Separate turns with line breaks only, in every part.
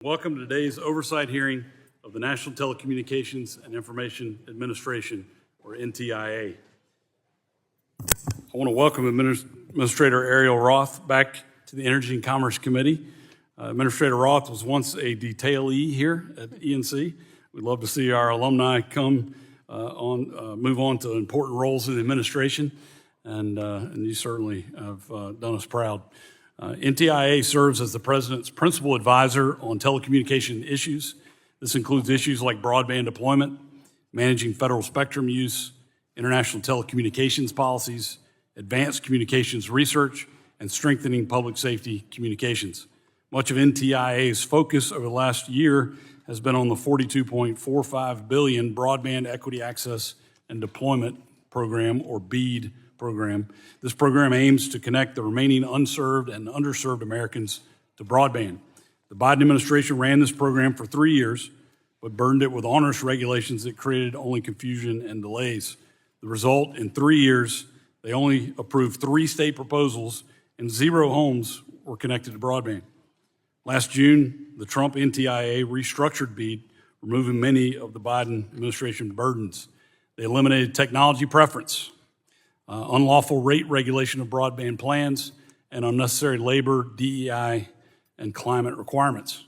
Welcome to today's oversight hearing of the National Telecommunications and Information Administration, or NTIA. I want to welcome Administrator Ariel Roth back to the Energy and Commerce Committee. Administrator Roth was once a detailee here at ENC. We'd love to see our alumni come move on to important roles in the administration, and you certainly have done us proud. NTIA serves as the President's principal advisor on telecommunication issues. This includes issues like broadband deployment, managing federal spectrum use, international telecommunications policies, advanced communications research, and strengthening public safety communications. Much of NTIA's focus over the last year has been on the $42.45 billion Broadband Equity Access and Deployment Program, or BEAD program. This program aims to connect the remaining unserved and underserved Americans to broadband. The Biden administration ran this program for 3 years, but burdened it with onerous regulations that created only confusion and delays. The result, in 3 years, they only approved 3 state proposals and 0 homes were connected to broadband. Last June, the Trump NTIA restructured BEAD, removing many of the Biden administration burdens. They eliminated technology preference, unlawful rate regulation of broadband plans, and unnecessary labor, DEI, and climate requirements.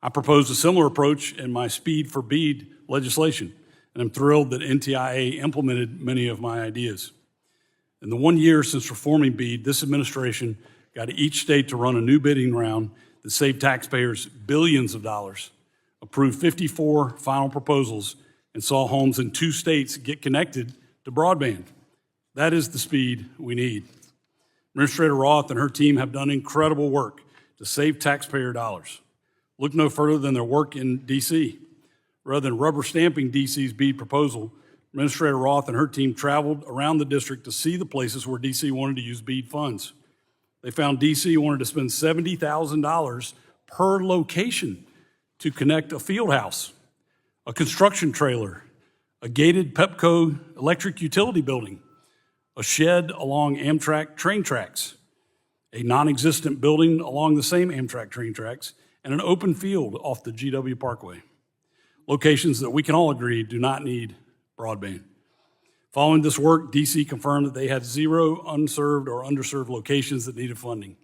I proposed a similar approach in my Speed for BEAD legislation, and I'm thrilled that NTIA implemented many of my ideas. In the 1 year since reforming BEAD, this administration got each state to run a new bidding round that saved taxpayers billions of dollars, approved 54 final proposals, and saw homes in 2 states get connected to broadband. That is the speed we need. Administrator Roth and her team have done incredible work to save taxpayer dollars. Look no further than their work in D.C. Rather than rubber stamping D.C.'s BEAD proposal, Administrator Roth and her team traveled around the district to see the places where D.C. wanted to use BEAD funds. They found D.C. wanted to spend $70,000 per location to connect a field house, a construction trailer, a gated Pepco electric utility building, a shed along Amtrak train tracks, a non-existent building along the same Amtrak train tracks, and an open field off the GW Parkway. Locations that we can all agree do not need broadband. Following this work, DC confirmed that they had 0 unserved or underserved locations that needed funding.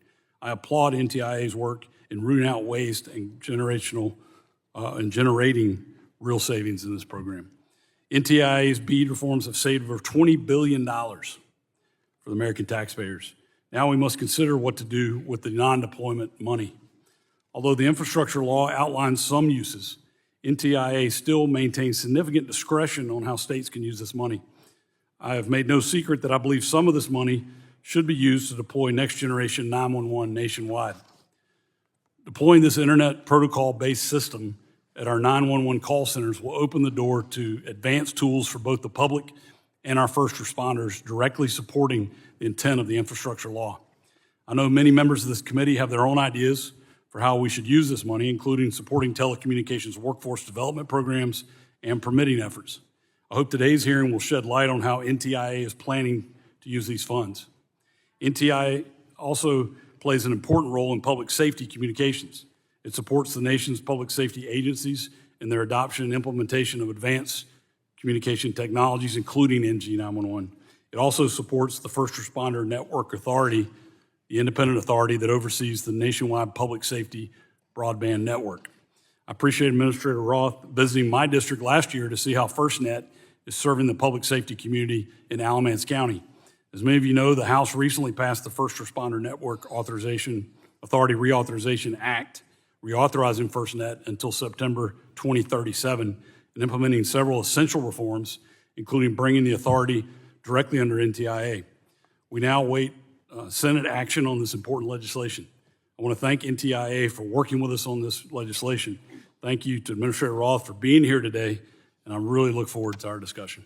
I applaud NTIA's work in rooting out waste and generating real savings in this program. NTIA's BEAD reforms have saved over $20 billion for the American taxpayers. Now we must consider what to do with the non-deployment money. Although the infrastructure law outlines some uses, NTIA still maintains significant discretion on how states can use this money. I have made no secret that I believe some of this money should be used to deploy next-generation 911 nationwide. Deploying this internet protocol-based system at our 911 call centers will open the door to advanced tools for both the public and our first responders, directly supporting the intent of the infrastructure law. I know many members of this committee have their own ideas for how we should use this money, including supporting telecommunications workforce development programs and permitting efforts. I hope today's hearing will shed light on how NTIA is planning to use these funds. NTIA also plays an important role in public safety communications. It supports the nation's public safety agencies in their adoption and implementation of advanced communication technologies, including NG911. It also supports the First Responder Network Authority, the independent authority that oversees the nationwide public safety broadband network. I appreciate Administrator Roth visiting my district last year to see how FirstNet is serving the public safety community in Alamance County. As many of you know, the House recently passed the First Responder Network Authority Reauthorization Act, reauthorizing FirstNet until September 2037 and implementing several essential reforms, including bringing the authority directly under NTIA. We now await Senate action on this important legislation. I want to thank NTIA for working with us on this legislation. Thank you to Administrator Roth for being here today, and I really look forward to our discussion.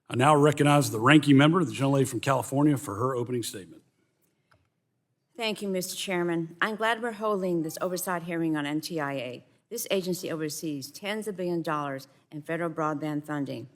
I now recognize the ranking member, the gentlelady from California, for her opening statement.
Thank you, Mr. Chairman. I'm glad we're holding this oversight hearing on NTIA. This agency oversees tens of billions of dollars in federal broadband funding.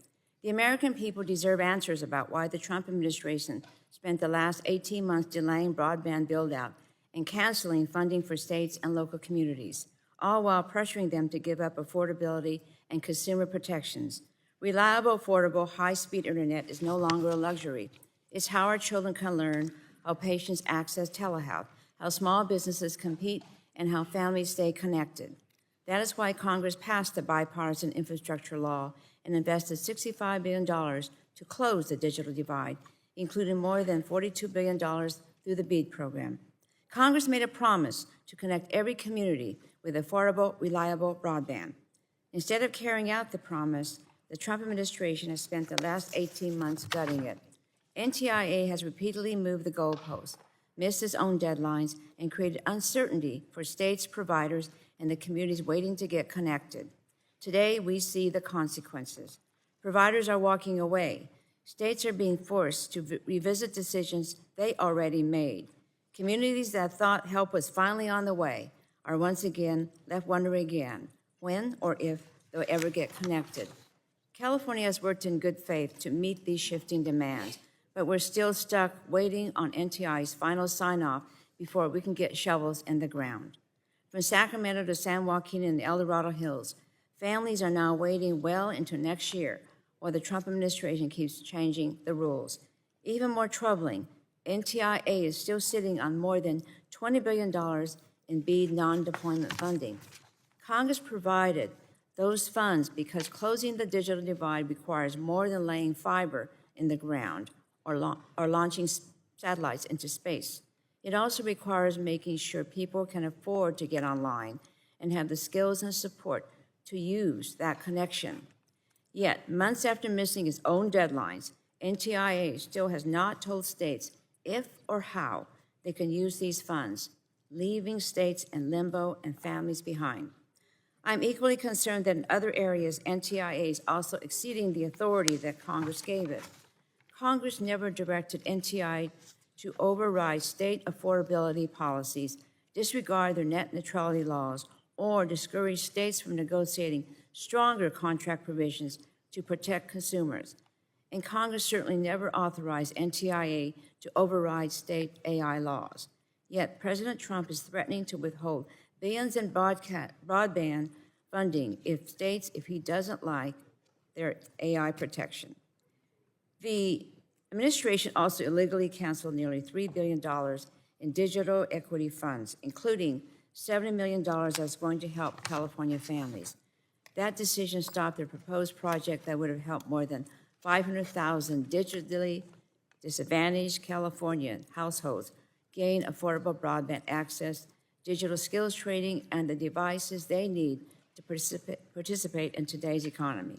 The American people deserve answers about why the Trump administration spent the last 18 months delaying broadband build-out and canceling funding for states and local communities, all while pressuring them to give up affordability and consumer protections. Reliable, affordable, high-speed internet is no longer a luxury. It's how our children can learn, how patients access telehealth, how small businesses compete, and how families stay connected. That is why Congress passed the bipartisan infrastructure law and invested $65 billion to close the digital divide, including more than $42 billion through the BEAD program. Congress made a promise to connect every community with affordable, reliable broadband. Instead of carrying out the promise, the Trump administration has spent the last 18 months gutting it. NTIA has repeatedly moved the goalposts, missed its own deadlines, and created uncertainty for states, providers, and the communities waiting to get connected. Today, we see the consequences. Providers are walking away. States are being forced to revisit decisions they already made. Communities that thought help was finally on the way are once again left wondering again when or if they'll ever get connected. California has worked in good faith to meet these shifting demands, but we're still stuck waiting on NTI's final sign-off before we can get shovels in the ground. From Sacramento to San Joaquin and the El Dorado Hills, families are now waiting well into next year while the Trump administration keeps changing the rules. Even more troubling, NTIA is still sitting on more than $20 billion in BEAD non-deployment funding. Congress provided those funds because closing the digital divide requires more than laying fiber in the ground or launching satellites into space. It also requires making sure people can afford to get online and have the skills and support to use that connection. Yet, months after missing its own deadlines, NTIA still has not told states if or how they can use these funds, leaving states in limbo and families behind. I'm equally concerned that in other areas, NTIA is also exceeding the authority that Congress gave it. Congress never directed NTIA to override state affordability policies, disregard their net neutrality laws, or discourage states from negotiating stronger contract provisions to protect consumers. And Congress certainly never authorized NTIA to override state AI laws. Yet President Trump is threatening to withhold billions in broadband funding if he doesn't like their AI protection. The administration also illegally canceled nearly $3 billion in digital equity funds, including $70 million that's going to help California families. That decision stopped their proposed project that would have helped more than 500,000 digitally disadvantaged Californian households gain affordable broadband access, digital skills training, and the devices they need to participate in today's economy.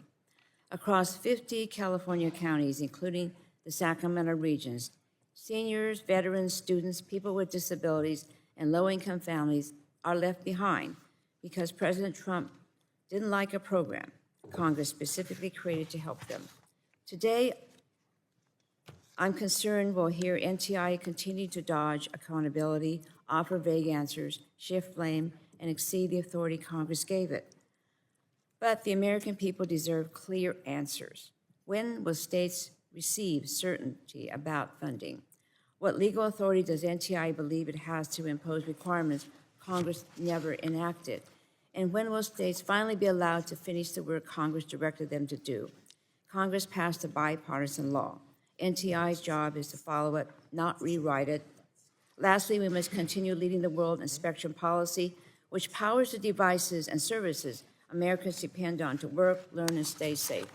Across 50 California counties, including the Sacramento regions, seniors, veterans, students, people with disabilities, and low-income families are left behind because President Trump didn't like a program Congress specifically created to help them. Today, I'm concerned we'll hear NTIA continue to dodge accountability, offer vague answers, shift blame, and exceed the authority Congress gave it. But the American people deserve clear answers. When will states receive certainty about funding? What legal authority does NTIA believe it has to impose requirements Congress never enacted? And when will states finally be allowed to finish the work Congress directed them to do? Congress passed a bipartisan law. NTIA's job is to follow it, not rewrite it. Lastly, we must continue leading the world in spectrum policy, which powers the devices and services Americans depend on to work, learn, and stay safe.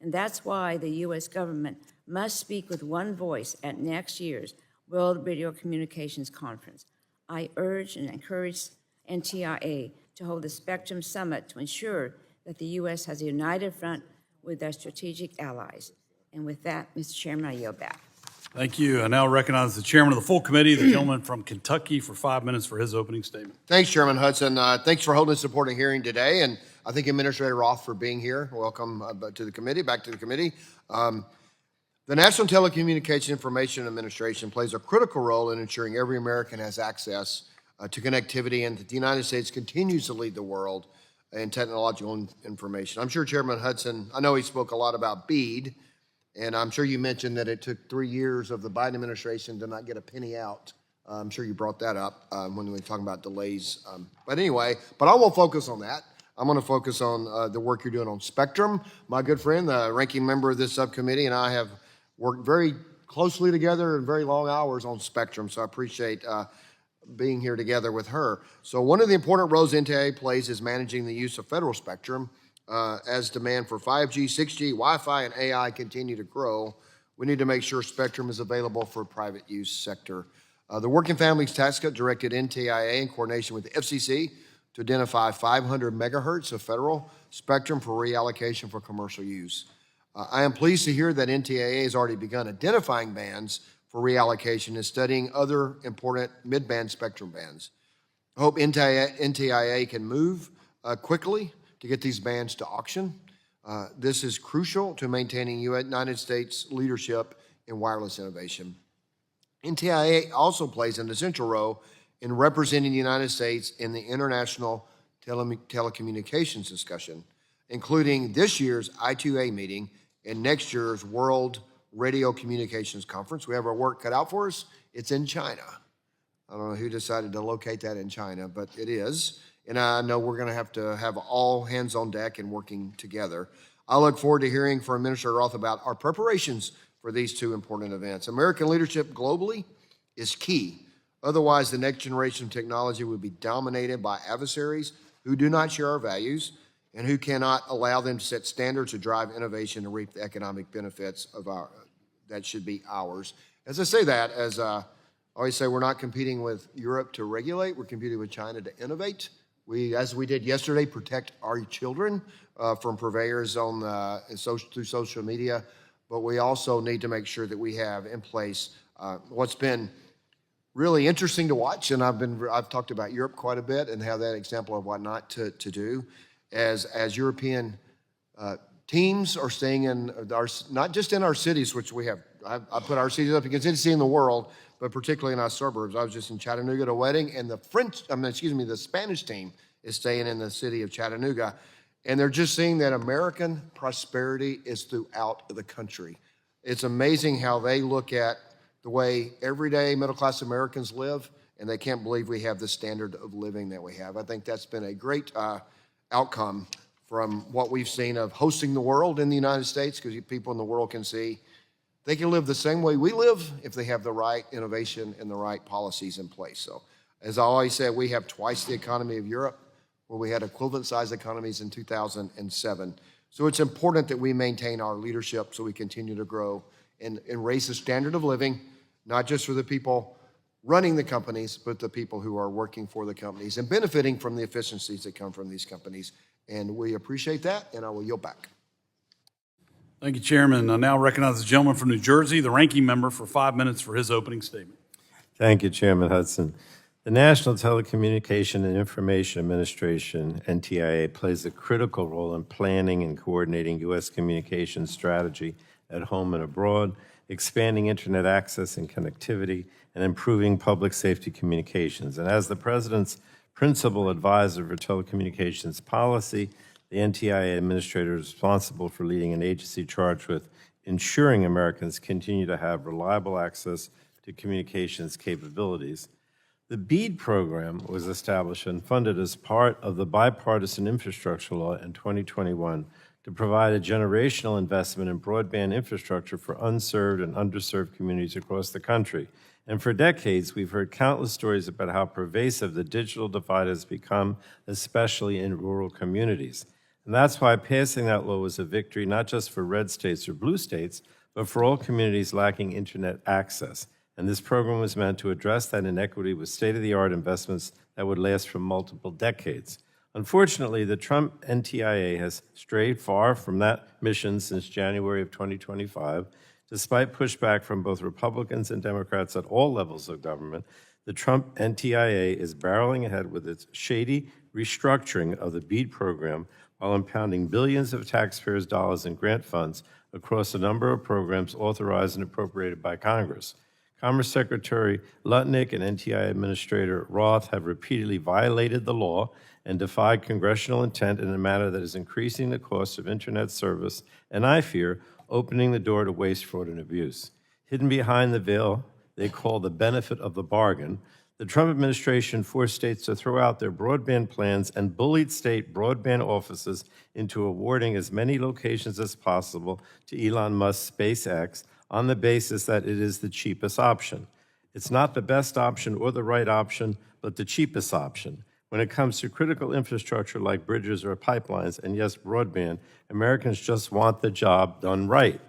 And that's why the U.S. government must speak with one voice at next year's World Radio Communications Conference. I urge and encourage NTIA to hold a Spectrum Summit to ensure that the U.S. has a united front with their strategic allies. And with that, Mr. Chairman, I yield back.
Thank you. I now recognize the chairman of the full committee, the gentleman from Kentucky, for 5 minutes for his opening statement.
Thanks, Chairman Hudson. Thanks for holding a supporting hearing today, and I thank Administrator Roth for being here. Welcome to the committee, back to the committee. The National Telecommunications Information Administration plays a critical role in ensuring every American has access to connectivity, and that the United States continues to lead the world in technological information. I'm sure Chairman Hudson, I know he spoke a lot about BEAD, and I'm sure you mentioned that it took 3 years of the Biden administration to not get a penny out I'm sure you brought that up when we were talking about delays. But anyway, I won't focus on that. I'm going to focus on the work you're doing on spectrum. My good friend, the ranking member of this subcommittee, and I have worked very closely together in very long hours on spectrum, so I appreciate being here together with her. So one of the important roles NTIA plays is managing the use of federal spectrum. As demand for 5G, 6G, Wi-Fi, and AI continue to grow, we need to make sure spectrum is available for private use sector. The Working Families Task Force directed NTIA in coordination with the FCC to identify 500 megahertz of federal spectrum for reallocation for commercial use. I am pleased to hear that NTIA has already begun identifying bands for reallocation and studying other important mid-band spectrum bands. I hope NTIA can move quickly to get these bands to auction. This is crucial to maintaining United States leadership in wireless innovation. NTIA also plays an essential role in representing the United States in the international telecommunications discussion, including this year's I2A meeting and next year's World Radio Communications Conference. We have our work cut out for us. It's in China. I don't know who decided to locate that in China, but it is. And I know we're going to have all hands on deck and working together. I look forward to hearing from Administrator Roth about our preparations for these two important events. American leadership globally is key. Otherwise, the next generation of technology will be dominated by adversaries who do not share our values and who cannot allow them to set standards to drive innovation and reap the economic benefits of that should be ours. As I say that, as I always say, we're not competing with Europe to regulate, we're competing with China to innovate. We, as we did yesterday, protect our children from purveyors through social media, but we also need to make sure that we have in place what's been really interesting to watch, and I've talked about Europe quite a bit and have that example of what not to do. As European teams are staying in not just in our cities, which we have, I put our cities up against any city in the world, but particularly in our suburbs. I was just in Chattanooga at a wedding, and the Spanish team is staying in the city of Chattanooga, and they're just seeing that American prosperity is throughout the country. It's amazing how they look at the way everyday middle-class Americans live, and they can't believe we have the standard of living that we have. I think that's been a great outcome from what we've seen of hosting the world in the United States, because people in the world can see they can live the same way we live if they have the right innovation and the right policies in place. So, as I always said, we have twice the economy of Europe, where we had equivalent-sized economies in 2007. So it's important that we maintain our leadership so we continue to grow and raise the standard of living, not just for the people running the companies, but the people who are working for the companies and benefiting from the efficiencies that come from these companies. And we appreciate that, and I will yield back.
Thank you, Chairman. I now recognize the gentleman from New Jersey, the ranking member, for 5 minutes for his opening statement.
Thank you, Chairman Hudson. The National Telecommunications and Information Administration, NTIA, plays a critical role in planning and coordinating U.S. communications strategy at home and abroad, expanding Internet access and connectivity, and improving public safety communications. And as the President's principal advisor for telecommunications policy, the NTIA administrator is responsible for leading an agency charged with ensuring Americans continue to have reliable access to communications capabilities. The BEAD program was established and funded as part of the Bipartisan Infrastructure Law in 2021 to provide a generational investment in broadband infrastructure for unserved and underserved communities across the country. And for decades, we've heard countless stories about how pervasive the digital divide has become, especially in rural communities. And that's why passing that law was a victory not just for red states or blue states, but for all communities lacking Internet access. And this program was meant to address that inequity with state-of-the-art investments that would last for multiple decades. Unfortunately, the Trump NTIA has strayed far from that mission since January of 2025. Despite pushback from both Republicans and Democrats at all levels of government, the Trump NTIA is barreling ahead with its shady restructuring of the BEAD program while impounding billions of taxpayers' dollars in grant funds across a number of programs authorized and appropriated by Congress. Commerce Secretary Lutnick and NTIA Administrator Roth have repeatedly violated the law and defied congressional intent in a manner that is increasing the cost of Internet service and, I fear, opening the door to waste, fraud, and abuse. Hidden behind the veil, they call the benefit of the bargain, the Trump administration forced states to throw out their broadband plans and bullied state broadband offices into awarding as many locations as possible to Elon Musk's SpaceX on the basis that it is the cheapest option. It's not the best option or the right option, but the cheapest option. When it comes to critical infrastructure like bridges or pipelines, and yes, broadband, Americans just want the job done right.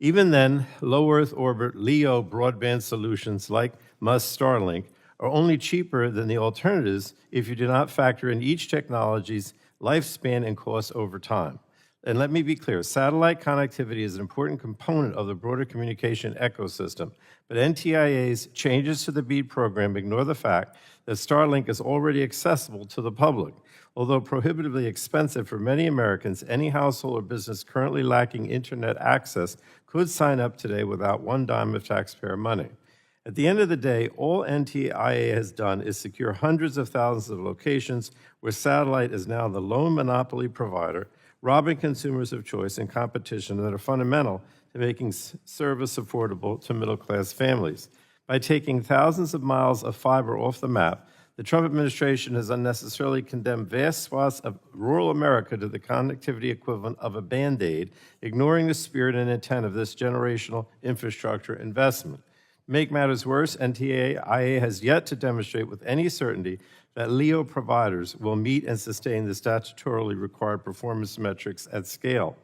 Even then, low Earth orbit LEO broadband solutions like Musk's Starlink are only cheaper than the alternatives if you do not factor in each technology's lifespan and costs over time. And let me be clear, satellite connectivity is an important component of the broader communication ecosystem, but NTIA's changes to the BEAD program ignore the fact that Starlink is already accessible to the public. Although prohibitively expensive for many Americans, any household or business currently lacking internet access could sign up today without one dime of taxpayer money. At the end of the day, all NTIA has done is secure hundreds of thousands of locations where satellite is now the lone monopoly provider, robbing consumers of choice and competition that are fundamental to making service affordable to middle-class families. By taking thousands of miles of fiber off the map, the Trump administration has unnecessarily condemned vast swaths of rural America to the connectivity equivalent of a Band-Aid, ignoring the spirit and intent of this generational infrastructure investment. To make matters worse, NTIA has yet to demonstrate with any certainty that LEO providers will meet and sustain the statutorily required performance metrics at scale.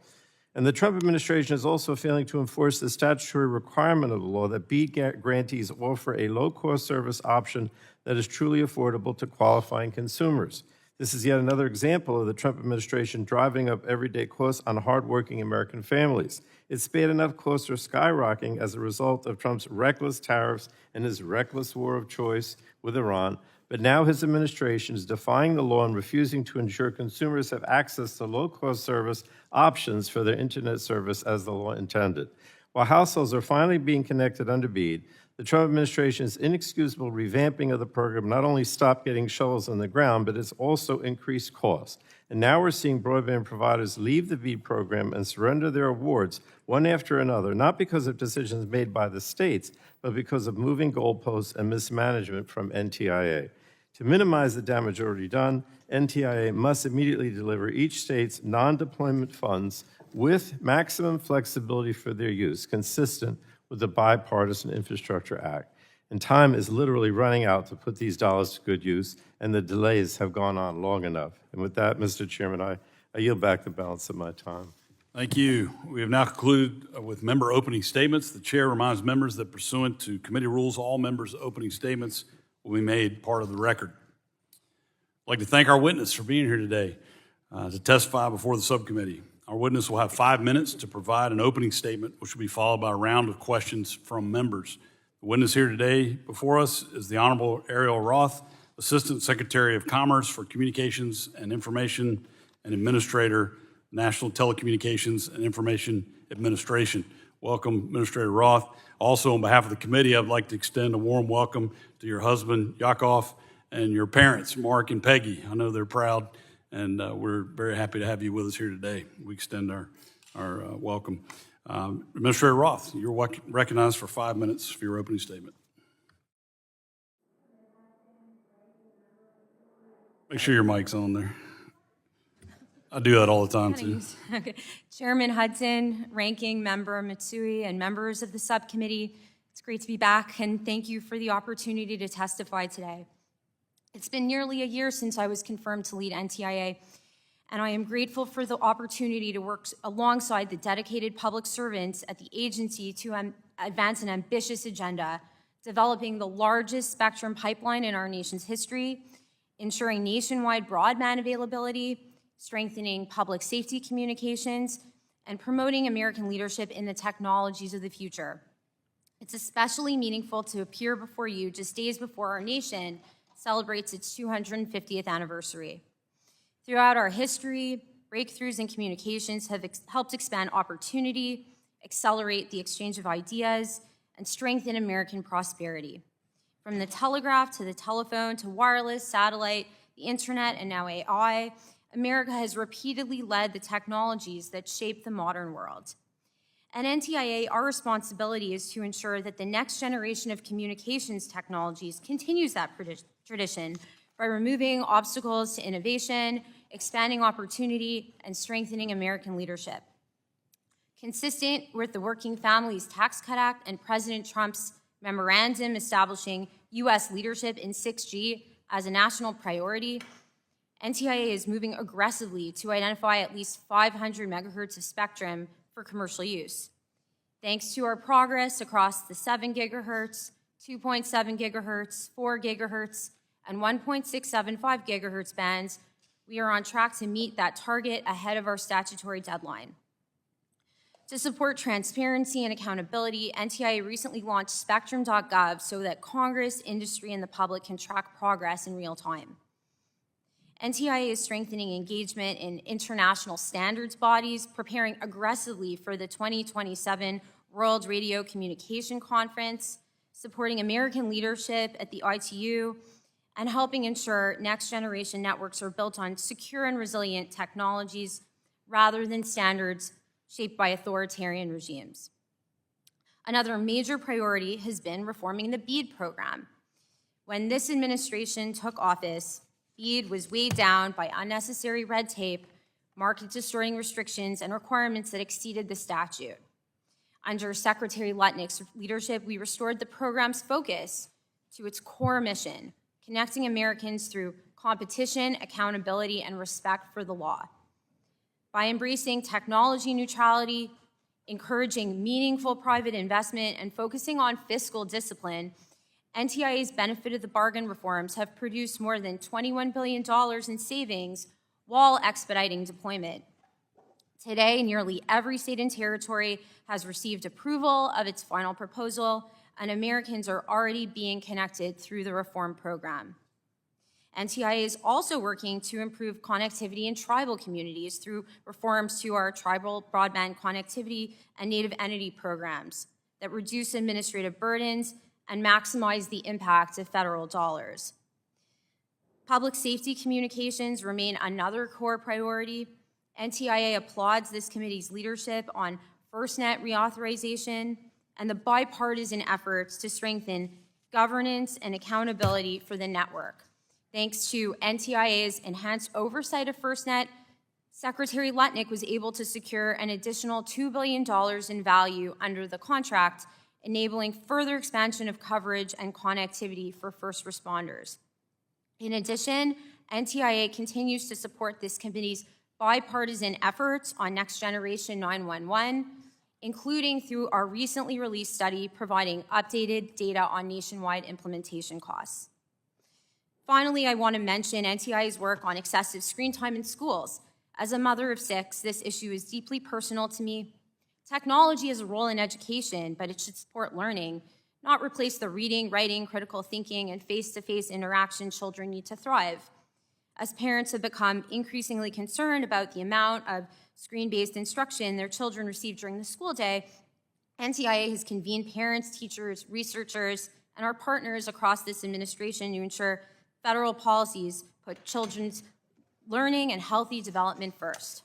And the Trump administration is also failing to enforce the statutory requirement of the law that BEAD grantees offer a low-cost service option that is truly affordable to qualifying consumers. This is yet another example of the Trump administration driving up everyday costs on hardworking American families. It's bad enough costs are skyrocketing as a result of Trump's reckless tariffs and his reckless war of choice with Iran, but now his administration is defying the law and refusing to ensure consumers have access to low-cost service options for their internet service as the law intended. While households are finally being connected under BEAD, the Trump administration's inexcusable revamping of the program not only stopped getting shovels in the ground, but it's also increased costs. And now we're seeing broadband providers leave the BEAD program and surrender their awards one after another, not because of decisions made by the states, but because of moving goalposts and mismanagement from NTIA. To minimize the damage already done, NTIA must immediately deliver each state's non-deployment funds with maximum flexibility for their use, consistent with the Bipartisan Infrastructure Act. And time is literally running out to put these dollars to good use, and the delays have gone on long enough. And with that, Mr. Chairman, I yield back the balance of my time.
Thank you. We have now concluded with member opening statements. The chair reminds members that pursuant to committee rules, all members' opening statements will be made part of the record. I'd like to thank our witness for being here today to testify before the subcommittee. Our witness will have 5 minutes to provide an opening statement, which will be followed by a round of questions from members. The witness here today before us is the Honorable Ariel Roth, Assistant Secretary of Commerce for Communications and Information and Administrator, National Telecommunications and Information Administration. Welcome, Administrator Roth. Also, on behalf of the committee, I'd like to extend a warm welcome to your husband, Yakov, and your parents, Mark and Peggy. I know they're proud, and we're very happy to have you with us here today. We extend our welcome. Administrator Roth, you're recognized for 5 minutes for your opening statement. Make sure your mic's on there. I do that all the time, too.
Okay. Chairman Hudson, Ranking Member Matsui, and members of the subcommittee, it's great to be back, and thank you for the opportunity to testify today. It's been nearly a year since I was confirmed to lead NTIA, and I am grateful for the opportunity to work alongside the dedicated public servants at the agency to advance an ambitious agenda, developing the largest spectrum pipeline in our nation's history, ensuring nationwide broadband availability, strengthening public safety communications, and promoting American leadership in the technologies of the future. It's especially meaningful to appear before you just days before our nation celebrates its 250th anniversary. Throughout our history, breakthroughs in communications have helped expand opportunity, accelerate the exchange of ideas, and strengthen American prosperity. From the telegraph to the telephone to wireless, satellite, the internet, and now AI, America has repeatedly led the technologies that shape the modern world. At NTIA, our responsibility is to ensure that the next generation of communications technologies continues that tradition by removing obstacles to innovation, expanding opportunity, and strengthening American leadership. Consistent with the Working Families Tax Cut Act and President Trump's memorandum establishing U.S. leadership in 6G as a national priority, NTIA is moving aggressively to identify at least 500 megahertz of spectrum for commercial use. Thanks to our progress across the 7 gigahertz, 2.7 gigahertz, 4 gigahertz, and 1.675 gigahertz bands, we are on track to meet that target ahead of our statutory deadline. To support transparency and accountability, NTIA recently launched spectrum.gov so that Congress, industry, and the public can track progress in real time. NTIA is strengthening engagement in international standards bodies, preparing aggressively for the 2027 World Radio Communication Conference, supporting American leadership at the ITU, and helping ensure next-generation networks are built on secure and resilient technologies rather than standards shaped by authoritarian regimes. Another major priority has been reforming the BEAD program. When this administration took office, BEAD was weighed down by unnecessary red tape, market-distorting restrictions, and requirements that exceeded the statute. Under Secretary Lutnick's leadership, we restored the program's focus to its core mission, connecting Americans through competition, accountability, and respect for the law. By embracing technology neutrality, encouraging meaningful private investment, and focusing on fiscal discipline, NTIA's benefit of the bargain reforms have produced more than $21 billion in savings while expediting deployment. Today, nearly every state and territory has received approval of its final proposal, and Americans are already being connected through the reform program. NTIA is also working to improve connectivity in tribal communities through reforms to our tribal broadband connectivity and native entity programs that reduce administrative burdens and maximize the impact of federal dollars. Public safety communications remain another core priority. NTIA applauds this committee's leadership on FirstNet reauthorization and the bipartisan efforts to strengthen governance and accountability for the network. Thanks to NTIA's enhanced oversight of FirstNet, Secretary Lutnick was able to secure an additional $2 billion in value under the contract, enabling further expansion of coverage and connectivity for first responders. In addition, NTIA continues to support this committee's bipartisan efforts on Next Generation 911, including through our recently released study providing updated data on nationwide implementation costs. Finally, I want to mention NTIA's work on excessive screen time in schools. As a mother of 6, this issue is deeply personal to me. Technology has a role in education, but it should support learning, not replace the reading, writing, critical thinking, and face-to-face interaction children need to thrive. As parents have become increasingly concerned about the amount of screen-based instruction their children receive during the school day, NTIA has convened parents, teachers, researchers, and our partners across this administration to ensure federal policies put children's learning and healthy development first.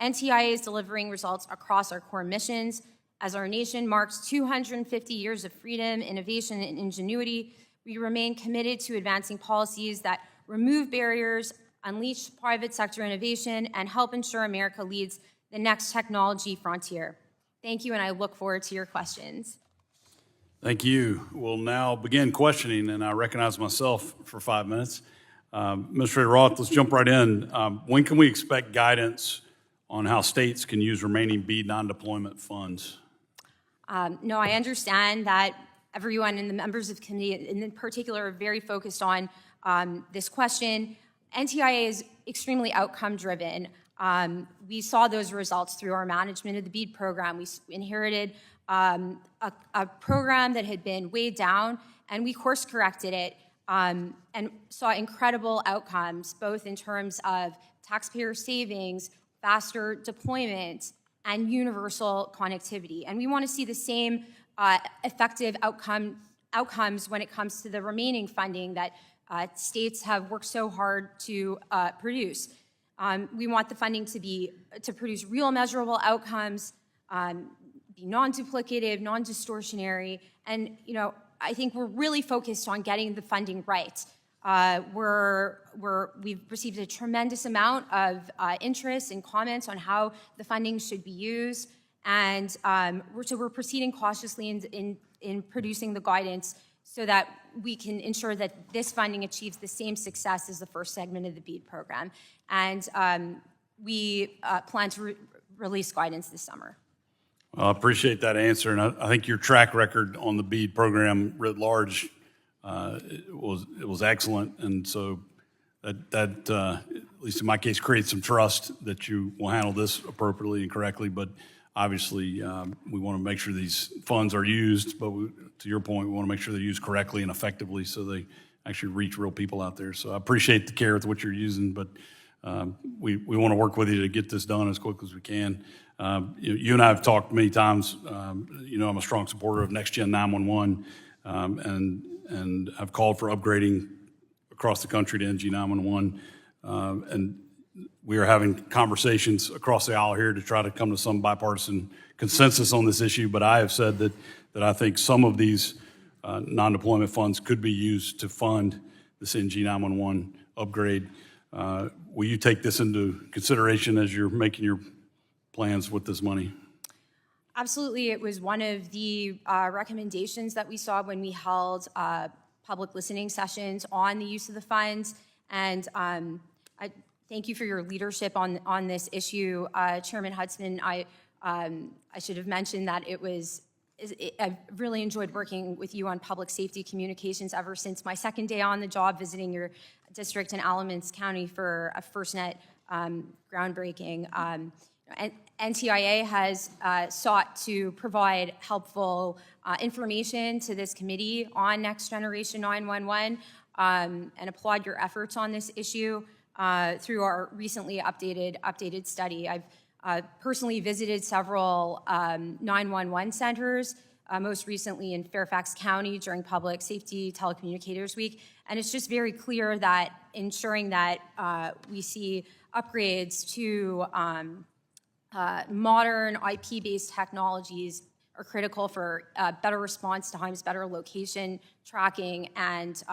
NTIA is delivering results across our core missions. As our nation marks 250 years of freedom, innovation, and ingenuity, we remain committed to advancing policies that remove barriers, unleash private sector innovation, and help ensure America leads the next technology frontier. Thank you, and I look forward to your questions.
Thank you. We'll now begin questioning, and I recognize myself for 5 minutes. Administrator Roth, let's jump right in. When can we expect guidance on how states can use remaining BEAD non-deployment funds?
No, I understand that everyone and the members of the committee in particular are very focused on this question. NTIA is extremely outcome-driven. We saw those results through our management of the BEAD program. We inherited a program that had been weighed down, and we course-corrected it and saw incredible outcomes, both in terms of taxpayer savings, faster deployment, and universal connectivity. And we want to see the same effective outcomes when it comes to the remaining funding that states have worked so hard to produce. We want the funding to produce real measurable outcomes. be non-duplicative, non-distortionary, and I think we're really focused on getting the funding right. We've received a tremendous amount of interest and comments on how the funding should be used, and we're proceeding cautiously in producing the guidance so that we can ensure that this funding achieves the same success as the first segment of the BEAD program. And we plan to release guidance this summer.
Well, I appreciate that answer, and I think your track record on the BEAD program writ large it was excellent, and so that at least in my case creates some trust that you will handle this appropriately and correctly. But obviously, we want to make sure these funds are used. But to your point, we want to make sure they're used correctly and effectively, so they actually reach real people out there. So I appreciate the care with what you're using, but we want to work with you to get this done as quick as we can. You and I have talked many times. I'm a strong supporter of Next Gen 911, and I've called for upgrading across the country to NG 911. And we are having conversations across the aisle here to try to come to some bipartisan consensus on this issue. But I have said that I think some of these non-deployment funds could be used to fund this NG 911 upgrade. Will you take this into consideration as you're making your plans with this money?
Absolutely. It was one of the recommendations that we saw when we held public listening sessions on the use of the funds. And I thank you for your leadership on this issue. Chairman Hudson, I should have mentioned that I've really enjoyed working with you on public safety communications ever since my second day on the job, visiting your district in Alamance County for a FirstNet groundbreaking. And NTIA has sought to provide helpful information to this committee on Next Generation 911 and applaud your efforts on this issue through our recently updated study. I've personally visited several 911 centers, most recently in Fairfax County during Public Safety Telecommunicators Week, and it's just very clear that ensuring that we see upgrades to modern IP-based technologies are critical for better response times, better location tracking, and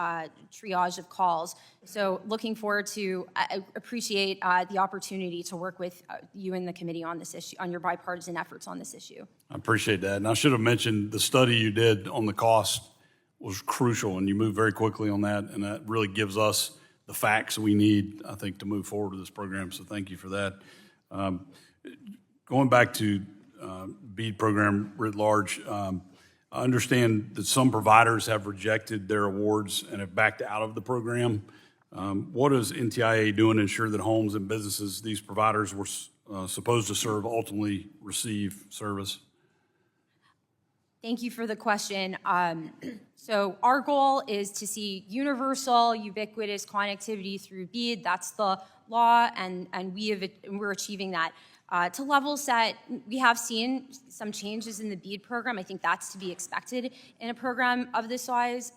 triage of calls. So looking forward to, appreciate the opportunity to work with you and the committee on this issue, on your bipartisan efforts on this issue.
I appreciate that. And I should have mentioned the study you did on the cost was crucial, and you moved very quickly on that, and that really gives us the facts we need, I think, to move forward with this program. So thank you for that. Going back to BEAD program writ large, I understand that some providers have rejected their awards and have backed out of the program. What is NTIA doing to ensure that homes and businesses these providers were supposed to serve ultimately receive service?
Thank you for the question. So our goal is to see universal, ubiquitous connectivity through BEAD. That's the law, and we're achieving that. To level set, we have seen some changes in the BEAD program. I think that's to be expected in a program of this size.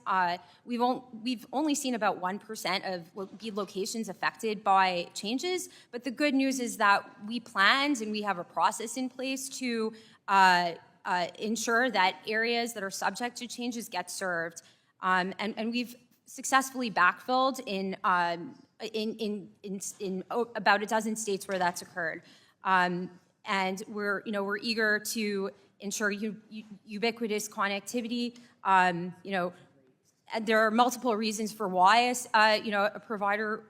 We've only seen about 1% of BEAD locations affected by changes, but the good news is that we planned and we have a process in place to ensure that areas that are subject to changes get served. And we've successfully backfilled in about a dozen states where that's occurred. And we're eager to ensure ubiquitous connectivity. There are multiple reasons for why a provider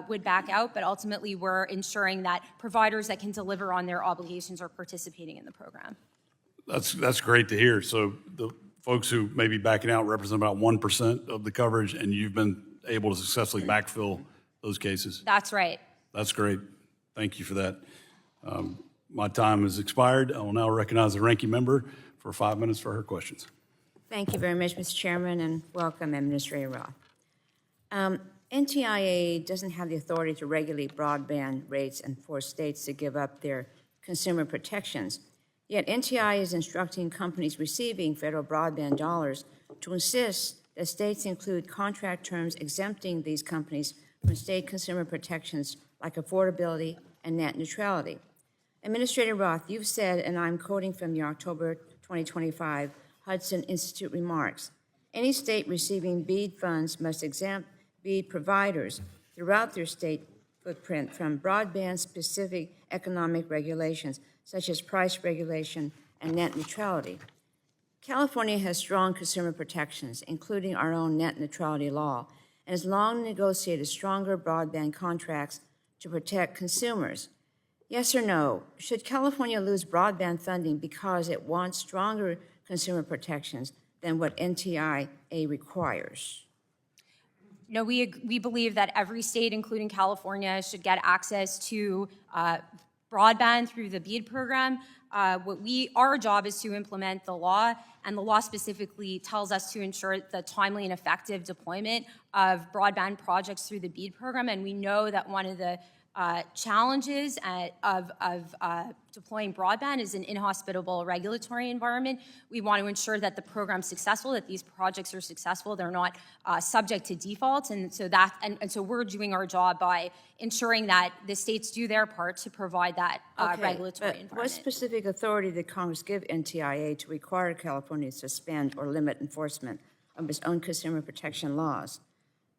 would back out, but ultimately we're ensuring that providers that can deliver on their obligations are participating in the program.
That's great to hear. So the folks who may be backing out represent about 1% of the coverage, and you've been able to successfully backfill those cases.
That's right.
That's great. Thank you for that. My time has expired. I will now recognize the ranking member for 5 minutes for her questions.
Thank you very much, Mr. Chairman, and welcome, Administrator Roth. NTIA doesn't have the authority to regulate broadband rates and force states to give up their consumer protections. Yet NTIA is instructing companies receiving federal broadband dollars to insist that states include contract terms exempting these companies from state consumer protections like affordability and net neutrality. Administrator Roth, you've said, and I'm quoting from your October 2025 Hudson Institute remarks, any state receiving BEAD funds must exempt BEAD providers throughout their state footprint from broadband-specific economic regulations, such as price regulation and net neutrality. California has strong consumer protections, including our own net neutrality law, and has long negotiated stronger broadband contracts to protect consumers. Yes or no, should California lose broadband funding because it wants stronger consumer protections than what NTIA requires?
No, we believe that every state, including California, should get access to broadband through the BEAD program. Our job is to implement the law, and the law specifically tells us to ensure the timely and effective deployment of broadband projects through the BEAD program. And we know that one of the challenges of deploying broadband is an inhospitable regulatory environment. We want to ensure that the program's successful, that these projects are successful, they're not subject to defaults, and so we're doing our job by ensuring that the states do their part to provide that regulatory environment.
What specific authority did Congress give NTIA to require California to suspend or limit enforcement of its own consumer protection laws?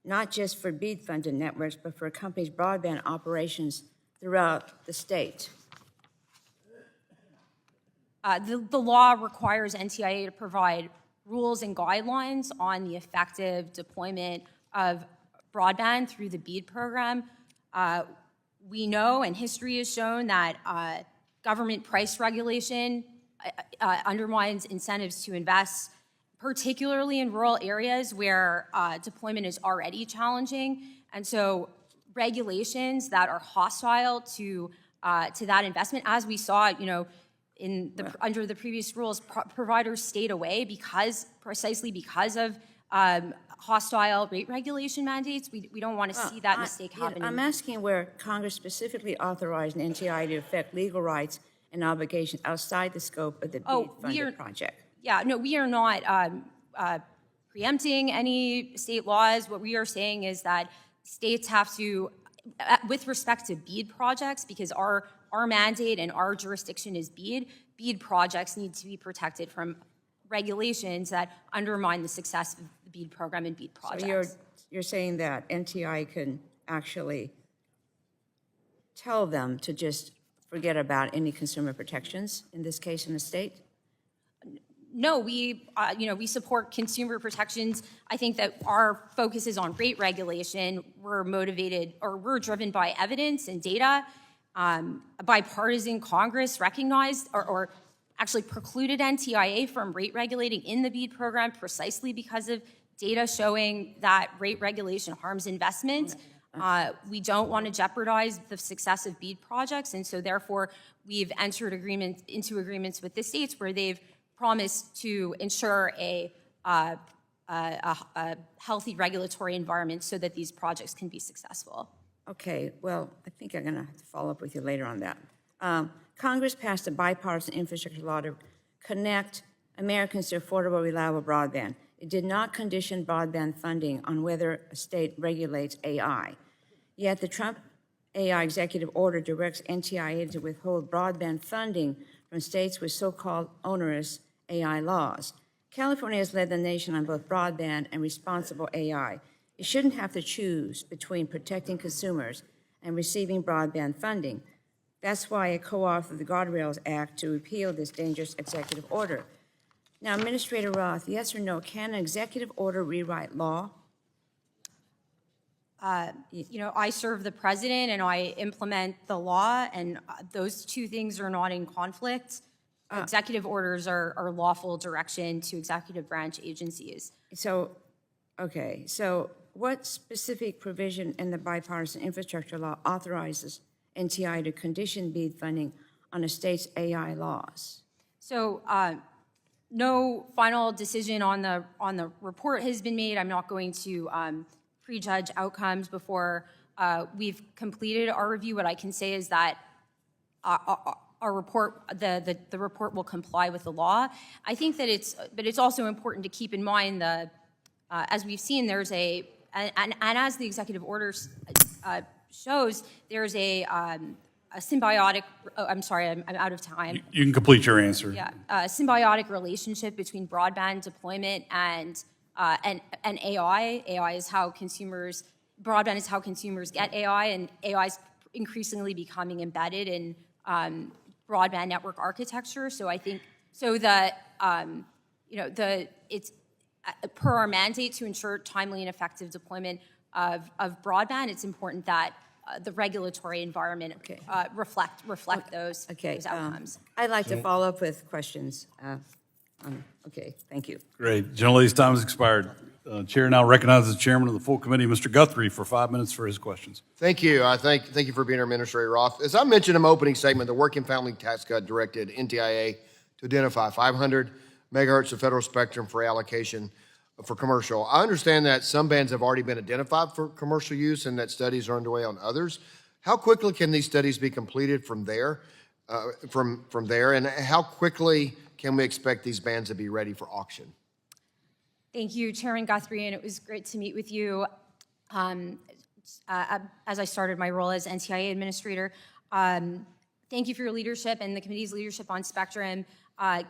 Not just for BEAD-funded networks, but for companies' broadband operations throughout the state.
The law requires NTIA to provide rules and guidelines on the effective deployment of broadband through the BEAD program. We know, and history has shown, that government price regulation undermines incentives to invest, particularly in rural areas where deployment is already challenging. And so regulations that are hostile to that investment, as we saw, under the previous rules, providers stayed away precisely because of hostile rate regulation mandates. We don't want to see that mistake happen.
I'm asking where Congress specifically authorized an NTIA to affect legal rights and obligations outside the scope of the BEAD-funded project.
Yeah, no, we are not preempting any state laws. What we are saying is that states have to, with respect to BEAD projects, because our mandate and our jurisdiction is BEAD projects need to be protected from regulations that undermine the success of the BEAD program and BEAD projects.
So you're saying that NTIA can actually tell them to just forget about any consumer protections, in this case in the state?
No, we support consumer protections. I think that our focus is on rate regulation. We're motivated, or we're driven by evidence and data. Bipartisan Congress recognized or actually precluded NTIA from rate regulating in the BEAD program precisely because of data showing that rate regulation harms investment. We don't want to jeopardize the success of BEAD projects, and so therefore we've entered into agreements with the states where they've promised to ensure a healthy regulatory environment so that these projects can be successful.
Okay, well, I think I'm going to have to follow up with you later on that. Congress passed a bipartisan infrastructure law to connect Americans to affordable, reliable broadband. It did not condition broadband funding on whether a state regulates AI. Yet the Trump AI executive order directs NTIA to withhold broadband funding from states with so-called onerous AI laws. California has led the nation on both broadband and responsible AI. It shouldn't have to choose between protecting consumers and receiving broadband funding. That's why I co-authored the Guardrails Act to repeal this dangerous executive order. Now, Administrator Roth, yes or no, can an executive order rewrite law?
I serve the president and I implement the law, and those two things are not in conflict. Executive orders are lawful direction to executive branch agencies.
So what specific provision in the bipartisan infrastructure law authorizes NTI to condition BEAD funding on a state's AI laws?
So no final decision on the report has been made. I'm not going to prejudge outcomes before we've completed our review. What I can say is that our report, the report will comply with the law. I think that it's also important to keep in mind as we've seen, there's and as the executive order shows, there's a a symbiotic, oh, I'm sorry, I'm out of time.
You can complete your answer.
Yeah, a symbiotic relationship between broadband deployment and AI. AI is how consumers, broadband is how consumers get AI, and AI is increasingly becoming embedded in broadband network architecture. So I think, so that, it's per our mandate to ensure timely and effective deployment of broadband, it's important that the regulatory environment reflect those outcomes.
I'd like to follow up with questions. Okay, thank you.
Great. Gentlelady's time has expired. Chair now recognizes the chairman of the full committee, Mr. Guthrie, for 5 minutes for his questions.
Thank you. Thank you for being here, Administrator Roth. As I mentioned in my opening statement, the Working Family Tax Cut directed NTIA to identify 500 megahertz of federal spectrum for allocation for commercial. I understand that some bands have already been identified for commercial use and that studies are underway on others. How quickly can these studies be completed from there? And how quickly can we expect these bands to be ready for auction?
Thank you, Chairman Guthrie, and it was great to meet with you as I started my role as NTIA administrator. Thank you for your leadership and the committee's leadership on spectrum.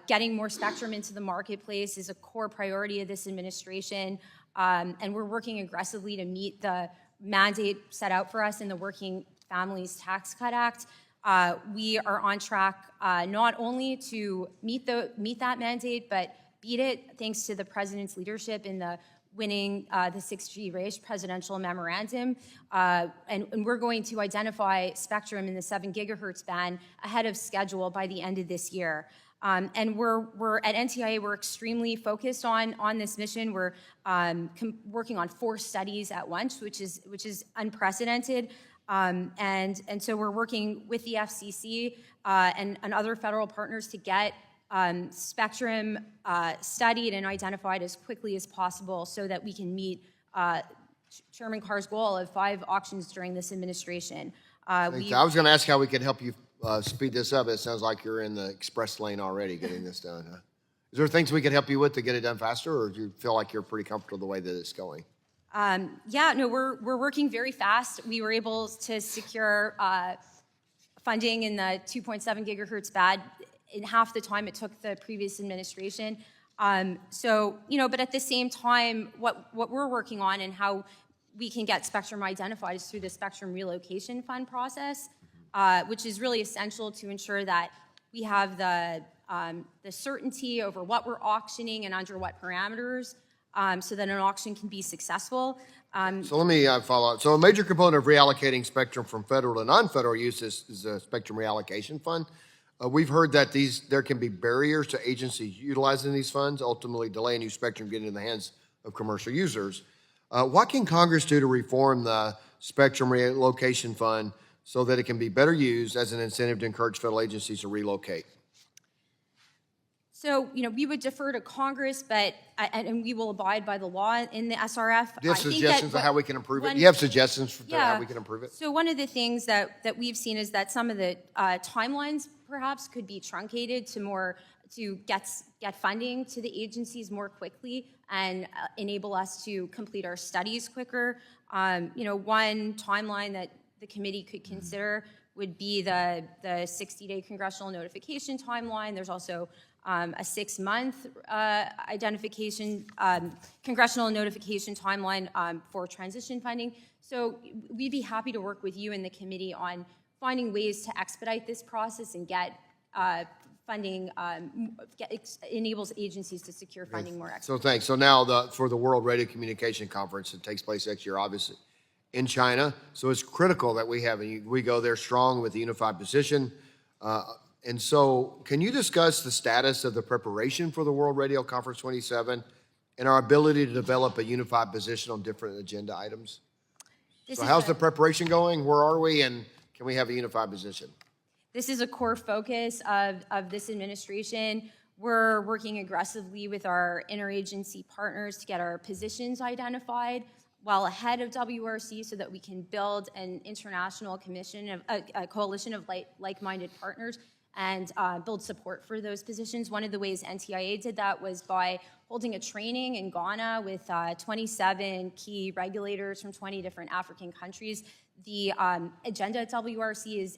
Getting more spectrum into the marketplace is a core priority of this administration, and we're working aggressively to meet the mandate set out for us in the Working Families Tax Cut Act. We are on track not only to meet that mandate, but beat it thanks to the President's leadership in the winning the 6G race presidential memorandum. And we're going to identify spectrum in the 7 gigahertz band ahead of schedule by the end of this year. And we're at NTIA, we're extremely focused on this mission. We're working on 4 studies at once, which is unprecedented. And so we're working with the FCC and other federal partners to get spectrum studied and identified as quickly as possible so that we can meet Chairman Carr's goal of 5 auctions during this administration.
I was going to ask how we could help you speed this up. It sounds like you're in the express lane already getting this done. Huh? Is there things we could help you with to get it done faster, or do you feel like you're pretty comfortable the way that it's going?
We're working very fast. We were able to secure funding in the 2.7 gigahertz band in half the time it took the previous administration. But at the same time, what we're working on and how we can get spectrum identified is through the Spectrum Relocation Fund process, which is really essential to ensure that we have the certainty over what we're auctioning and under what parameters, so that an auction can be successful.
So let me follow up. So a major component of reallocating spectrum from federal to non-federal use is the Spectrum Reallocation Fund. We've heard that there can be barriers to agencies utilizing these funds, ultimately delaying new spectrum getting in the hands of commercial users. What can Congress do to reform the Spectrum Relocation Fund so that it can be better used as an incentive to encourage federal agencies to relocate?
So, we would defer to Congress, and we will abide by the law in the SRF.
Do you have suggestions of how we can improve it? Do you have suggestions for how we can improve it?
So one of the things that we've seen is that some of the timelines perhaps could be truncated to get funding to the agencies more quickly and enable us to complete our studies quicker. One timeline that the committee could consider would be the 60-day congressional notification timeline. There's also a 6-month congressional notification timeline for transition funding. So we'd be happy to work with you and the committee on finding ways to expedite this process and get funding, enables agencies to secure funding more expeditiously.
So thanks. So now for the World Radio Communication Conference that takes place next year, obviously in China. So it's critical that we go there strong with a unified position. And so can you discuss the status of the preparation for the World Radio Conference 27 and our ability to develop a unified position on different agenda items? So how's the preparation going? Where are we? And can we have a unified position?
This is a core focus of this administration. We're working aggressively with our interagency partners to get our positions identified well ahead of WRC so that we can build an international a coalition of like-minded partners and build support for those positions. One of the ways NTIA did that was by holding a training in Ghana with 27 key regulators from 20 different African countries. The agenda at WRC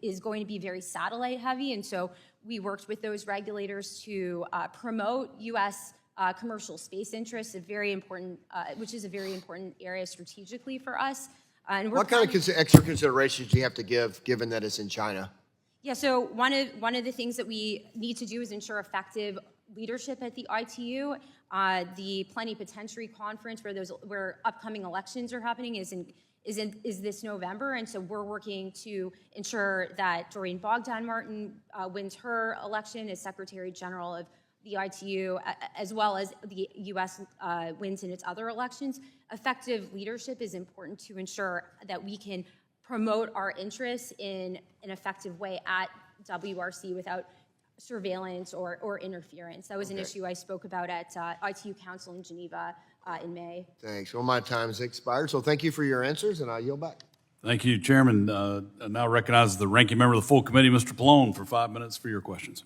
is going to be very satellite heavy, and so we worked with those regulators to promote U.S. Commercial space interests, which is a very important area strategically for us. And
What kind of extra considerations do you have to give, given that it's in China?
Yeah, so one of the things that we need to do is ensure effective leadership at the ITU. The Plenipotentiary Conference, where upcoming elections are happening, is this November, and so we're working to ensure that Doreen Bogdan-Martin wins her election as Secretary General of the ITU, as well as the U.S. Wins in its other elections. Effective leadership is important to ensure that we can promote our interests in an effective way at WRC without surveillance or interference. That was an issue I spoke about at ITU Council in Geneva in May.
Thanks. Well, my time has expired, so thank you for your answers, and I yield back.
Thank you, Chairman. I now recognize the ranking member of the full committee, Mr. Pallone, for 5 minutes for your questions.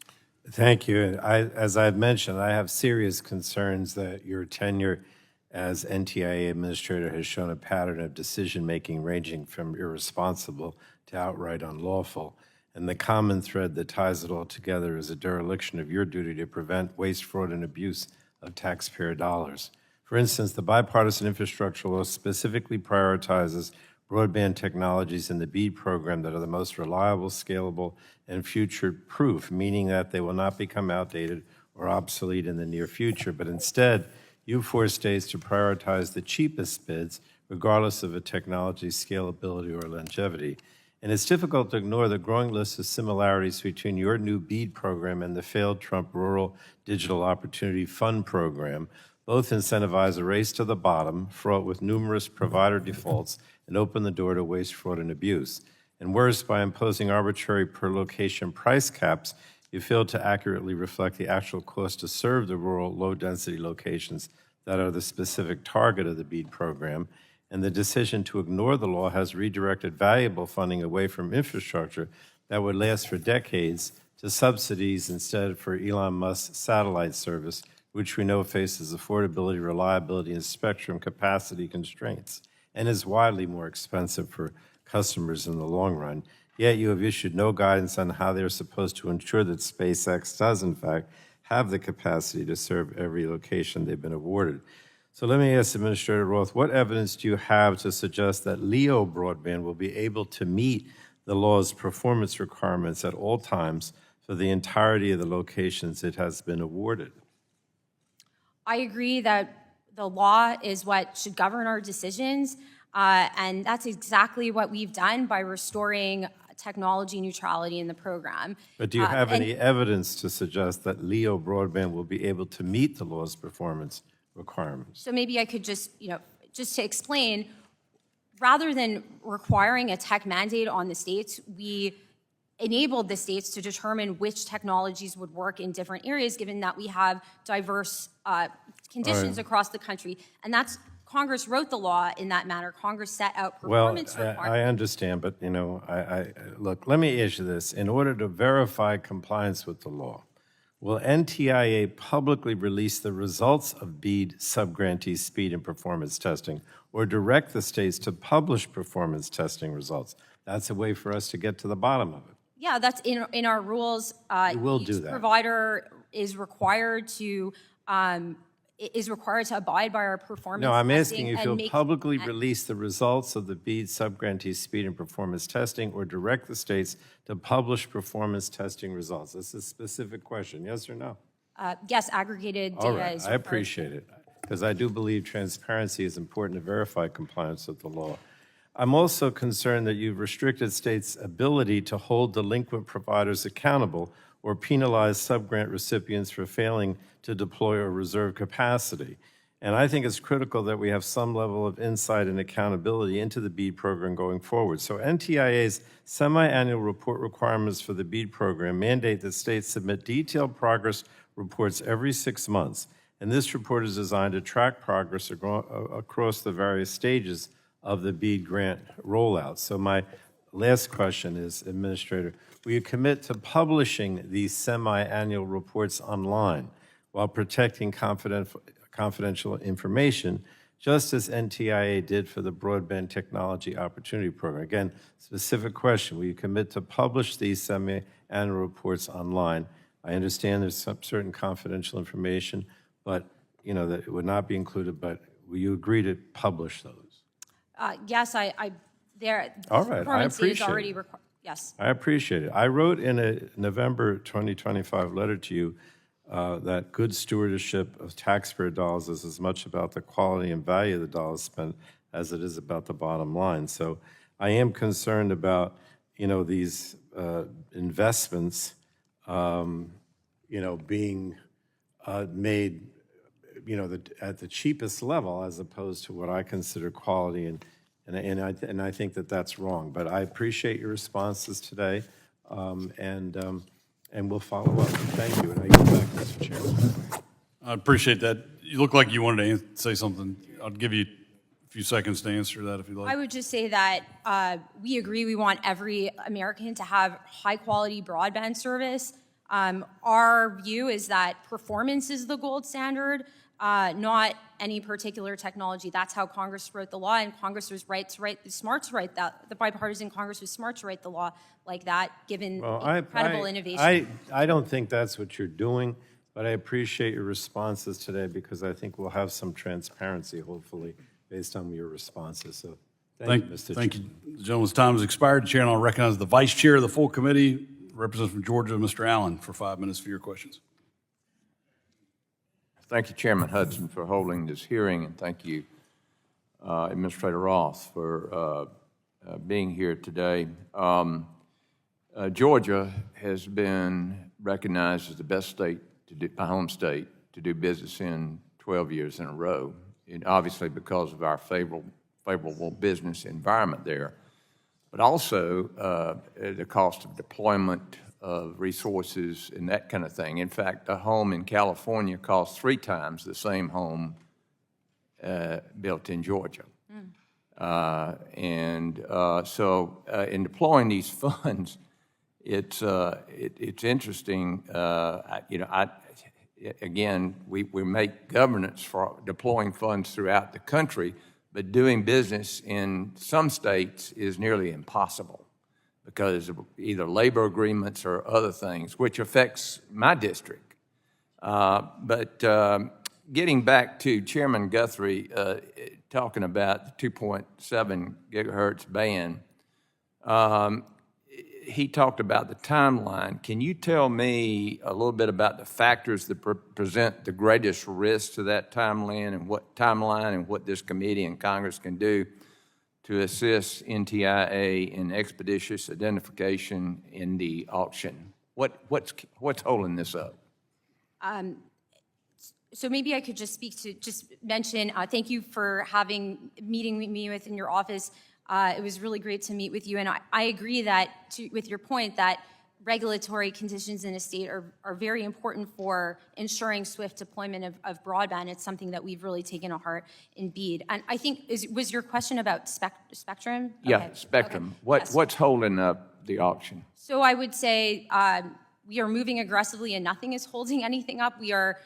Thank you. As I've mentioned, I have serious concerns that your tenure as NTIA administrator has shown a pattern of decision-making ranging from irresponsible to outright unlawful. And the common thread that ties it all together is a dereliction of your duty to prevent waste, fraud, and abuse of taxpayer dollars. For instance, the bipartisan infrastructure law specifically prioritizes broadband technologies in the BEAD program that are the most reliable, scalable, and future-proof, meaning that they will not become outdated or obsolete in the near future, but instead, you force states to prioritize the cheapest bids, regardless of a technology's scalability or longevity. And it's difficult to ignore the growing list of similarities between your new BEAD program and the failed Trump Rural Digital Opportunity Fund program. Both incentivize a race to the bottom, fraught with numerous provider defaults, and open the door to waste, fraud, and abuse. And worse, by imposing arbitrary per-location price caps, you failed to accurately reflect the actual cost to serve the rural, low-density locations that are the specific target of the BEAD program. And the decision to ignore the law has redirected valuable funding away from infrastructure that would last for decades to subsidies instead for Elon Musk's satellite service, which we know faces affordability, reliability, and spectrum capacity constraints, and is widely more expensive for customers in the long run. Yet you have issued no guidance on how they're supposed to ensure that SpaceX does, in fact, have the capacity to serve every location they've been awarded. So let me ask Administrator Roth, what evidence do you have to suggest that LEO broadband will be able to meet the law's performance requirements at all times for the entirety of the locations it has been awarded?
I agree that the law is what should govern our decisions, and that's exactly what we've done by restoring technology neutrality in the program.
But do you have any evidence to suggest that LEO broadband will be able to meet the law's performance requirements?
So maybe I could just to explain, rather than requiring a tech mandate on the states, we enabled the states to determine which technologies would work in different areas, given that we have diverse conditions across the country. And that's Congress wrote the law in that manner. Congress set out performance requirements.
I understand, but look, let me issue this. In order to verify compliance with the law, will NTIA publicly release the results of BEAD subgrantee speed and performance testing, or direct the states to publish performance testing results? That's a way for us to get to the bottom of it.
Yeah, that's in our rules.
You will do that.
Each provider is required to abide by our performance.
No, I'm
testing
asking you if you'll publicly release the results of the BEAD subgrantee speed and performance testing, or direct the states to publish performance testing results. This is a specific question, yes or no?
Yes, aggregated data
All right,
is
I appreciate it, because I do believe transparency is important to verify compliance with the law. I'm also concerned that you've restricted states' ability to hold delinquent providers accountable or penalize subgrant recipients for failing to deploy or reserve capacity. And I think it's critical that we have some level of insight and accountability into the BEAD program going forward. So NTIA's semi-annual report requirements for the BEAD program mandate that states submit detailed progress reports every 6 months. And this report is designed to track progress across the various stages of the BEAD grant rollout. So my last question is, Administrator, will you commit to publishing these semi-annual reports online while protecting confidential information just as NTIA did for the Broadband Technology Opportunity Program? Again, specific question. Will you commit to publish these semi-annual reports online? I understand there's some certain confidential information, but, that it would not be included, but will you agree to publish those?
Yes,
All right, I
performance is
appreciate
already
it.
required. Yes.
I appreciate it. I wrote in a November 2025 letter to you that good stewardship of taxpayer dollars is as much about the quality and value of the dollars spent as it is about the bottom line. So I am concerned about, these investments, being made, at the cheapest level as opposed to what I consider quality, and I think that that's wrong. But I appreciate your responses today, and we'll follow up. Thank you, and I yield back, Mr. Chairman.
I appreciate that. You look like you wanted to say something. I'll give you a few seconds to answer that if you like.
I would just say that we agree we want every American to have high-quality broadband service. Our view is that performance is the gold standard, not any particular technology. That's how Congress wrote the law, and Congress was smart to write that. The bipartisan Congress was smart to write the law like that, given incredible innovation.
I don't think that's what you're doing, but I appreciate your responses today because I think we'll have some transparency, hopefully, based on your responses. So thank you, Mr.
Thank you. The gentleman's time has expired. The chair now recognizes the vice chair of the full committee, representative from Georgia, Mr. Allen, for 5 minutes for your questions.
Thank you, Chairman Hudson, for holding this hearing, and thank you, Administrator Roth, for being here today. Georgia has been recognized as the best state my home state to do business in 12 years in a row, and obviously because of our favorable business environment there, but also the cost of deployment of resources and that kind of thing. In fact, a home in California costs 3 times the same home built in Georgia. So in deploying these funds, it's interesting. Again, we make governance for deploying funds throughout the country, but doing business in some states is nearly impossible because of either labor agreements or other things, which affects my district. But getting back to Chairman Guthrie talking about the 2.7 gigahertz band, he talked about the timeline. Can you tell me a little bit about the factors that present the greatest risk to that timeline and what this committee and Congress can do to assist NTIA in expeditious identification in the auction? What's holding this up?
So maybe I could just mention, thank you for meeting me in your office. It was really great to meet with you, and I agree with your point that regulatory conditions in a state are very important for ensuring swift deployment of broadband. It's something that we've really taken to heart in BEAD. And I think, was your question about spectrum?
Yeah,
Okay.
spectrum.
Okay.
What's holding up the auction?
So I would say we are moving aggressively and nothing is holding anything up. We are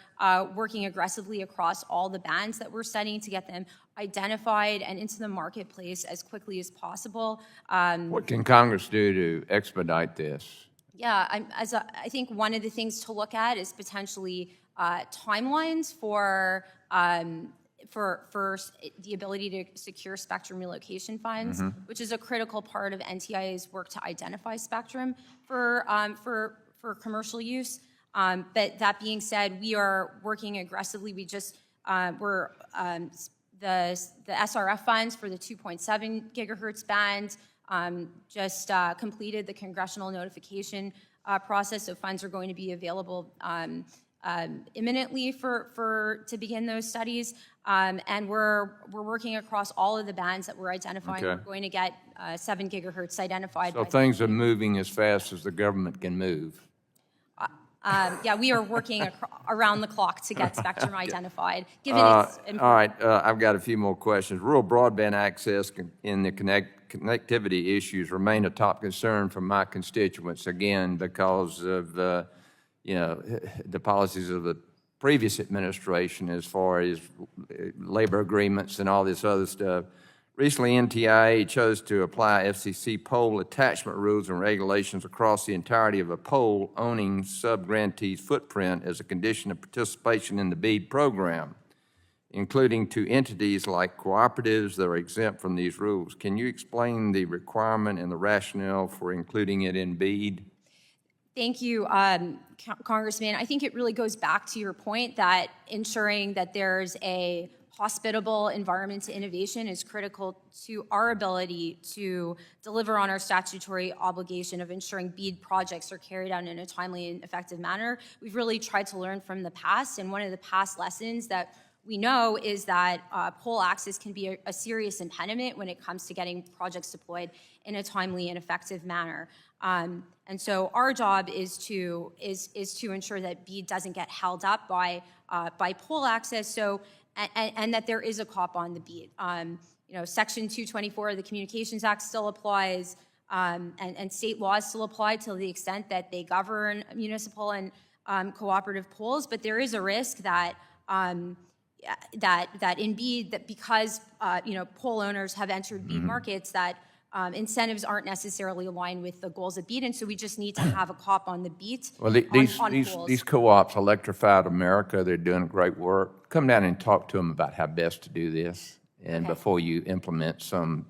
working aggressively across all the bands that we're studying to get them identified and into the marketplace as quickly as possible.
What can Congress do to expedite this?
Yeah, I think one of the things to look at is potentially timelines for the ability to secure spectrum relocation funds, which is a critical part of NTIA's work to identify spectrum for commercial use. But that being said, we are working aggressively. We just the SRF funds for the 2.7 gigahertz band just completed the congressional notification process, so funds are going to be available imminently to begin those studies. And we're working across all of the bands that we're identifying.
Okay.
We're going to get 7 gigahertz identified.
So things are moving as fast as the government can move.
Yeah, we are working around the clock to get spectrum identified. Given its
All right, I've got a few more questions. Rural broadband access and the connectivity issues remain a top concern for my constituents, again, because of the policies of the previous administration as far as labor agreements and all this other stuff. Recently, NTIA chose to apply FCC pole attachment rules and regulations across the entirety of a pole owning sub-grantee's footprint as a condition of participation in the BEAD program, including to entities like cooperatives that are exempt from these rules. Can you explain the requirement and the rationale for including it in BEAD?
Thank you, Congressman. I think it really goes back to your point that ensuring that there's a hospitable environment to innovation is critical to our ability to deliver on our statutory obligation of ensuring BEAD projects are carried out in a timely and effective manner. We've really tried to learn from the past, and one of the past lessons that we know is that pole access can be a serious impediment when it comes to getting projects deployed in a timely and effective manner. And so our job is to ensure that BEAD doesn't get held up by pole access. So and that there is a COP on the BEAD. Section 224 of the Communications Act still applies, and state laws still apply to the extent that they govern municipal and cooperative poles. But there is a risk that that in BEAD, that because pole owners have entered BEAD markets, that incentives aren't necessarily aligned with the goals of BEAD, and so we just need to have a COP on the beat.
Well,
on poles.
these co-ops, Electrified America, they're doing great work. Come down and talk to them about how best to do this, and before you implement something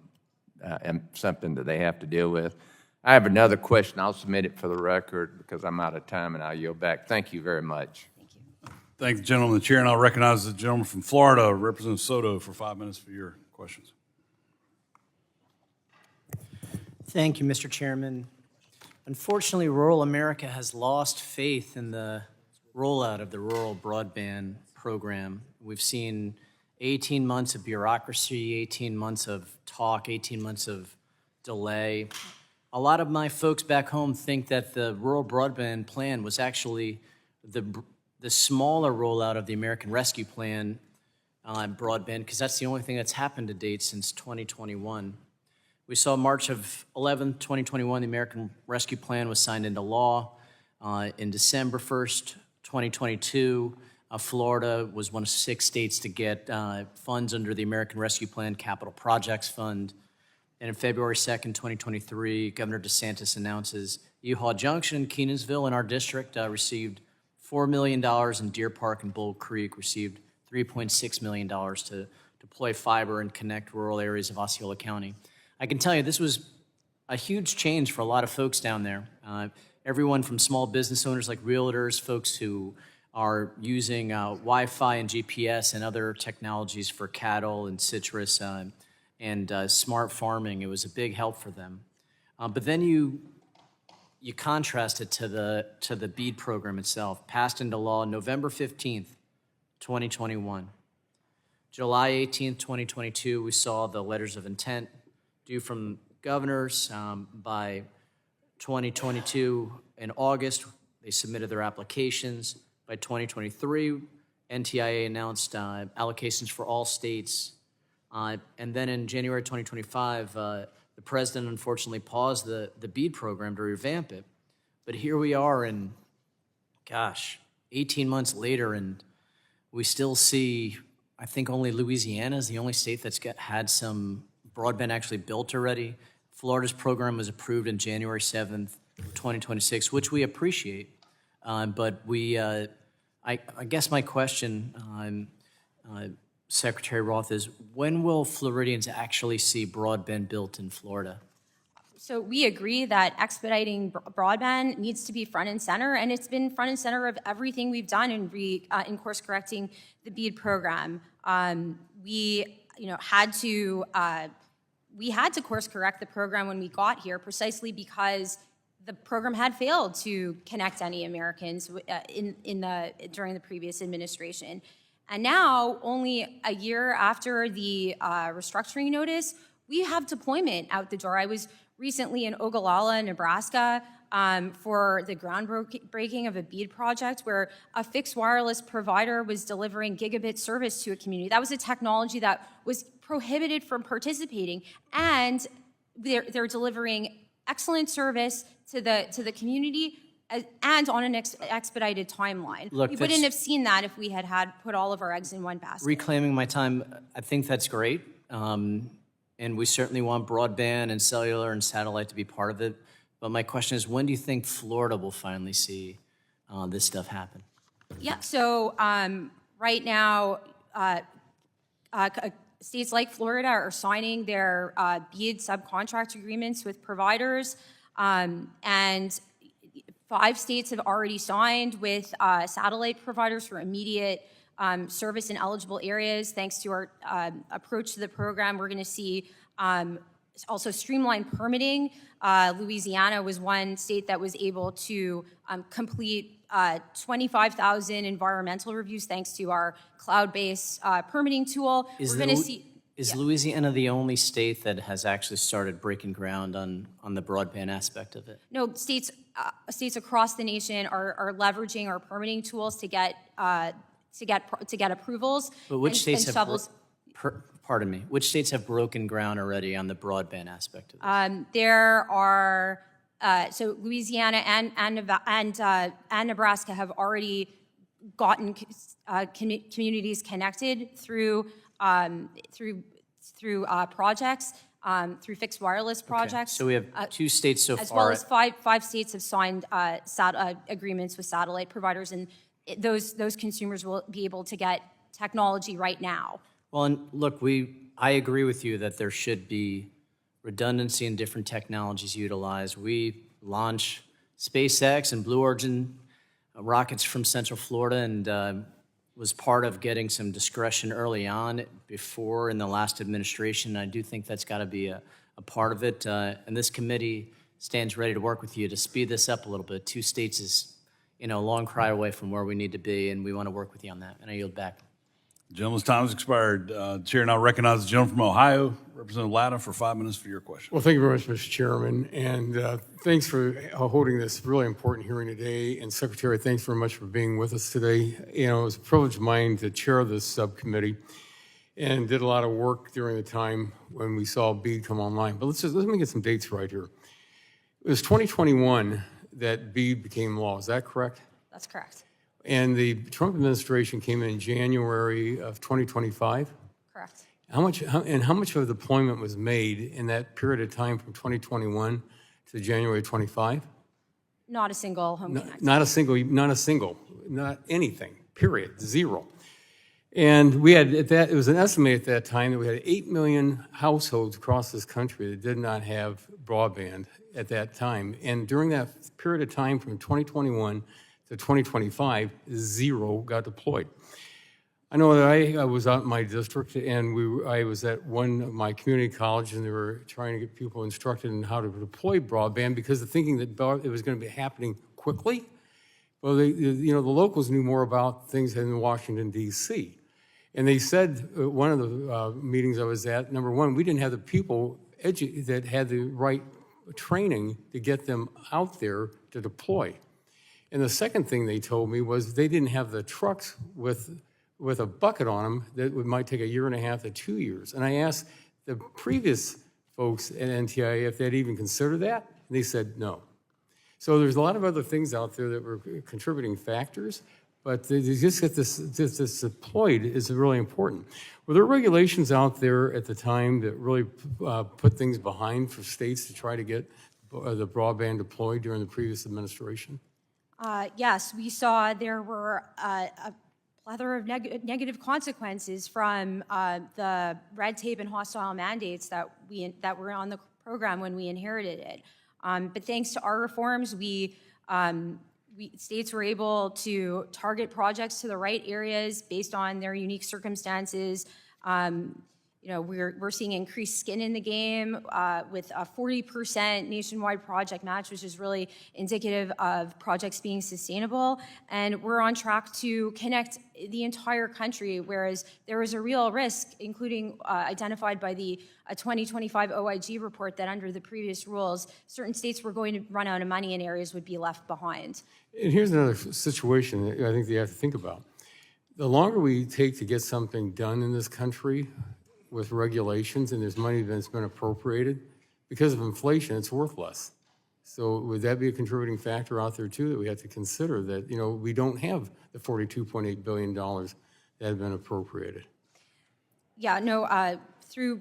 that they have to deal with. I have another question. I'll submit it for the record because I'm out of time, and I'll yield back. Thank you very much.
Thank the gentleman, the chair, and I'll recognize the gentleman from Florida, Representative Soto, for 5 minutes for your questions.
Thank you, Mr. Chairman. Unfortunately, rural America has lost faith in the rollout of the rural broadband program. We've seen 18 months of bureaucracy, 18 months of talk, 18 months of delay. A lot of my folks back home think that the rural broadband plan was actually the smaller rollout of the American Rescue Plan broadband, because that's the only thing that's happened to date since 2021. We saw March of 11th, 2021, the American Rescue Plan was signed into law. In December 1st, 2022, Florida was one of 6 states to get funds under the American Rescue Plan Capital Projects Fund. And in February 2nd, 2023, Governor DeSantis announces Uhaw Junction, Kenansville, in our district received $4 million, and Deer Park and Bull Creek received $3.6 million to deploy fiber and connect rural areas of Osceola County. I can tell you this was a huge change for a lot of folks down there. Everyone from small business owners like realtors, folks who are using Wi-Fi and GPS and other technologies for cattle and citrus and smart farming. It was a big help for them. But then you contrast it to the BEAD program itself, passed into law November 15th, 2021. July 18th, 2022, we saw the letters of intent due from governors. By 2022, in August, they submitted their applications. By 2023, NTIA announced allocations for all states. And then in January 2025, the president unfortunately paused the BEAD program to revamp it. But here we are 18 months later, and we still see, I think only Louisiana is the only state that's had some broadband actually built already. Florida's program was approved on January 7th, 2026, which we appreciate. But I guess my question, Secretary Roth, is when will Floridians actually see broadband built in Florida?
So we agree that expediting broadband needs to be front and center, and it's been front and center of everything we've done in course correcting the BEAD program. We had to course correct the program when we got here, precisely because the program had failed to connect any Americans during the previous administration. And now, only a year after the restructuring notice, we have deployment out the door. I was recently in Ogallala, Nebraska, for the groundbreaking of a BEAD project where a fixed wireless provider was delivering gigabit service to a community. That was a technology that was prohibited from participating, and they're delivering excellent service to the community and on an expedited timeline.
Look,
We
that's-
wouldn't have seen that if we had put all of our eggs in one basket.
Reclaiming my time, I think that's great. And we certainly want broadband and cellular and satellite to be part of it. But my question is, when do you think Florida will finally see this stuff happen?
Yeah, so right now, states like Florida are signing their BEAD subcontract agreements with providers, and 5 states have already signed with satellite providers for immediate service in eligible areas. Thanks to our approach to the program, we're going to see also streamlined permitting. Louisiana was one state that was able to complete 25,000 environmental reviews thanks to our cloud-based permitting tool. We're going to see.
Is Louisiana the only state that has actually started breaking ground on the broadband aspect of it?
No, states across the nation are leveraging our permitting tools to get approvals.
But which
and
states have
shovels.
pardon me? Which states have broken ground already on the broadband aspect of this?
There are so Louisiana and Nebraska have already gotten communities connected through projects, through fixed wireless projects.
So we have 2 states so
as
far.
well as five states have signed agreements with satellite providers, and those consumers will be able to get technology right now.
Well, and look, I agree with you that there should be redundancy in different technologies utilized. We launch SpaceX and Blue Origin rockets from Central Florida, and was part of getting some discretion early on before in the last administration. I do think that's got to be a part of it. And this committee stands ready to work with you to speed this up a little bit. 2 states is, a long cry away from where we need to be, and we want to work with you on that. And I yield back.
Gentleman's time has expired. Chair now recognizes the gentleman from Ohio, Representative Latta, for 5 minutes for your question.
Well, thank you very much, Mr. Chairman, and thanks for holding this really important hearing today. And Secretary, thanks very much for being with us today. It was a privilege of mine to chair this subcommittee, and did a lot of work during the time when we saw BEAD come online. But let me get some dates right here. It was 2021 that BEAD became law. Is that correct?
That's correct.
And the Trump administration came in January of 2025.
Correct.
How much of a deployment was made in that period of time from 2021 to January 25?
Not a single home connect.
Not anything, period, 0. And we had, it was an estimate at that time that we had 8 million households across this country that did not have broadband at that time. And during that period of time from 2021 to 2025, 0 got deployed. I know that I was out in my district, and I was at one of my community colleges, and they were trying to get people instructed in how to deploy broadband because of thinking that it was going to be happening quickly. Well, the locals knew more about things in Washington, D.C. And they said, one of the meetings I was at, number one, we didn't have the people that had the right training to get them out there to deploy. And the second thing they told me was they didn't have the trucks with a bucket on them that might take 1.5 years to 2 years. And I asked the previous folks at NTIA if they'd even considered that, and they said no. So there's a lot of other things out there that were contributing factors, but to just get this deployed is really important. Were there regulations out there at the time that really put things behind for states to try to get the broadband deployed during the previous administration?
Yes, we saw there were a plethora of negative consequences from the red tape and hostile mandates that were on the program when we inherited it. But thanks to our reforms, states were able to target projects to the right areas based on their unique circumstances. We're seeing increased skin in the game with a 40% nationwide project match, which is really indicative of projects being sustainable. And we're on track to connect the entire country, whereas there was a real risk, including identified by the 2025 OIG report, that under the previous rules, certain states were going to run out of money and areas would be left behind.
And here's another situation that I think that you have to think about. The longer we take to get something done in this country with regulations, and there's money that's been appropriated, because of inflation, it's worth less. So would that be a contributing factor out there too, that we have to consider that, we don't have the $42.8 billion that have been appropriated?
Yeah, no, through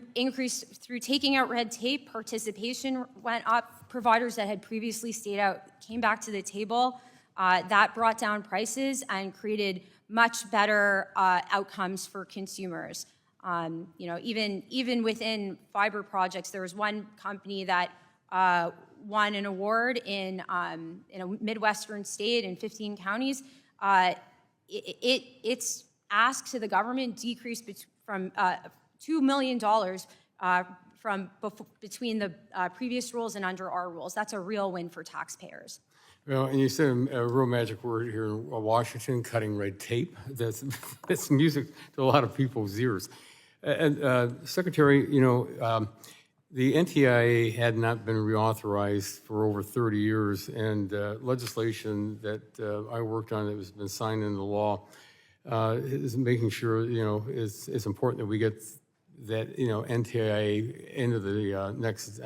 taking out red tape, participation went up. Providers that had previously stayed out came back to the table. That brought down prices and created much better outcomes for consumers. Even within fiber projects, there was one company that won an award in a Midwestern state in 15 counties. Its ask to the government decreased from $2 million between the previous rules and under our rules. That's a real win for taxpayers.
Well, and you said a real magic word here in Washington, cutting red tape. That's music to a lot of people's ears. Secretary, the NTIA had not been reauthorized for over 30 years, and legislation that I worked on that has been signed into law is making sure, it's important that we get that, NTIA into the next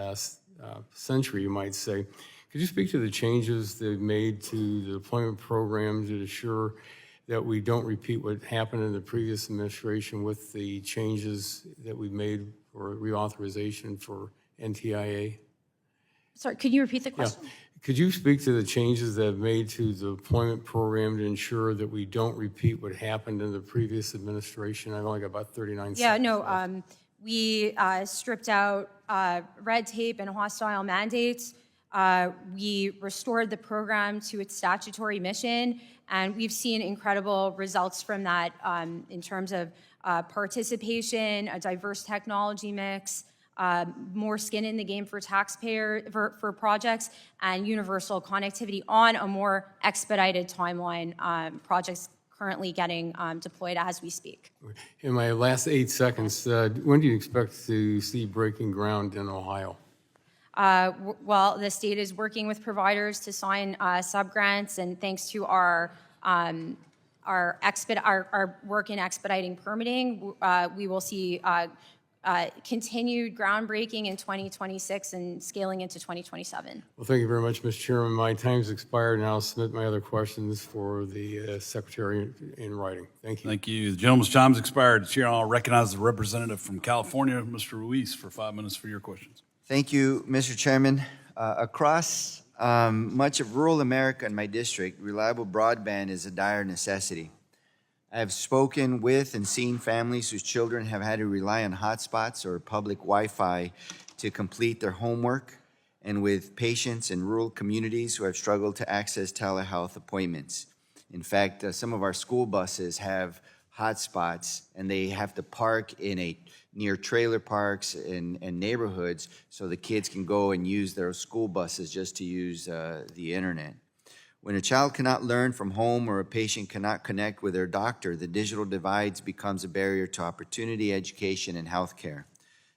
century, you might say. Could you speak to the changes they've made to the deployment program to ensure that we don't repeat what happened in the previous administration with the changes that we've made for reauthorization for NTIA?
Sorry, could you repeat the question?
Yeah. Could you speak to the changes that have made to the deployment program to ensure that we don't repeat what happened in the previous administration? I've only got about 39 seconds.
Yeah, no, we stripped out red tape and hostile mandates. We restored the program to its statutory mission, and we've seen incredible results from that in terms of participation, a diverse technology mix, more skin in the game for for projects, and universal connectivity on a more expedited timeline. Projects currently getting deployed as we speak.
In my last 8 seconds, when do you expect to see breaking ground in Ohio?
Well, the state is working with providers to sign subgrants, and thanks to our work in expediting permitting, we will see continued groundbreaking in 2026 and scaling into 2027.
Well, thank you very much, Mr. Chairman. My time's expired, and I'll submit my other questions for the Secretary in writing. Thank you.
Thank you. The gentleman's time's expired. Chair, I'll recognize the representative from California, Mr. Ruiz, for 5 minutes for your questions.
Thank you, Mr. Chairman. Across much of rural America in my district, reliable broadband is a dire necessity. I have spoken with and seen families whose children have had to rely on hotspots or public Wi-Fi to complete their homework, and with patients in rural communities who have struggled to access telehealth appointments. In fact, some of our school buses have hotspots, and they have to park near trailer parks and neighborhoods so the kids can go and use their school buses just to use the internet. When a child cannot learn from home or a patient cannot connect with their doctor, the digital divide becomes a barrier to opportunity, education, and healthcare.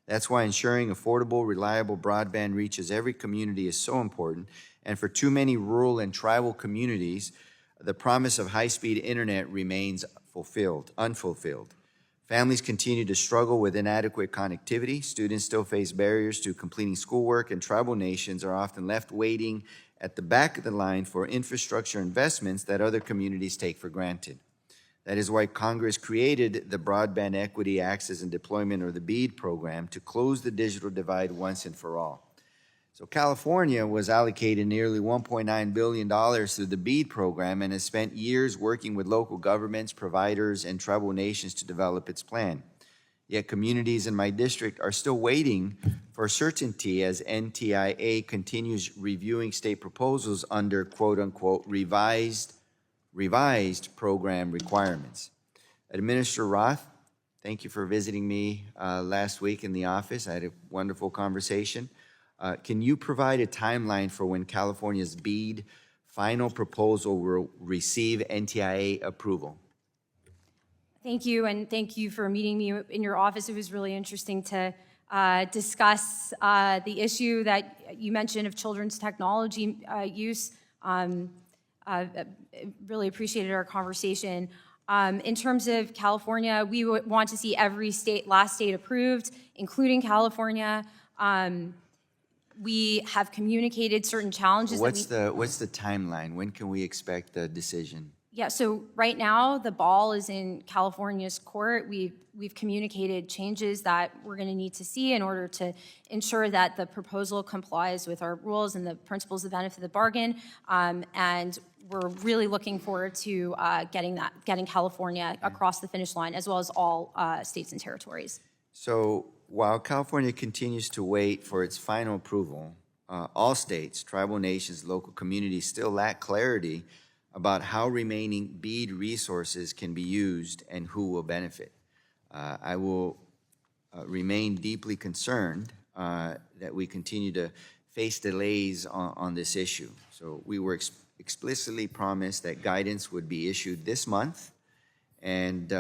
That's why ensuring affordable, reliable broadband reaches every community is so important, and for too many rural and tribal communities, the promise of high-speed internet remains unfulfilled. Families continue to struggle with inadequate connectivity. Students still face barriers to completing schoolwork, and tribal nations are often left waiting at the back of the line for infrastructure investments that other communities take for granted. That is why Congress created the Broadband Equity, Access, and Deployment, or the BEAD program, to close the digital divide once and for all. So California was allocated nearly $1.9 billion through the BEAD program and has spent years working with local governments, providers, and tribal nations to develop its plan. Yet communities in my district are still waiting for certainty as NTIA continues reviewing state proposals under quote-unquote revised program requirements. Administrator Roth, thank you for visiting me last week in the office. I had a wonderful conversation. Can you provide a timeline for when California's BEAD final proposal will receive NTIA approval?
Thank you, and thank you for meeting me in your office. It was really interesting to discuss the issue that you mentioned of children's technology use. Really appreciated our conversation. In terms of California, we would want to see every last state approved, including California. We have communicated certain challenges that we...
What's the timeline? When can we expect a decision?
Yeah, so right now, the ball is in California's court. We've communicated changes that we're going to need to see in order to ensure that the proposal complies with our rules and the principles of benefit of the bargain. And we're really looking forward to getting California across the finish line, as well as all states and territories.
So while California continues to wait for its final approval, all states, tribal nations, local communities still lack clarity about how remaining BEAD resources can be used and who will benefit. I will remain deeply concerned that we continue to face delays on this issue. So we were explicitly promised that guidance would be issued this month, and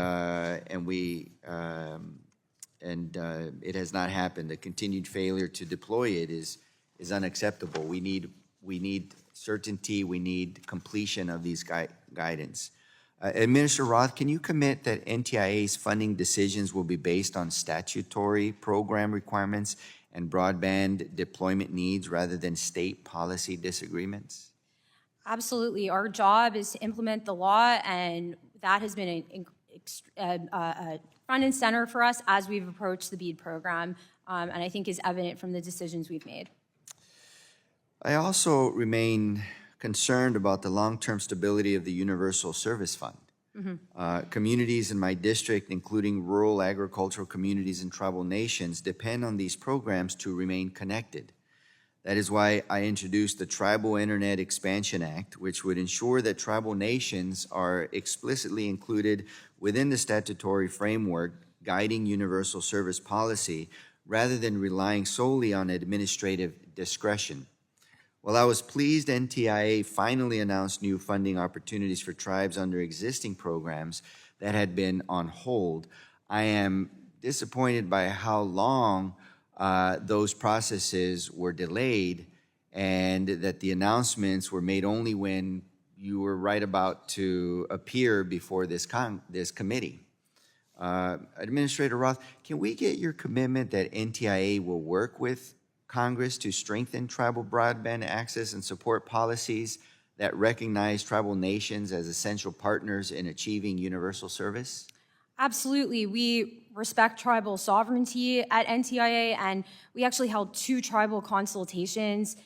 it has not happened. The continued failure to deploy it is unacceptable. We need certainty. We need completion of these guidance. Administrator Roth, can you commit that NTIA's funding decisions will be based on statutory program requirements and broadband deployment needs rather than state policy disagreements?
Absolutely. Our job is to implement the law, and that has been a front and center for us as we've approached the BEAD program, and I think is evident from the decisions we've made.
I also remain concerned about the long-term stability of the Universal Service Fund. Communities in my district, including rural agricultural communities and tribal nations, depend on these programs to remain connected. That is why I introduced the Tribal Internet Expansion Act, which would ensure that tribal nations are explicitly included within the statutory framework guiding universal service policy rather than relying solely on administrative discretion. While I was pleased NTIA finally announced new funding opportunities for tribes under existing programs that had been on hold, I am disappointed by how long those processes were delayed, and that the announcements were made only when you were right about to appear before this committee. Administrator Roth, can we get your commitment that NTIA will work with Congress to strengthen tribal broadband access and support policies that recognize tribal nations as essential partners in achieving universal service?
Absolutely. We respect tribal sovereignty at NTIA, and we actually held 2 tribal consultations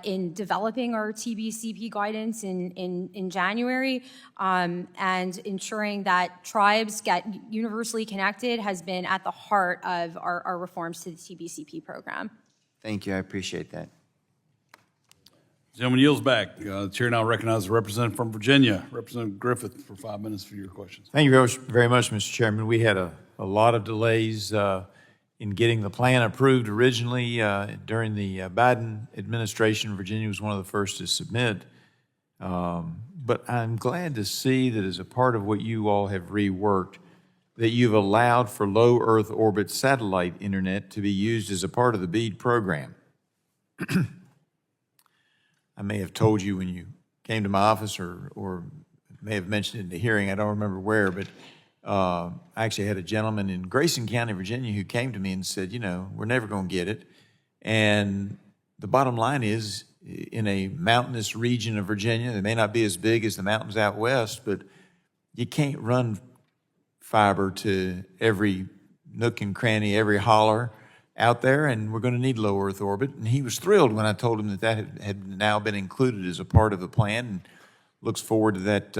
in developing our TBCP guidance in January, and ensuring that tribes get universally connected has been at the heart of our reforms to the TBCP program.
Thank you. I appreciate that.
Gentleman yields back. The chair now recognizes the representative from Virginia, Representative Griffith, for 5 minutes for your questions.
Thank you very much, Mr. Chairman. We had a lot of delays in getting the plan approved originally during the Biden administration. Virginia was one of the first to submit. But I'm glad to see that as a part of what you all have reworked, that you've allowed for low Earth orbit satellite internet to be used as a part of the BEAD program. I may have told you when you came to my office, or may have mentioned it in the hearing, I don't remember where, but I actually had a gentleman in Grayson County, Virginia, who came to me and said, you know, we're never going to get it. And the bottom line is, in a mountainous region of Virginia, it may not be as big as the mountains out west, but you can't run fiber to every nook and cranny, every holler out there, and we're going to need low Earth orbit. And he was thrilled when I told him that had now been included as a part of the plan, and looks forward to that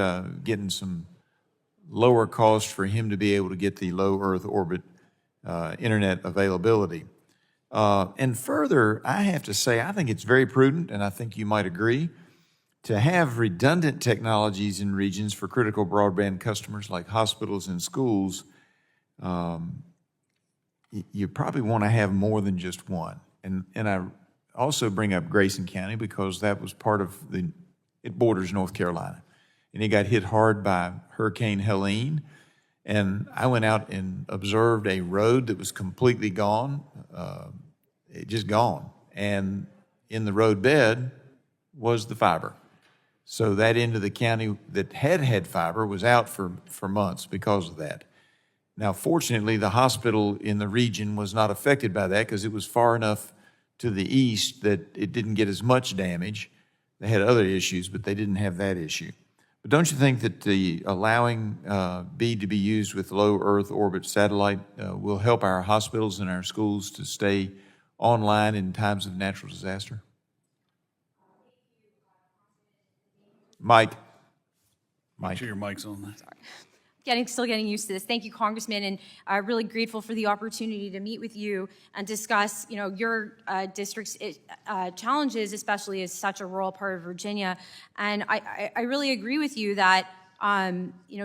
getting some lower cost for him to be able to get the low Earth orbit internet availability. And further, I have to say, I think it's very prudent, and I think you might agree, to have redundant technologies in regions for critical broadband customers like hospitals and schools. You probably want to have more than just one. And I also bring up Grayson County because that was part of it borders North Carolina. And it got hit hard by Hurricane Helene. And I went out and observed a road that was completely gone, just gone. And in the road bed was the fiber. So that end of the county that had fiber was out for months because of that. Now, fortunately, the hospital in the region was not affected by that because it was far enough to the east that it didn't get as much damage. They had other issues, but they didn't have that issue. But don't you think that the allowing BEAD to be used with low Earth orbit satellite will help our hospitals and our schools to stay online in times of natural disaster? Mike.
Make sure your mic's on there.
Still getting used to this. Thank you, Congressman, and I'm really grateful for the opportunity to meet with you and discuss, your district's challenges, especially as such a rural part of Virginia. And I really agree with you that,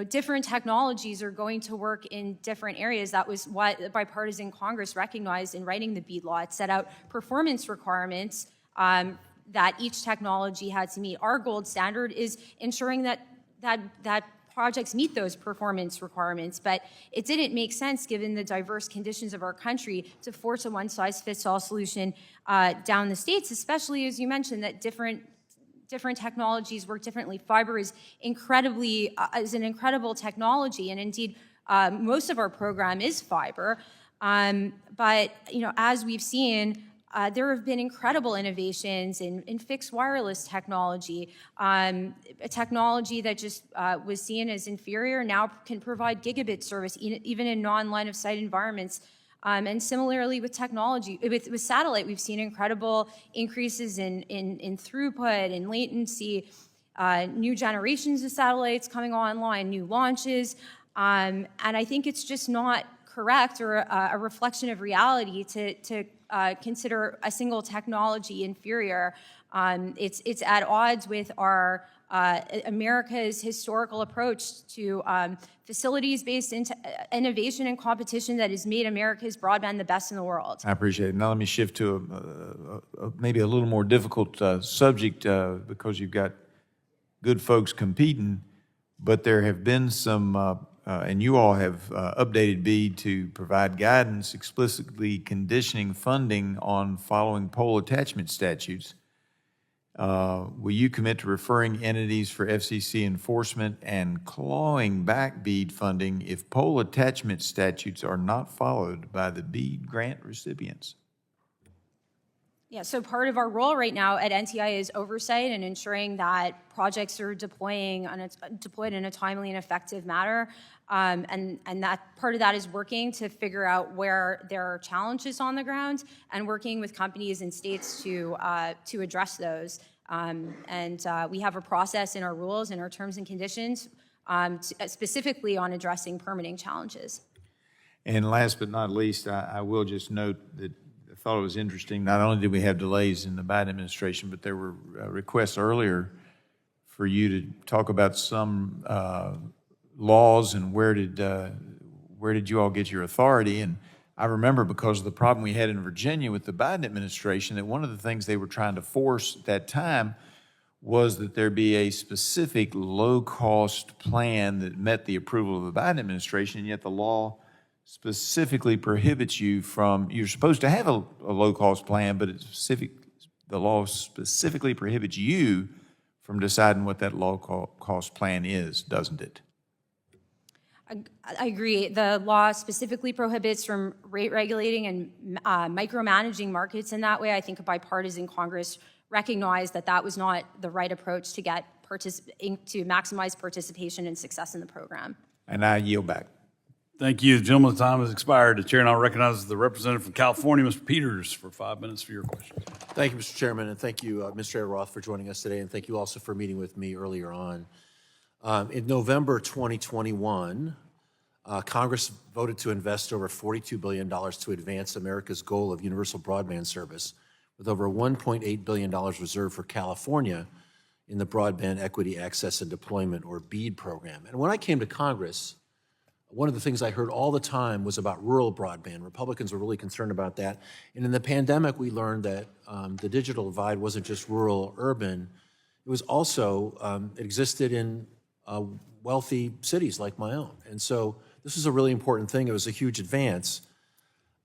different technologies are going to work in different areas. That was what the bipartisan Congress recognized in writing the BEAD law. It set out performance requirements that each technology had to meet. Our gold standard is ensuring that projects meet those performance requirements, but it didn't make sense, given the diverse conditions of our country, to force a one-size-fits-all solution down the states, especially as you mentioned that different technologies work differently. Fiber is an incredible technology, and indeed most of our program is fiber. But as we've seen, there have been incredible innovations in fixed wireless technology. A technology that just was seen as inferior now can provide gigabit service even in non-line of sight environments. And similarly with technology, with satellite, we've seen incredible increases in throughput and latency, new generations of satellites coming online, new launches. And I think it's just not correct or a reflection of reality to consider a single technology inferior. It's at odds with our America's historical approach to facilities-based innovation and competition that has made America's broadband the best in the world.
I appreciate it. Now let me shift to maybe a little more difficult subject because you've got good folks competing, but there have been some and you all have updated BEAD to provide guidance explicitly conditioning funding on following pole attachment statutes. Will you commit to referring entities for FCC enforcement and clawing back BEAD funding if pole attachment statutes are not followed by the BEAD grant recipients?
Yeah, so part of our role right now at NTIA is oversight and ensuring that projects are deployed in a timely and effective manner. And that part of that is working to figure out where there are challenges on the ground and working with companies and states to address those. We have a process in our rules and our terms and conditions specifically on addressing permitting challenges.
And last but not least, I will just note that I thought it was interesting. Not only did we have delays in the Biden administration, but there were requests earlier for you to talk about some laws and where did you all get your authority? And I remember, because of the problem we had in Virginia with the Biden administration, that one of the things they were trying to force at that time was that there be a specific low-cost plan that met the approval of the Biden administration, and yet the law specifically prohibits you from, you're supposed to have a low-cost plan, but the law specifically prohibits you from deciding what that low-cost plan is, doesn't it?
I agree. The law specifically prohibits from rate regulating and micromanaging markets in that way. I think a bipartisan Congress recognized that that was not the right approach to to maximize participation and success in the program.
And I yield back.
Thank you. The gentleman's time has expired. The chair now recognizes the representative from California, Mr. Peters, for 5 minutes for your question.
Thank you, Mr. Chairman, and thank you, Administrator Roth, for joining us today, and thank you also for meeting with me earlier on. In November 2021, Congress voted to invest over $42 billion to advance America's goal of universal broadband service, with over $1.8 billion reserved for California in the Broadband Equity Access and Deployment, or BEAD program. And when I came to Congress, one of the things I heard all the time was about rural broadband. Republicans were really concerned about that. And in the pandemic, we learned that the digital divide wasn't just rural, urban. It was also, it existed in wealthy cities like my own. And so this was a really important thing. It was a huge advance.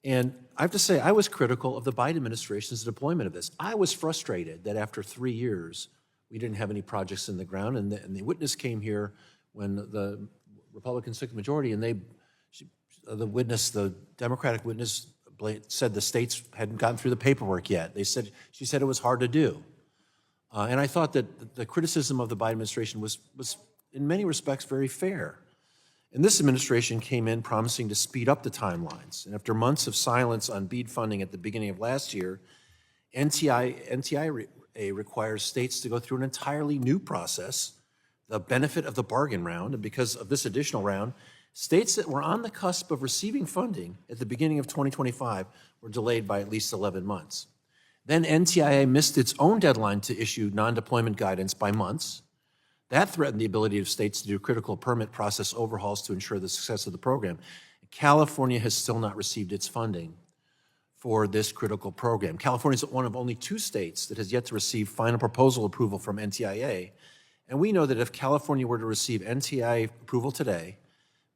And I have to say, I was critical of the Biden administration's deployment of this. I was frustrated that after 3 years, we didn't have any projects in the ground. And the witness came here when the Republicans took the majority, and the Democratic witness said the states hadn't gotten through the paperwork yet. She said it was hard to do. And I thought that the criticism of the Biden administration was in many respects very fair. And this administration came in promising to speed up the timelines. And after months of silence on BEAD funding at the beginning of last year, NTIA requires states to go through an entirely new process, the benefit of the bargain round. And because of this additional round, states that were on the cusp of receiving funding at the beginning of 2025 were delayed by at least 11 months. Then NTIA missed its own deadline to issue non-deployment guidance by months. That threatened the ability of states to do critical permit process overhauls to ensure the success of the program. California has still not received its funding for this critical program. California is one of only 2 states that has yet to receive final proposal approval from NTIA. And we know that if California were to receive NTIA approval today,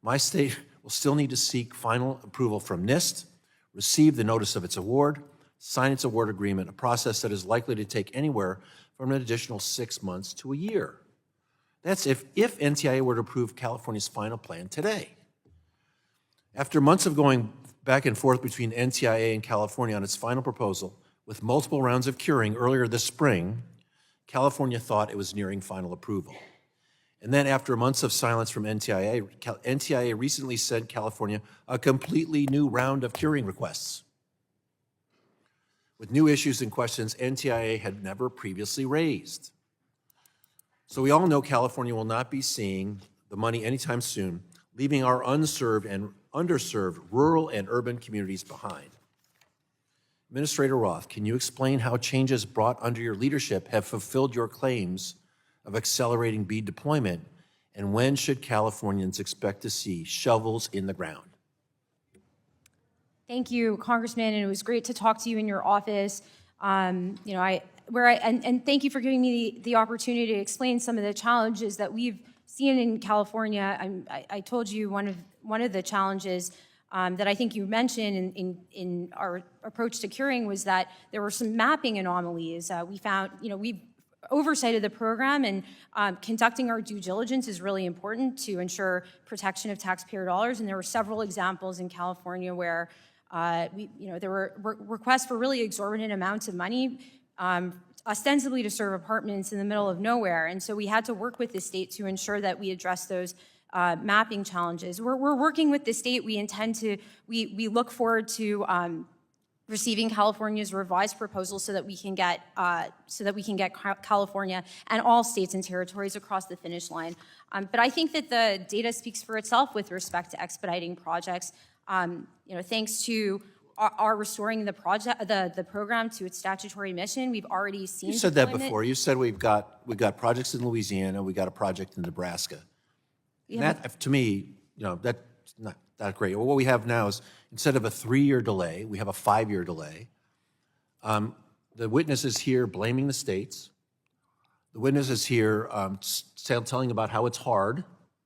my state will still need to seek final approval from NIST, receive the notice of its award, sign its award agreement, a process that is likely to take anywhere from an additional 6 months to a year. That's if NTIA were to approve California's final plan today. After months of going back and forth between NTIA and California on its final proposal, with multiple rounds of curing earlier this spring, California thought it was nearing final approval. And then after months of silence from NTIA recently sent California a completely new round of curing requests with new issues and questions NTIA had never previously raised. So we all know California will not be seeing the money anytime soon, leaving our unserved and underserved rural and urban communities behind. Administrator Roth, can you explain how changes brought under your leadership have fulfilled your claims of accelerating BEAD deployment, and when should Californians expect to see shovels in the ground?
Thank you, Congressman, and it was great to talk to you in your office. And thank you for giving me the opportunity to explain some of the challenges that we've seen in California. I told you one of the challenges that I think you mentioned in our approach to curing was that there were some mapping anomalies. We found, we've oversight the program, and conducting our due diligence is really important to ensure protection of taxpayer dollars. And there were several examples in California where there were requests for really exorbitant amounts of money, ostensibly to serve apartments in the middle of nowhere. And so we had to work with the state to ensure that we address those mapping challenges. We're working with the state. We look forward to receiving California's revised proposal so that we can get California and all states and territories across the finish line. But I think that the data speaks for itself with respect to expediting projects. Thanks to our restoring the program to its statutory mission, we've already seen.
You said that before. You said we've got projects in Louisiana, we got a project in Nebraska. And that, to me, that's not that great. Well, what we have now is instead of a 3-year delay, we have a 5-year delay. The witnesses here blaming the states. The witnesses here telling about how it's hard.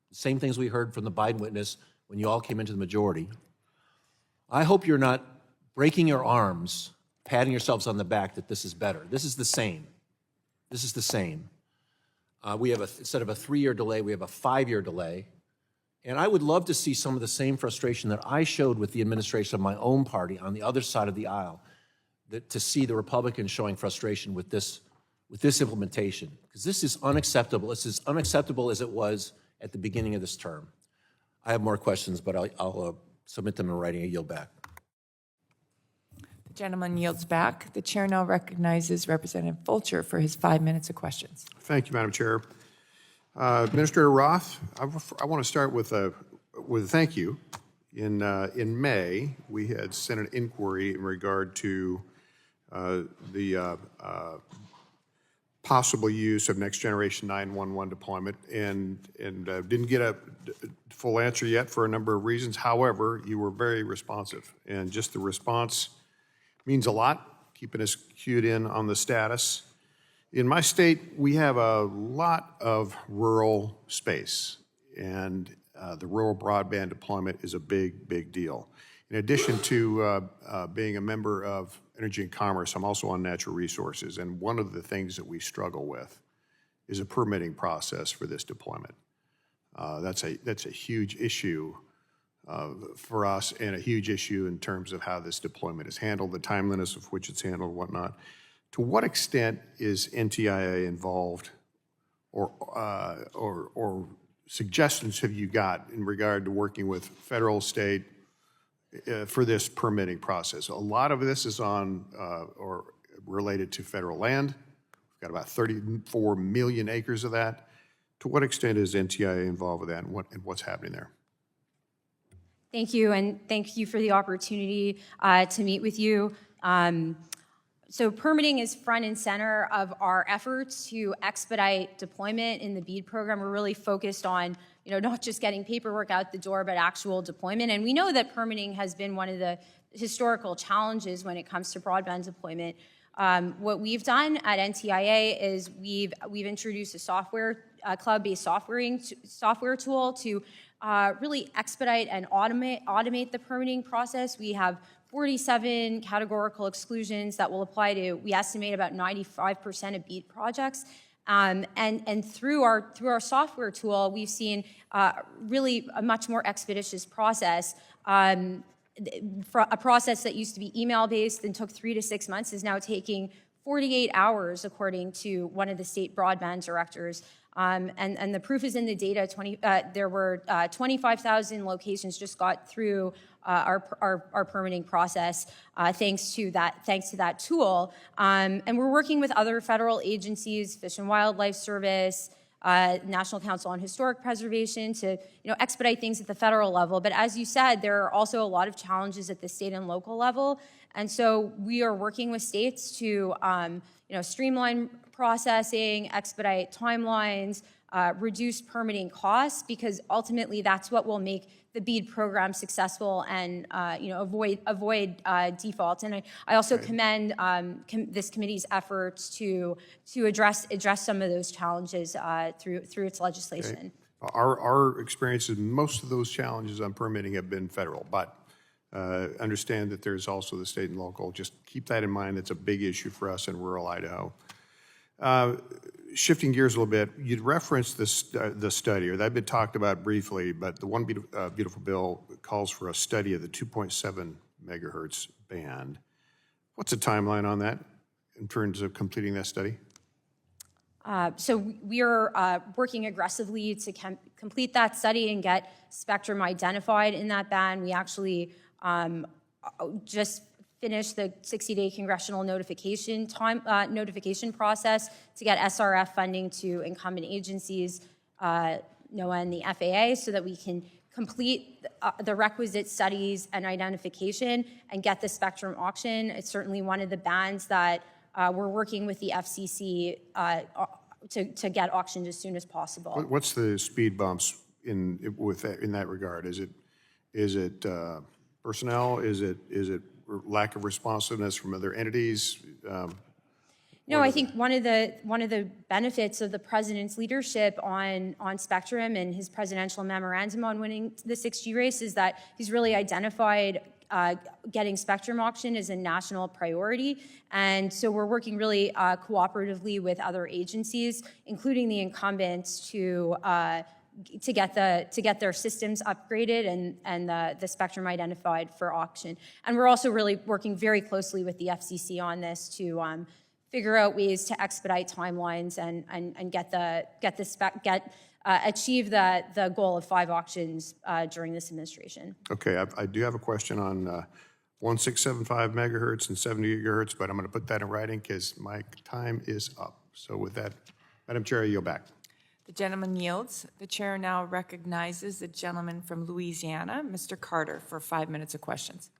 The same things we heard from the Biden witness when you all came into the majority. I hope you're not breaking your arms, patting yourselves on the back that this is better. This is the same. This is the same. We have instead of a 3-year delay, we have a 5-year delay. And I would love to see some of the same frustration that I showed with the administration of my own party on the other side of the aisle, to see the Republicans showing frustration with this implementation, because this is unacceptable. It's as unacceptable as it was at the beginning of this term. I have more questions, but I'll submit them in writing. I yield back.
The gentleman yields back. The chair now recognizes Representative Fulcher for his 5 minutes of questions.
Thank you, Madam Chair. Administrator Roth, I want to start with a thank you. In May, we had sent an inquiry in regard to the possible use of Next Generation 911 deployment, and didn't get a full answer yet for a number of reasons. However, you were very responsive, and just the response means a lot, keeping us cued in on the status. In my state, we have a lot of rural space, and the rural broadband deployment is a big, big deal. In addition to being a member of Energy and Commerce, I'm also on Natural Resources, and one of the things that we struggle with is a permitting process for this deployment. That's a huge issue for us and a huge issue in terms of how this deployment is handled, the timeliness of which it's handled, and whatnot. To what extent is NTIA involved, or suggestions have you got in regard to working with federal, state, for this permitting process? A lot of this is on or related to federal land. We've got about 34 million acres of that. To what extent is NTIA involved with that, and what's happening there?
Thank you, and thank you for the opportunity to meet with you. So permitting is front and center of our efforts to expedite deployment in the BEAD program. We're really focused on, not just getting paperwork out the door, but actual deployment. And we know that permitting has been one of the historical challenges when it comes to broadband deployment. What we've done at NTIA is we've introduced a cloud-based software tool to really expedite and automate the permitting process. We have 47 categorical exclusions that will apply to, we estimate, about 95% of BEAD projects. And through our software tool, we've seen really a much more expeditious process. A process that used to be email-based and took 3 to 6 months is now taking 48 hours, according to one of the state broadband directors. And the proof is in the data. There were 25,000 locations just got through our permitting process thanks to that tool. And we're working with other federal agencies, Fish and Wildlife Service, National Council on Historic Preservation, to expedite things at the federal level. But as you said, there are also a lot of challenges at the state and local level. And so we are working with states to streamline processing, expedite timelines, reduce permitting costs, because ultimately that's what will make the BEAD program successful and avoid default. And I also commend this committee's efforts to address some of those challenges through its legislation.
Okay. Our experience is most of those challenges on permitting have been federal, but understand that there's also the state and local. Just keep that in mind. It's a big issue for us in rural Idaho. Shifting gears a little bit, you'd referenced the study, or that had been talked about briefly, but the One Beautiful Bill calls for a study of the 2.7 megahertz band. What's the timeline on that in terms of completing that study?
So we are working aggressively to complete that study and get spectrum identified in that band. We actually just finished the 60-day congressional notification process to get SRF funding to incumbent agencies, NOAA and the FAA, so that we can complete the requisite studies and identification and get the spectrum auction. It's certainly one of the bands that we're working with the FCC to get auctioned as soon as possible.
What's the speed bumps in that regard? Is it personnel? Is it lack of responsiveness from other entities?
No, I think one of the benefits of the president's leadership on spectrum and his presidential memorandum on winning the 6G race is that he's really identified getting spectrum auction as a national priority. And so we're working really cooperatively with other agencies, including the incumbents, to get their systems upgraded and the spectrum identified for auction. And we're also really working very closely with the FCC on this to figure out ways to expedite timelines and achieve the goal of 5 auctions during this administration.
Okay, I do have a question on 1675 megahertz and 70 gigahertz, but I'm going to put that in writing because my time is up. So with that, Madam Chair, I yield back.
The gentleman yields. The chair now recognizes the gentleman from Louisiana, Mr. Carter, for 5 minutes of questions.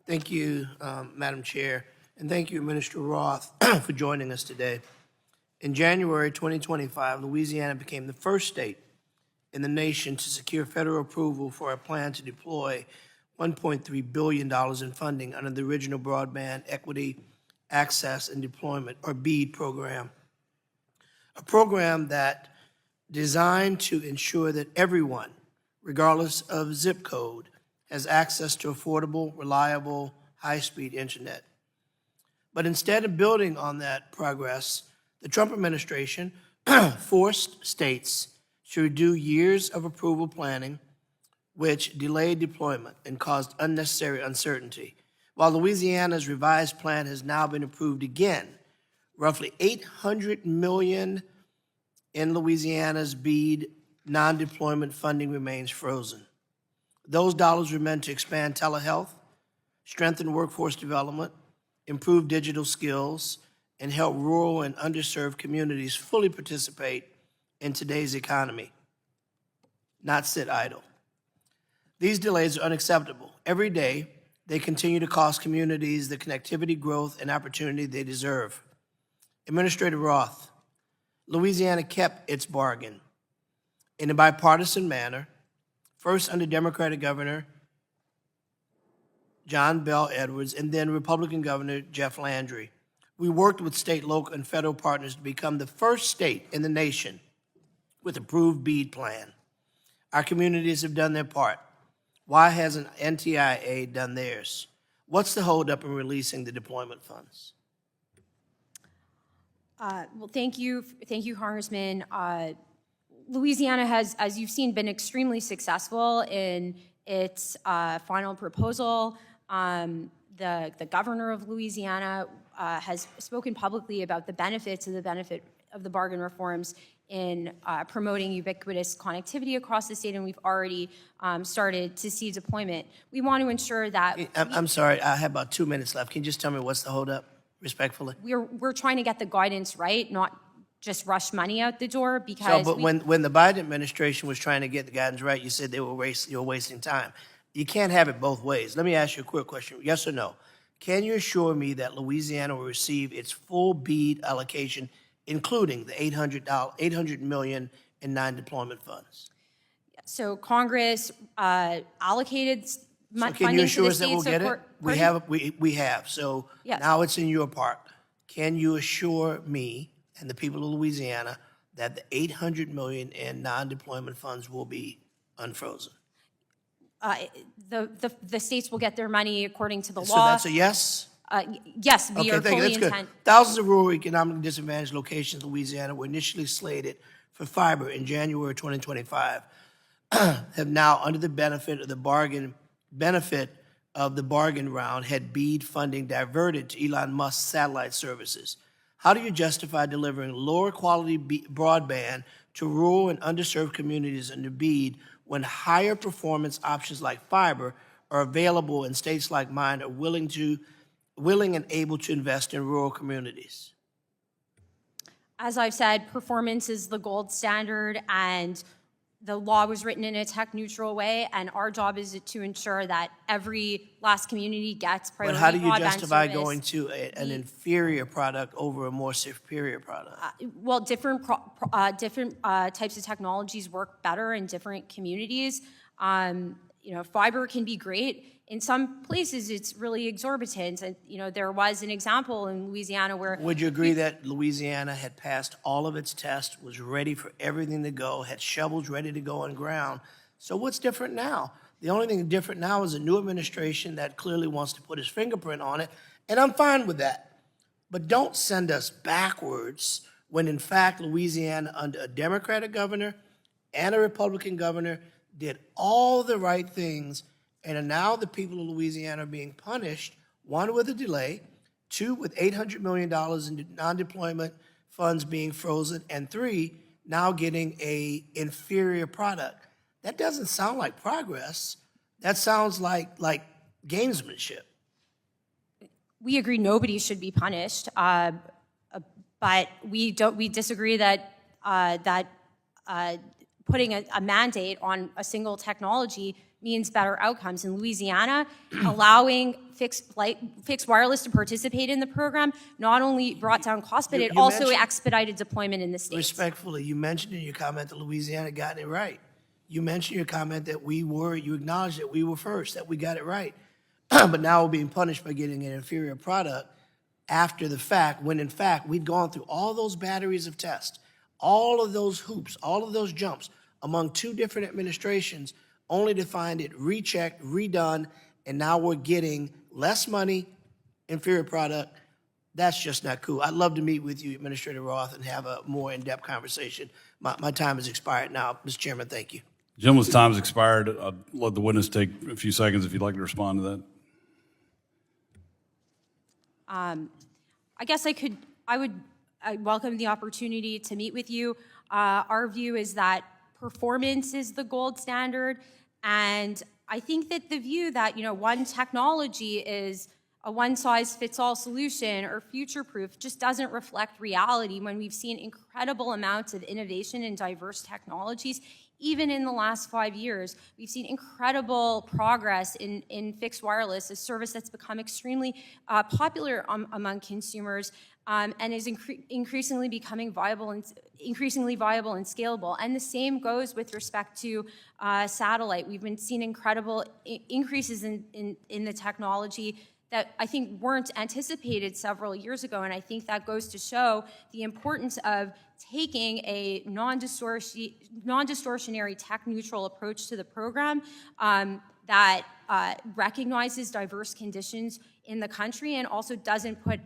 Thank you, Madam Chair, and thank you, Minister Roth, for joining us today. In January 2025, Louisiana became the first state in the nation to secure federal approval for a plan to deploy $1.3 billion in funding under the Original Broadband Equity, Access, and Deployment, or BEAD program, a program that designed to ensure that everyone, regardless of zip code, has access to affordable, reliable, high-speed internet. But instead of building on that progress, the Trump administration forced states to redo years of approval planning, which delayed deployment and caused unnecessary uncertainty. While Louisiana's revised plan has now been approved again, roughly $800 million in Louisiana's BEAD non-deployment funding remains frozen. Those dollars were meant to expand telehealth, strengthen workforce development, improve digital skills, and help rural and underserved communities fully participate in today's economy, not sit idle. These delays are unacceptable. Every day, they continue to cost communities the connectivity, growth, and opportunity they deserve. Administrator Roth, Louisiana kept its bargain in a bipartisan manner, first under Democratic Governor John Bell Edwards, and then Republican Governor Jeff Landry. We worked with state, local, and federal partners to become the first state in the nation with approved BEAD plan. Our communities have done their part. Why hasn't NTIA done theirs? What's the holdup in releasing the deployment funds?
Well, thank you, Congressman. Louisiana has, as you've seen, been extremely successful in its final proposal. The governor of Louisiana has spoken publicly about the benefit of the bargain reforms in promoting ubiquitous connectivity across the state, and we've already started to see deployment. We want to ensure that...
I'm sorry, I have about 2 minutes left. Can you just tell me what's the holdup, respectfully?
We're trying to get the guidance right, not just rush money out the door, because...
But when the Biden administration was trying to get the guidance right, you said you were wasting time. You can't have it both ways. Let me ask you a quick question, yes or no? Can you assure me that Louisiana will receive its full BEAD allocation, including the $800 million in non-deployment funds?
So Congress allocated
So
funding
can you assure us that we'll
to the
get
states.
it? We have. So
Yes.
now it's in your part. Can you assure me and the people of Louisiana that the $800 million in non-deployment funds will be unfrozen?
The states will get their money according to the
So
law.
that's a yes?
Yes, we are
thank you.
fully
That's good.
intent.
Thousands of rural economically disadvantaged locations in Louisiana were initially slated for fiber in January 2025, have now, under the benefit of the bargain round, had BEAD funding diverted to Elon Musk's satellite services. How do you justify delivering lower quality broadband to rural and underserved communities under BEAD when higher performance options like fiber are available and states like mine are willing and able to invest in rural communities?
As I've said, performance is the gold standard, and the law was written in a tech-neutral way, and our job is to ensure that every last community gets priority
But how do you
broadband
justify
service.
going to an inferior product over a more superior product?
Well, different types of technologies work better in different communities. Fiber can be great. In some places, it's really exorbitant. And, there was an example in Louisiana where...
Would you agree that Louisiana had passed all of its tests, was ready for everything to go, had shovels ready to go on ground? So what's different now? The only thing different now is a new administration that clearly wants to put his fingerprint on it, and I'm fine with that. But don't send us backwards when, in fact, Louisiana, under a Democratic governor and a Republican governor, did all the right things, and now the people of Louisiana are being punished, one, with a delay, two, with $800 million in non-deployment funds being frozen, and three, now getting an inferior product. That doesn't sound like progress. That sounds like gamesmanship.
We agree nobody should be punished, but we disagree that putting a mandate on a single technology means better outcomes. In Louisiana, allowing fixed wireless to participate in the program not only brought down costs, but it also expedited deployment in the states.
Respectfully, you mentioned in your comment that Louisiana got it right. You mentioned in your comment that you acknowledged that we were first, that we got it right. But now we're being punished by getting an inferior product after the fact, when in fact we'd gone through all those batteries of tests, all of those hoops, all of those jumps among two different administrations, only to find it rechecked, redone, and now we're getting less money, inferior product, That's just not cool. I'd love to meet with you, Administrator Roth, and have a more in-depth conversation. My time has expired now. Mr. Chairman, thank you.
Gentleman's time's expired. I'd let the witness take a few seconds if you'd like to respond to that.
I guess I welcome the opportunity to meet with you. Our view is that performance is the gold standard, and I think that the view that, one technology is a one-size-fits-all solution or future-proof just doesn't reflect reality when we've seen incredible amounts of innovation in diverse technologies. Even in the last 5 years, we've seen incredible progress in fixed wireless, a service that's become extremely popular among consumers and is increasingly becoming viable and scalable. And the same goes with respect to satellite. We've been seeing incredible increases in the technology that I think weren't anticipated several years ago, and I think that goes to show the importance of taking a non-distortionary, tech-neutral approach to the program that recognizes diverse conditions in the country and also doesn't put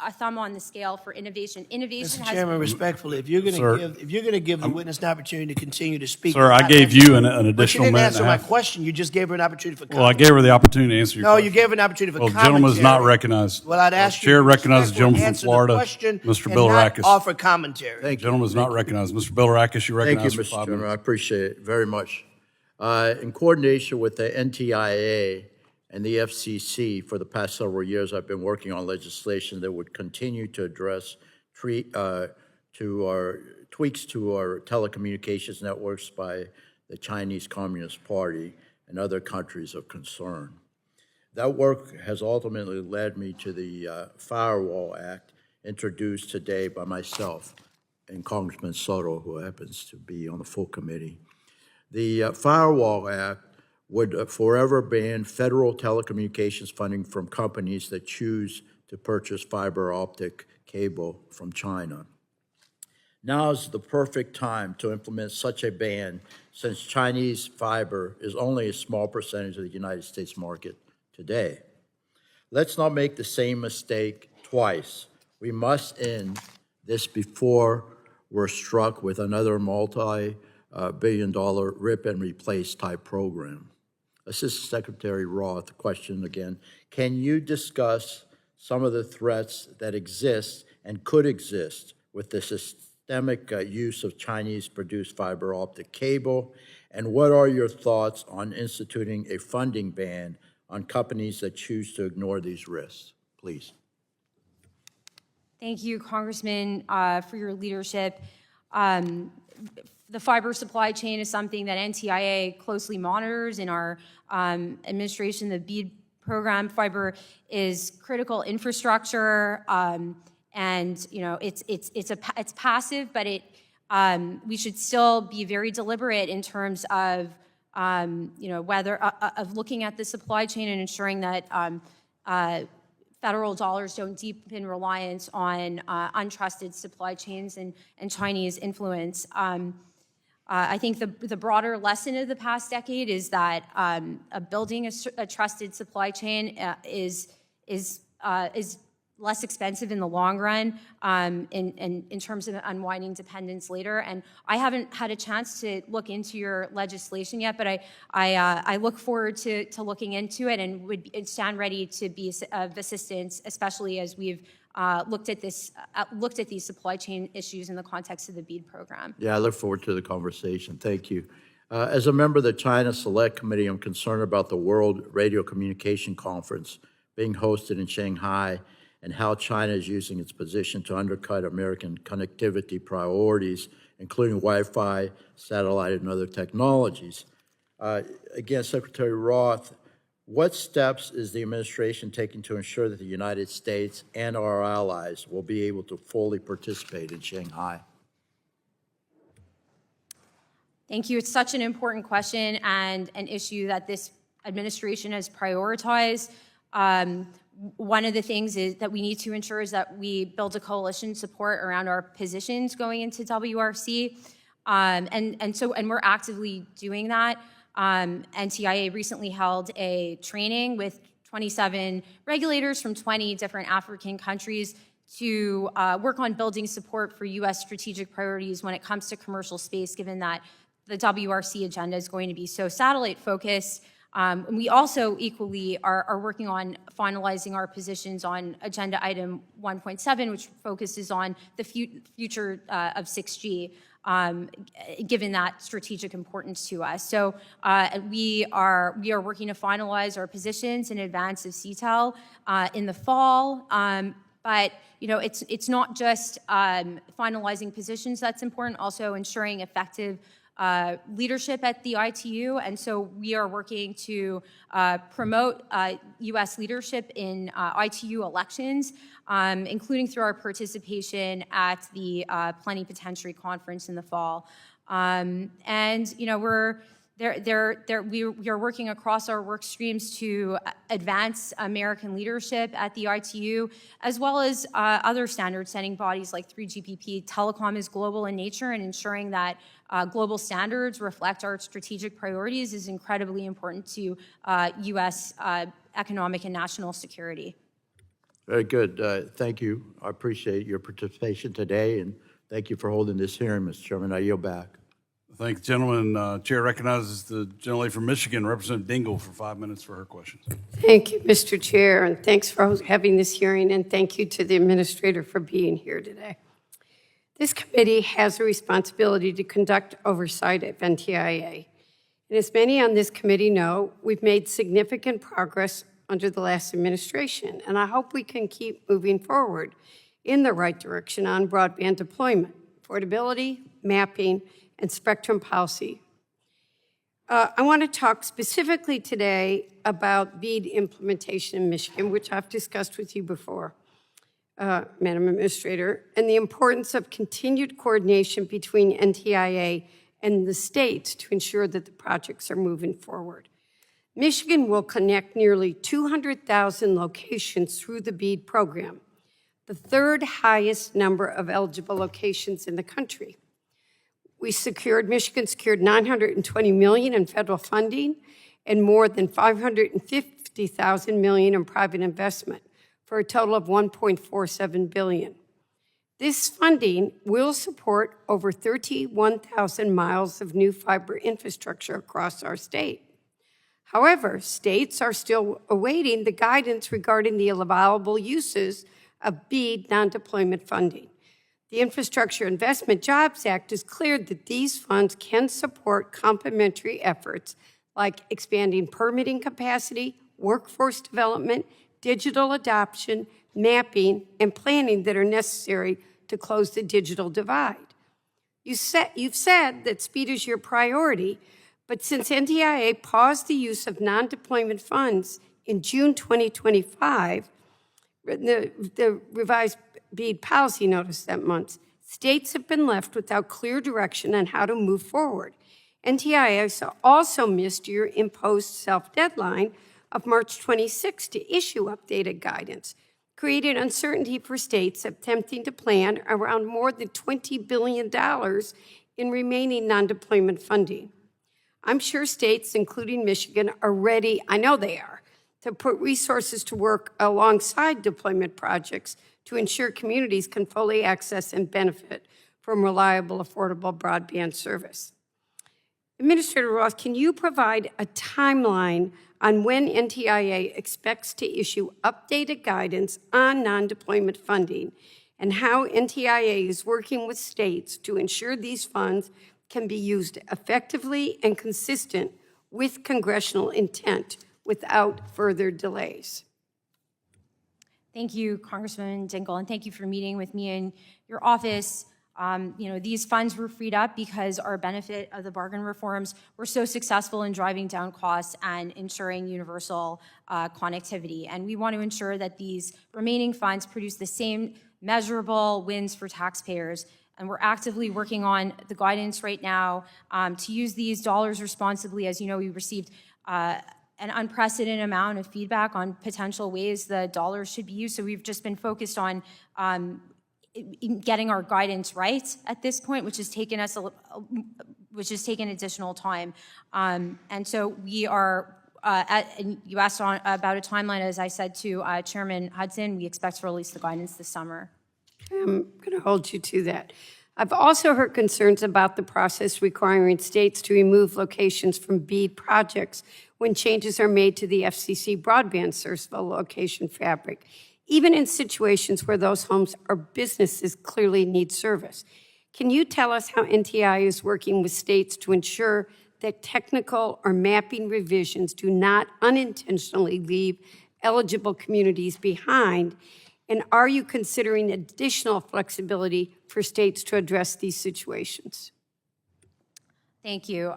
a thumb on the scale for innovation.
Mr. Chairman, respectfully, if you're going to give the witness an opportunity to continue to speak.
Sir, I gave you an additional
But you didn't
minute
answer
and a
my
half.
question. You just gave her an opportunity for comment.
Well, I gave her the opportunity to answer your
No,
question.
you gave her an opportunity for
Well,
commentary.
the gentleman is not recognized.
Well, I'd ask you
Chair
to
recognizes the gentleman from
answer the
Florida,
question
Mr.
and not
Bilirakis.
offer commentary.
Thank you.
Gentleman is not recognized. Mr. Bilirakis, you
Thank you,
recognize for
Mr.
5
Chairman. I
minutes.
appreciate it very much. In coordination with the NTIA and the FCC, for the past several years, I've been working on legislation that would continue to address tweaks to our telecommunications networks by the Chinese Communist Party and other countries of concern. That work has ultimately led me to the Firewall Act, introduced today by myself and Congressman Soto, who happens to be on the full committee. The Firewall Act would forever ban federal telecommunications funding from companies that choose to purchase fiber optic cable from China. Now is the perfect time to implement such a ban, since Chinese fiber is only a small percentage of the United States market today. Let's not make the same mistake twice. We must end this before we're struck with another multi-billion-dollar rip and replace type program. Assistant Secretary Roth, question again. Can you discuss some of the threats that exist and could exist with the systemic use of Chinese-produced fiber optic cable? And what are your thoughts on instituting a funding ban on companies that choose to ignore these risks? Please.
Thank you, Congressman, for your leadership. The fiber supply chain is something that NTIA closely monitors in our administration. The BEAD program, fiber is critical infrastructure, and it's passive, but we should still be very deliberate in terms of whether of looking at the supply chain and ensuring that federal dollars don't deepen reliance on untrusted supply chains and Chinese influence. I think the broader lesson of the past decade is that building a trusted supply chain is less expensive in the long run in terms of unwinding dependence later. And I haven't had a chance to look into your legislation yet, but I look forward to looking into it and would stand ready to be of assistance, especially as we've looked at these supply chain issues in the context of the BEAD program.
Yeah, I look forward to the conversation. Thank you. As a member of the China Select Committee, I'm concerned about the World Radio Communication Conference being hosted in Shanghai and how China is using its position to undercut American connectivity priorities, including Wi-Fi, satellite, and other technologies. Again, Secretary Roth, what steps is the administration taking to ensure that the United States and our allies will be able to fully participate in Shanghai?
Thank you. It's such an important question and an issue that this administration has prioritized. One of the things that we need to ensure is that we build a coalition support around our positions going into WRC, and we're actively doing that. NTIA recently held a training with 27 regulators from 20 different African countries to work on building support for U.S. strategic priorities when it comes to commercial space, given that the WRC agenda is going to be so satellite-focused. And we also equally are working on finalizing our positions on agenda item 1.7, which focuses on the future of 6G, given that strategic importance to us. So we are working to finalize our positions in advance of CTEL in the fall. But it's not just finalizing positions that's important, also ensuring effective leadership at the ITU, and so we are working to promote U.S. leadership in ITU elections, including through our participation at the Plenipotentiary Conference in the fall. And we are working across our work streams to advance American leadership at the ITU, as well as other standard-setting bodies like 3GPP. Telecom is global in nature, and ensuring that global standards reflect our strategic priorities is incredibly important to U.S. economic and national security.
Very good. Thank you. I appreciate your participation today, and thank you for holding this hearing, Mr. Chairman. I yield back.
Thank the gentleman. Chair recognizes the gentlelady from Michigan, Representative Dingle, for 5 minutes for her questions.
Thank you, Mr. Chair, and thanks for having this hearing, and thank you to the administrator for being here today. This committee has a responsibility to conduct oversight of NTIA. And as many on this committee know, we've made significant progress under the last administration, and I hope we can keep moving forward in the right direction on broadband deployment, affordability, mapping, and spectrum policy. I want to talk specifically today about BEAD implementation in Michigan, which I've discussed with you before, Madam Administrator, and the importance of continued coordination between NTIA and the states to ensure that the projects are moving forward. Michigan will connect nearly 200,000 locations through the BEAD program, the third highest number of eligible locations in the country. Michigan secured $920 million in federal funding and more than $550 million in private investment, for a total of $1.47 billion. This funding will support over 31,000 miles of new fiber infrastructure across our state. However, states are still awaiting the guidance regarding the allowable uses of BEAD non-deployment funding. The Infrastructure Investment Jobs Act is clear that these funds can support complementary efforts like expanding permitting capacity, workforce development, digital adoption, mapping, and planning that are necessary to close the digital divide. You've said that speed is your priority, but since NTIA paused the use of non-deployment funds in June 2025, the revised BEAD policy notice that month, states have been left without clear direction on how to move forward. NTIA also missed your imposed self-deadline of March 26 to issue updated guidance, creating uncertainty for states attempting to plan around more than $20 billion in remaining non-deployment funding. I'm sure states, including Michigan, are ready, I know they are, to put resources to work alongside deployment projects to ensure communities can fully access and benefit from reliable, affordable broadband service. Administrator Roth, can you provide a timeline on when NTIA expects to issue updated guidance on non-deployment funding and how NTIA is working with states to ensure these funds can be used effectively and consistent with congressional intent without further delays?
Thank you, Congresswoman Dingle, and thank you for meeting with me in your office. These funds were freed up because our benefit of the bargain reforms were so successful in driving down costs and ensuring universal connectivity. And we want to ensure that these remaining funds produce the same measurable wins for taxpayers. And we're actively working on the guidance right now to use these dollars responsibly. As you know, we received an unprecedented amount of feedback on potential ways the dollars should be used. So we've just been focused on getting our guidance right at this point, which has taken additional time. And so we are, and you asked about a timeline, as I said to Chairman Hudson, we expect to release the guidance this summer.
I'm going to hold you to that. I've also heard concerns about the process requiring states to remove locations from BEAD projects when changes are made to the FCC broadband service location fabric, even in situations where those homes or businesses clearly need service. Can you tell us how NTI is working with states to ensure that technical or mapping revisions do not unintentionally leave eligible communities behind? And are you considering additional flexibility for states to address these situations?
Thank you.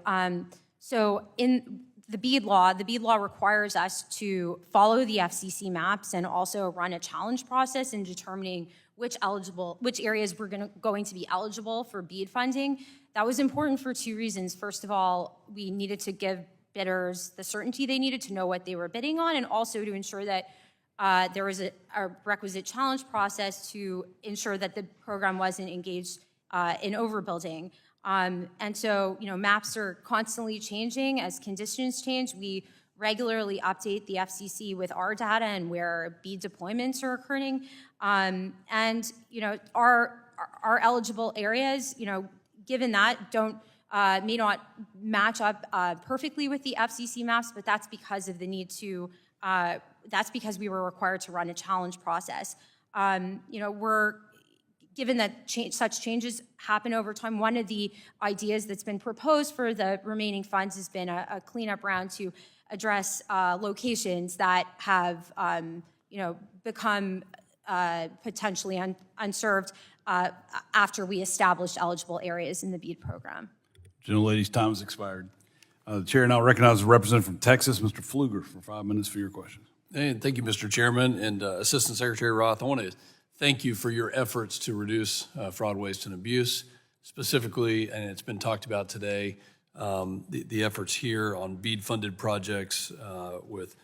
So in the BEAD law requires us to follow the FCC maps and also run a challenge process in determining which areas we're going to be eligible for BEAD funding. That was important for two reasons. First of all, we needed to give bidders the certainty they needed to know what they were bidding on, and also to ensure that there was a requisite challenge process to ensure that the program wasn't engaged in overbuilding. And so, maps are constantly changing as conditions change. We regularly update the FCC with our data and where BEAD deployments are occurring. And, our eligible areas, given that, may not match up perfectly with the FCC maps, but that's because of the need to, that's because we were required to run a challenge process. Given that such changes happen over time, one of the ideas that's been proposed for the remaining funds has been a cleanup round to address locations that have, become potentially unserved after we established eligible areas in the BEAD program.
Gentlelady's time has expired. The chair now recognizes a representative from Texas, Mr. Pfluger, for 5 minutes for your questions.
And thank you, Mr. Chairman, and Assistant Secretary Roth. I want to thank you for your efforts to reduce fraud, waste, and abuse. Specifically, and it's been talked about today, the efforts here on BEAD-funded projects with,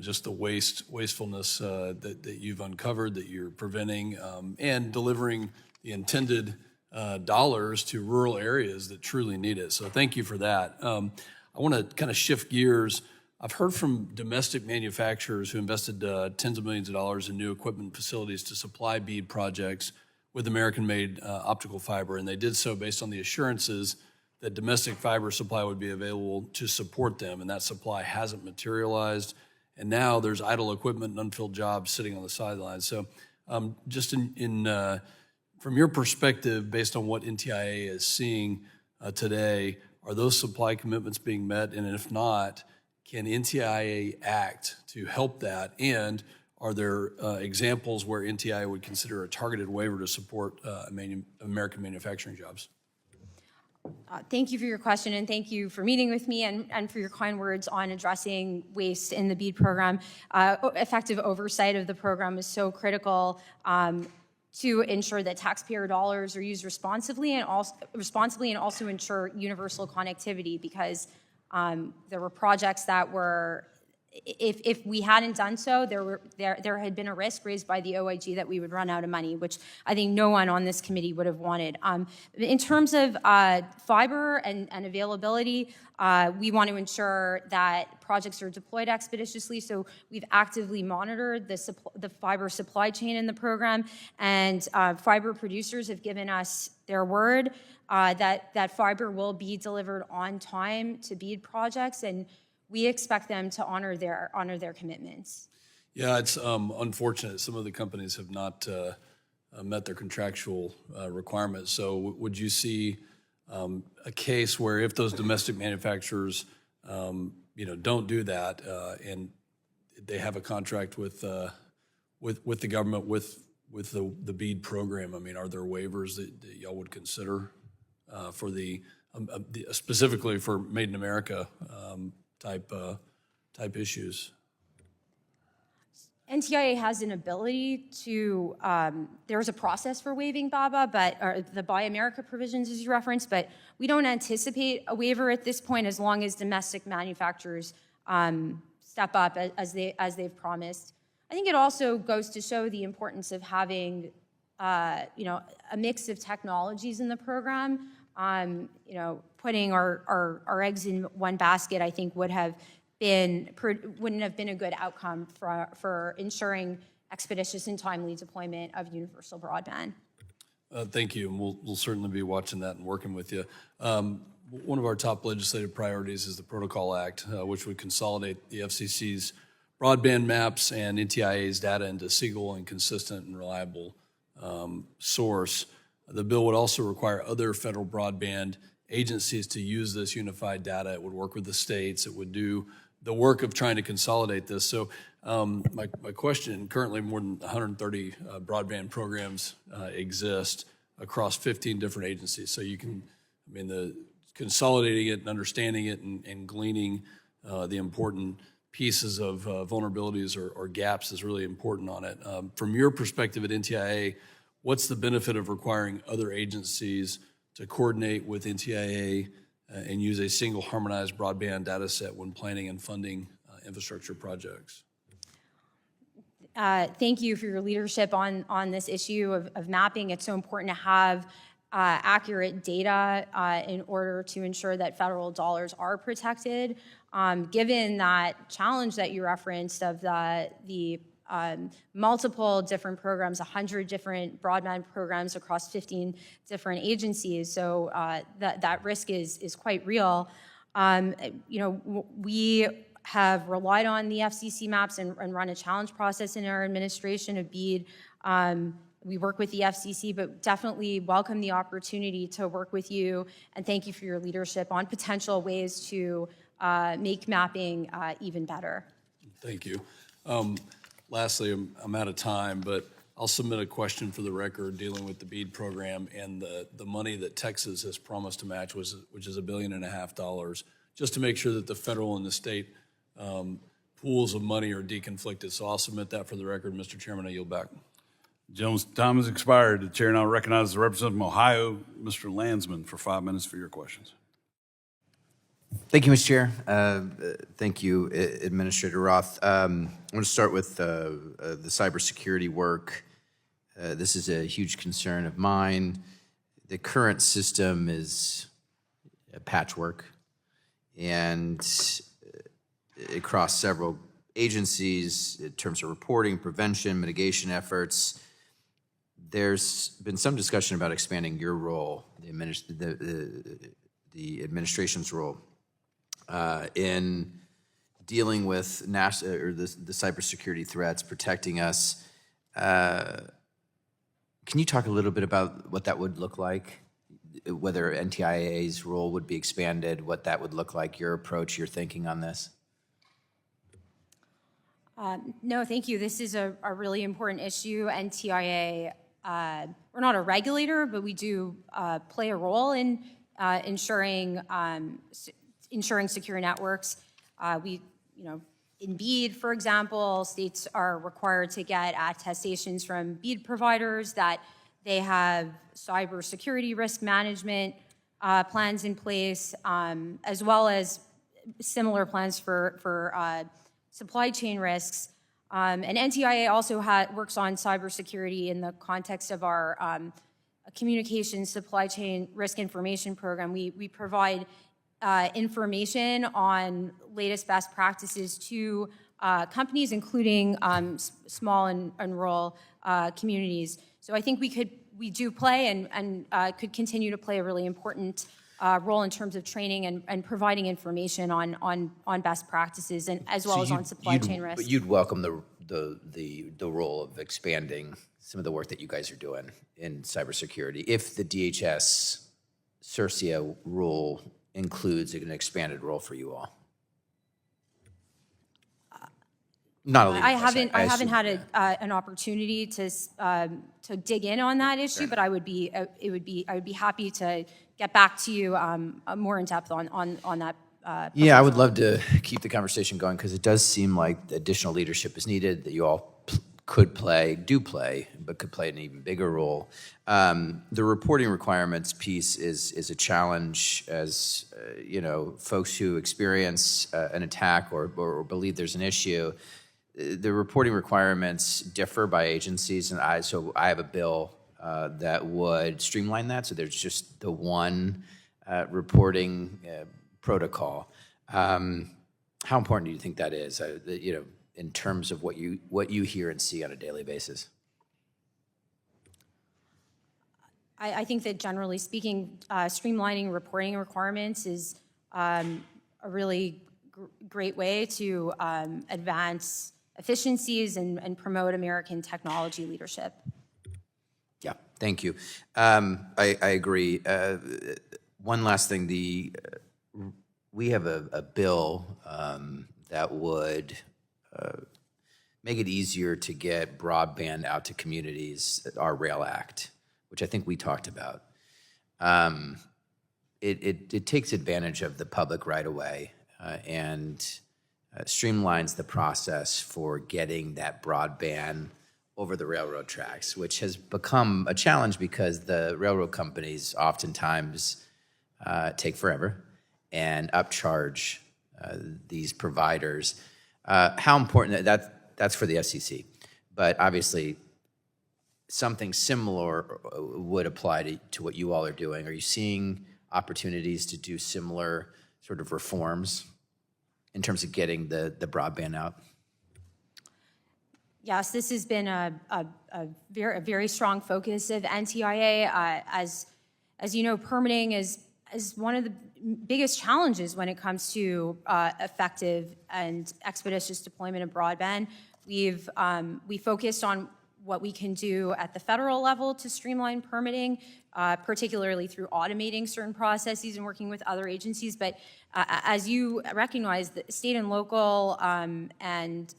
just the wastefulness that you've uncovered, that you're preventing, and delivering the intended dollars to rural areas that truly need it. So thank you for that. I want to kind of shift gears. I've heard from domestic manufacturers who invested tens of millions of dollars in new equipment facilities to supply BEAD projects with American-made optical fiber, and they did so based on the assurances that domestic fiber supply would be available to support them, and that supply hasn't materialized. And now there's idle equipment and unfilled jobs sitting on the sidelines. So just from your perspective, based on what NTIA is seeing today, are those supply commitments being met? And if not, can NTIA act to help that? And are there examples where NTIA would consider a targeted waiver to support American manufacturing jobs?
Thank you for your question, and thank you for meeting with me and for your kind words on addressing waste in the BEAD program. Effective oversight of the program is so critical to ensure that taxpayer dollars are used responsibly and also ensure universal connectivity, because there were projects that were, if we hadn't done so, there had been a risk raised by the OIG that we would run out of money, which I think no one on this committee would have wanted. In terms of fiber and availability, we want to ensure that projects are deployed expeditiously, so we've actively monitored the fiber supply chain in the program, and fiber producers have given us their word that fiber will be delivered on time to BEAD projects, and we expect them to honor their commitments.
Yeah, it's unfortunate. Some of the companies have not met their contractual requirements. So would you see a case where if those domestic manufacturers, don't do that, and they have a contract with the government with the BEAD program? I mean, are there waivers that y'all would consider for the specifically for Made in America type issues?
NTIA has an ability to, there's a process for waiving BABA, or the Buy America provisions as you referenced, but we don't anticipate a waiver at this point as long as domestic manufacturers step up as they've promised. I think it also goes to show the importance of having a mix of technologies in the program. Putting our eggs in one basket, I think, wouldn't have been a good outcome for ensuring expeditious and timely deployment of universal broadband.
Thank you, and we'll certainly be watching that and working with you. One of our top legislative priorities is the Protocol Act, which would consolidate the FCC's broadband maps and NTIA's data into a single and consistent and reliable source. The bill would also require other federal broadband agencies to use this unified data. It would work with the states. It would do the work of trying to consolidate this. So my question, currently more than 130 broadband programs exist across 15 different agencies. So you can, the consolidating it and understanding it and gleaning the important pieces of vulnerabilities or gaps is really important on it. From your perspective at NTIA, what's the benefit of requiring other agencies to coordinate with NTIA and use a single harmonized broadband data set when planning and funding infrastructure projects?
Thank you for your leadership on this issue of mapping. It's so important to have accurate data in order to ensure that federal dollars are protected. Given that challenge that you referenced of the multiple different programs, 100 different broadband programs across 15 different agencies, so that risk is quite real. We have relied on the FCC maps and run a challenge process in our administration of BEAD. We work with the FCC, but definitely welcome the opportunity to work with you, and thank you for your leadership on potential ways to make mapping even better.
Thank you. Lastly, I'm out of time, but I'll submit a question for the record dealing with the BEAD program and the money that Texas has promised to match, which is $1.5 billion, just to make sure that the federal and the state pools of money are deconflicted. So I'll submit that for the record. Mr. Chairman, I yield back.
Gentleman's time has expired. The chair now recognizes the representative from Ohio, Mr. Landsman, for 5 minutes for your questions.
Thank you, Mr. Chair. Thank you, Administrator Roth. I'm going to start with the cybersecurity work. This is a huge concern of mine. The current system is a patchwork, and across several agencies in terms of reporting, prevention, mitigation efforts. There's been some discussion about expanding your role, the administration's role, in dealing with the cybersecurity threats, protecting us. Can you talk a little bit about what that would look like? Whether NTIA's role would be expanded, what that would look like, your approach, your thinking on this?
No, thank you. This is a really important issue. NTIA, we're not a regulator, but we do play a role in ensuring secure networks. In BEAD, for example, states are required to get attestations from BEAD providers that they have cybersecurity risk management plans in place, as well as similar plans for supply chain risks. And NTIA also works on cybersecurity in the context of our communications supply chain risk information program. We provide information on latest best practices to companies, including small and rural communities. So I think we do play and could continue to play a really important role in terms of training and providing information on best practices and as well as on supply chain risk.
But you'd welcome the role of expanding some of the work that you guys are doing in cybersecurity if the DHS CERCIA rule includes an expanded role for you all. Not a legal
I haven't
assume,
had an opportunity to dig in on that issue, but I would be happy to get back to you more in depth on that.
Yeah, I would love to keep the conversation going because it does seem like additional leadership is needed that you all could play, but could play an even bigger role. The reporting requirements piece is a challenge as folks who experience an attack or believe there's an issue. The reporting requirements differ by agencies, and I have a bill that would streamline that. So there's just the one reporting protocol. How important do you think that is?
in terms of what you hear and see on a daily basis?
I think that generally speaking, streamlining reporting requirements is a really great way to advance efficiencies and promote American technology leadership.
Yeah, thank you. I agree. One last thing, we have a bill that would make it easier to get broadband out to communities, our Rail Act, which I think we talked about. It takes advantage of the public right-of-way and streamlines the process for getting that broadband over the railroad tracks, which has become a challenge because the railroad companies oftentimes take forever and upcharge these providers. How important that's for the FCC, but obviously something similar would apply to what you all are doing. Are you seeing opportunities to do similar sort of reforms in terms of getting the broadband out?
Yes, this has been a very strong focus of NTIA. As you know, permitting is one of the biggest challenges when it comes to effective and expeditious deployment of broadband. We focused on what we can do at the federal level to streamline permitting, particularly through automating certain processes and working with other agencies. But as you recognize, the state and local and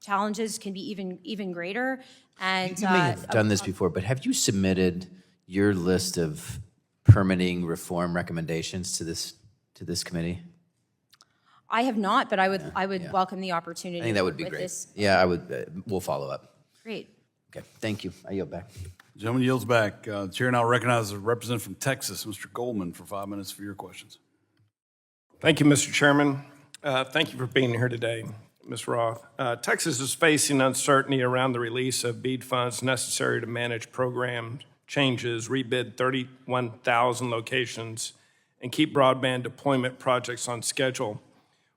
challenges can be even greater. And
you may have done this before, but have you submitted your list of permitting reform recommendations to this committee?
I have not, but I would welcome the opportunity.
I think that would be great. Yeah, I would. We'll follow up.
Great.
Okay, thank you. I yield back.
Gentleman yields back. The chair now recognizes a representative from Texas, Mr. Goldman, for 5 minutes for your questions.
Thank you, Mr. Chairman. Thank you for being here today, Ms. Roth. Texas is facing uncertainty around the release of BEAD funds necessary to manage program changes, rebid 31,000 locations, and keep broadband deployment projects on schedule.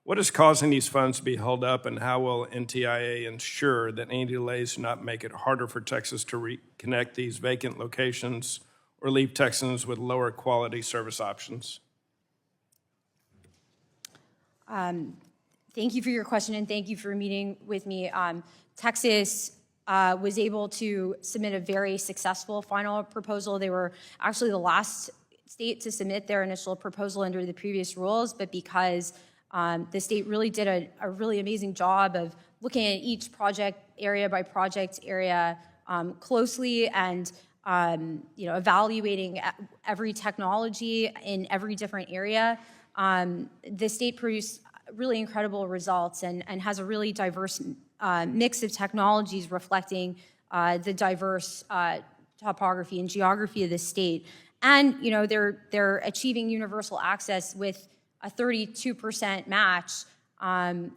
What is causing these funds to be held up, and how will NTIA ensure that any delays do not make it harder for Texas to reconnect these vacant locations or leave Texans with lower quality service options?
Thank you for your question, and thank you for meeting with me. Texas was able to submit a very successful final proposal. They were actually the last state to submit their initial proposal under the previous rules, but because the state really did a really amazing job of looking at each project area by project area closely and evaluating every technology in every different area. The state produced really incredible results and has a really diverse mix of technologies reflecting the diverse topography and geography of the state. And they're achieving universal access with a 32% match,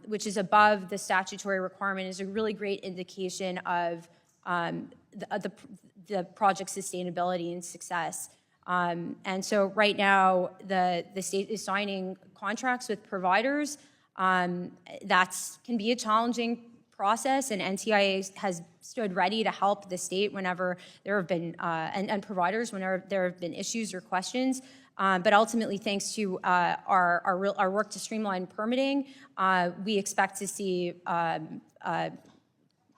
which is above the statutory requirement, is a really great indication of the project's sustainability and success. And so right now, the state is signing contracts with providers. That can be a challenging process, and NTIA has stood ready to help the state whenever there have been, and providers whenever there have been issues or questions. But ultimately, thanks to our work to streamline permitting, we expect to see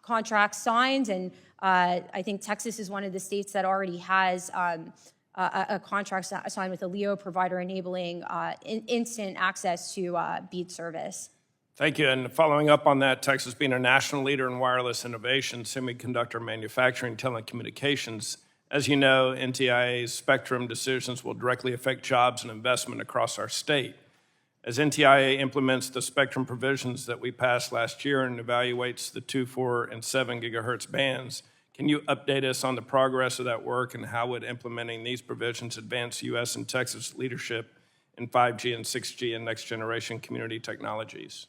contracts signed, and I think Texas is one of the states that already has a contract signed with a LEO provider enabling instant access to BEAD service.
Thank you. And following up on that, Texas being a national leader in wireless innovation, semiconductor manufacturing, telecommunications, as you know, NTIA's spectrum decisions will directly affect jobs and investment across our state. As NTIA implements the spectrum provisions that we passed last year and evaluates the 2, 4, and 7 gigahertz bands, can you update us on the progress of that work and how would implementing these provisions advance U.S. and Texas leadership in 5G and 6G and next-generation community technologies?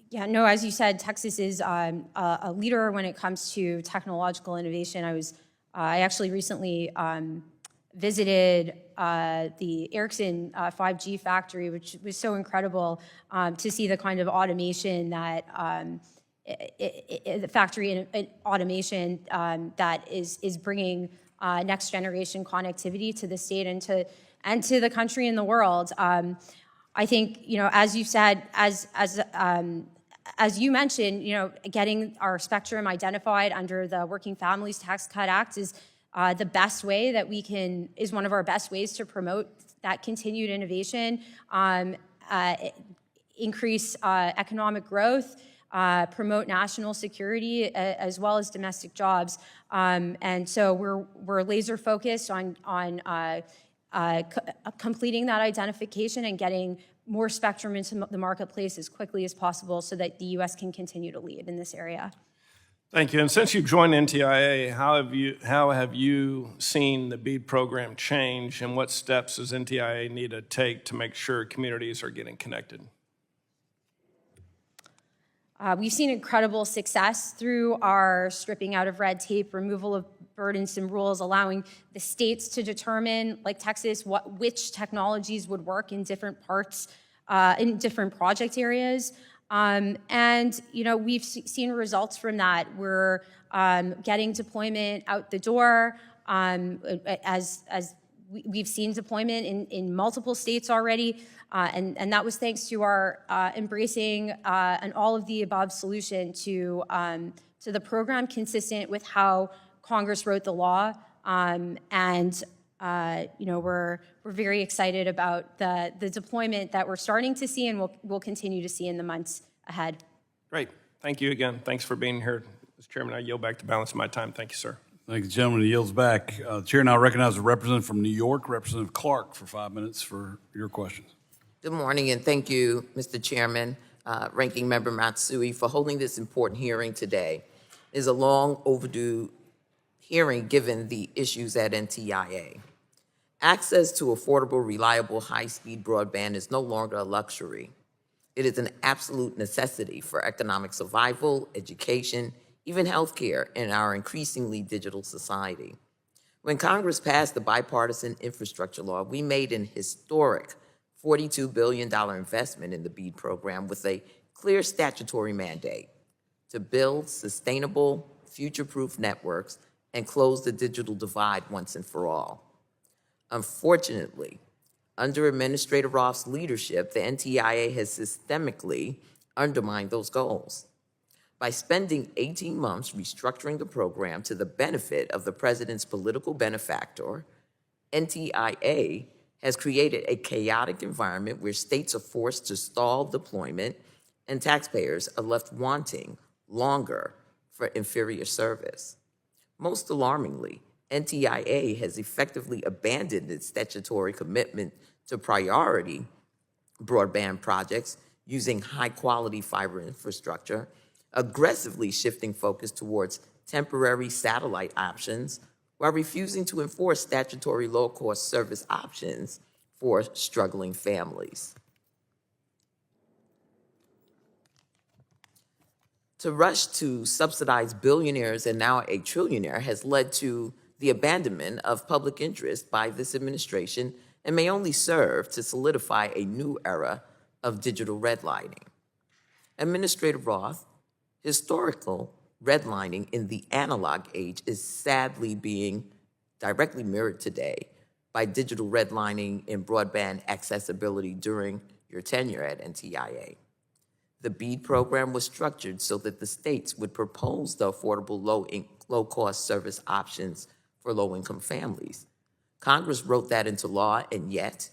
Yeah, no, as you said, Texas is a leader when it comes to technological innovation. I actually recently visited the Ericsson 5G factory, which was so incredible to see the kind of automation that the factory automation that is bringing next generation connectivity to the state and to the country and the world. I think, as you said, as you mentioned, getting our spectrum identified under the Working Families Tax Cut Act is the best way that is one of our best ways to promote that continued innovation, increase economic growth, promote national security, as well as domestic jobs. And so we're laser focused on completing that identification and getting more spectrum into the marketplace as quickly as possible so that the U.S. can continue to lead in this area.
Thank you. And since you've joined NTIA, how have you seen the BEAD program change, and what steps does NTIA need to take to make sure communities are getting connected?
We've seen incredible success through our stripping out of red tape, removal of burdensome rules, allowing the states to determine, like Texas, which technologies would work in different parts, in different project areas. And we've seen results from that. We're getting deployment out the door, as we've seen deployment in multiple states already. And that was thanks to our embracing an all-of-the-above solution to the program, consistent with how Congress wrote the law. We're very excited about the deployment that we're starting to see and we'll continue to see in the months ahead.
Great. Thank you again. Thanks for being here. Mr. Chairman, I yield back the balance of my time. Thank you, sir.
Thank you, gentleman. He yields back. The chair now recognizes a representative from New York, Representative Clark, for 5 minutes for your questions.
Good morning, and thank you, Mr. Chairman, Ranking Member Matsui, for holding this important hearing today. It is a long overdue hearing given the issues at NTIA. Access to affordable, reliable, high-speed broadband is no longer a luxury. It is an absolute necessity for economic survival, education, even healthcare in our increasingly digital society. When Congress passed the bipartisan infrastructure law, we made an historic $42 billion investment in the BEAD program with a clear statutory mandate to build sustainable, future-proof networks and close the digital divide once and for all. Unfortunately, under Administrator Roth's leadership, the NTIA has systemically undermined those goals. By spending 18 months restructuring the program to the benefit of the president's political benefactor, NTIA has created a chaotic environment where states are forced to stall deployment and taxpayers are left wanting longer for inferior service. Most alarmingly, NTIA has effectively abandoned its statutory commitment to priority broadband projects using high-quality fiber infrastructure, aggressively shifting focus towards temporary satellite options while refusing to enforce statutory low-cost service options for struggling families. To rush to subsidize billionaires and now a trillionaire has led to the abandonment of public interest by this administration and may only serve to solidify a new era of digital redlining. Administrator Roth, historical redlining in the analog age is sadly being directly mirrored today by digital redlining in broadband accessibility during your tenure at NTIA. The BEAD program was structured so that the states would propose the affordable low-cost service options for low-income families. Congress wrote that into law, and yet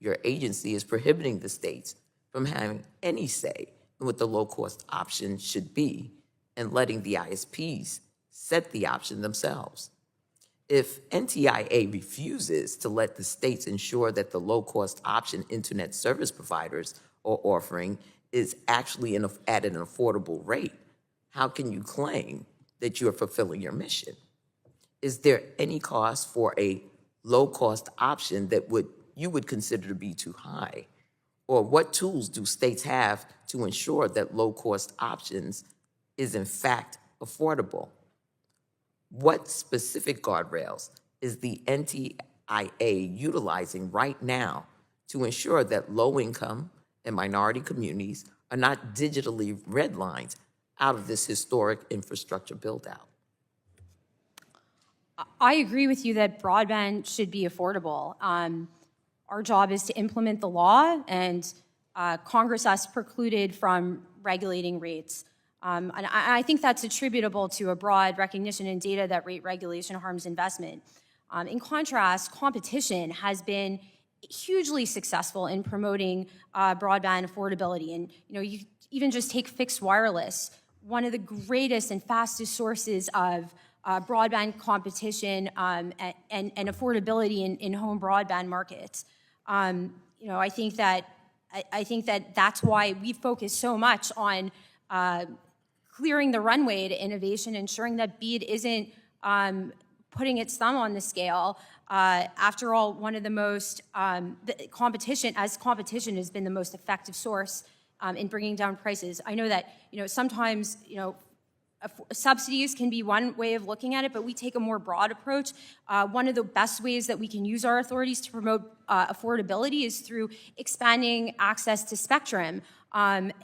your agency is prohibiting the states from having any say in what the low-cost option should be and letting the ISPs set the option themselves. If NTIA refuses to let the states ensure that the low-cost option internet service providers are offering is actually at an affordable rate, how can you claim that you are fulfilling your mission? Is there any cost for a low-cost option that you would consider to be too high? Or what tools do states have to ensure that low-cost options is in fact affordable? What specific guardrails is the NTIA utilizing right now to ensure that low-income and minority communities are not digitally redlined out of this historic infrastructure build-out?
I agree with you that broadband should be affordable. Our job is to implement the law, and Congress has precluded from regulating rates. And I think that's attributable to a broad recognition in data that rate regulation harms investment. In contrast, competition has been hugely successful in promoting broadband affordability. And you even just take fixed wireless, one of the greatest and fastest sources of broadband competition and affordability in home broadband markets. I think that that's why we focus so much on clearing the runway to innovation, ensuring that BEAD isn't putting its thumb on the scale. After all, one of the most competition has been the most effective source in bringing down prices. I know that sometimes subsidies can be one way of looking at it, but we take a more broad approach. One of the best ways that we can use our authorities to promote affordability is through expanding access to spectrum,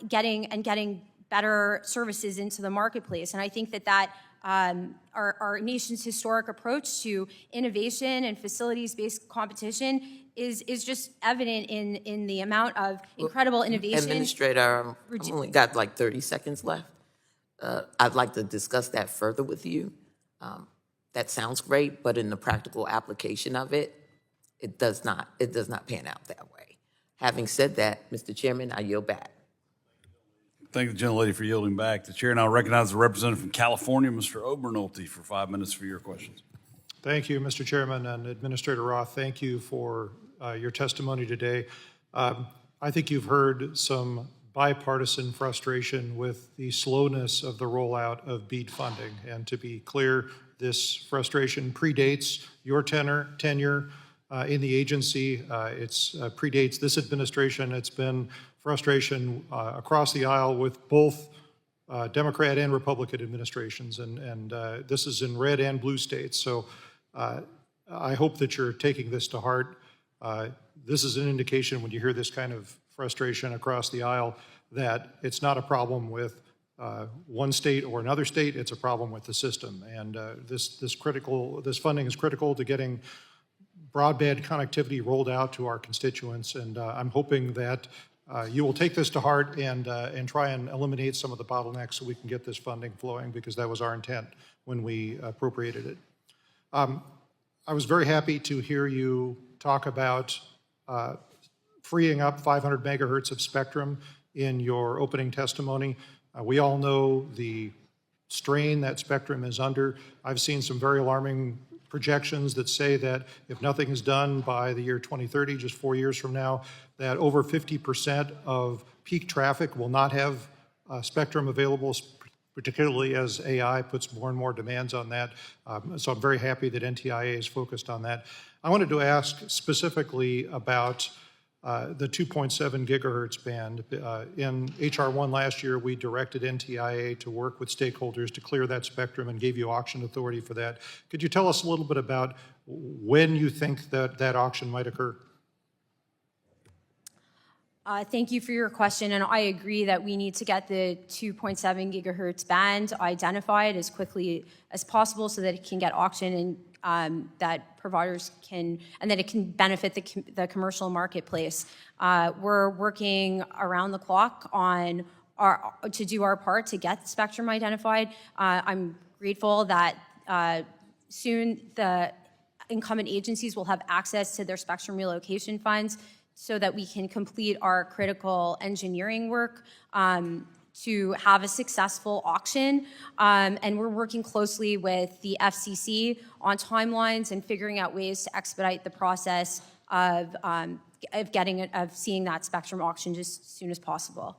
getting better services into the marketplace. And I think that our nation's historic approach to innovation and facilities-based competition is just evident in the amount of incredible innovation.
Administrator, I've only got like 30 seconds left. I'd like to discuss that further with you. That sounds great, but in the practical application of it, it does not pan out that way. Having said that, Mr. Chairman, I yield back.
Thank the gentlelady for yielding back. The chair now recognizes the representative from California, Mr. Obernolte, for 5 minutes for your questions.
Thank you, Mr. Chairman, and Administrator Roth, thank you for your testimony today. I think you've heard some bipartisan frustration with the slowness of the rollout of BEAD funding. And to be clear, this frustration predates your tenure in the agency. It predates this administration. It's been frustration across the aisle with both Democrat and Republican administrations, and this is in red and blue states. So I hope that you're taking this to heart. This is an indication when you hear this kind of frustration across the aisle that it's not a problem with one state or another state, it's a problem with the system. And this funding is critical to getting broadband connectivity rolled out to our constituents, and I'm hoping that you will take this to heart and try and eliminate some of the bottlenecks so we can get this funding flowing, because that was our intent when we appropriated it. I was very happy to hear you talk about freeing up 500 megahertz of spectrum in your opening testimony. We all know the strain that spectrum is under. I've seen some very alarming projections that say that if nothing is done by the year 2030, just 4 years from now, that over 50% of peak traffic will not have spectrum available, particularly as AI puts more and more demands on that. So I'm very happy that NTIA is focused on that. I wanted to ask specifically about the 2.7 gigahertz band. In HR 1 last year, we directed NTIA to work with stakeholders to clear that spectrum and gave you auction authority for that. Could you tell us a little bit about when you think that that auction might occur?
Thank you for your question, and I agree that we need to get the 2.7 gigahertz band identified as quickly as possible so that it can get auctioned and that providers can, and that it can benefit the commercial marketplace. We're working around the clock on to do our part to get spectrum identified. I'm grateful that soon the incumbent agencies will have access to their spectrum relocation funds so that we can complete our critical engineering work to have a successful auction. And we're working closely with the FCC on timelines and figuring out ways to expedite the process of seeing that spectrum auction just as soon as possible.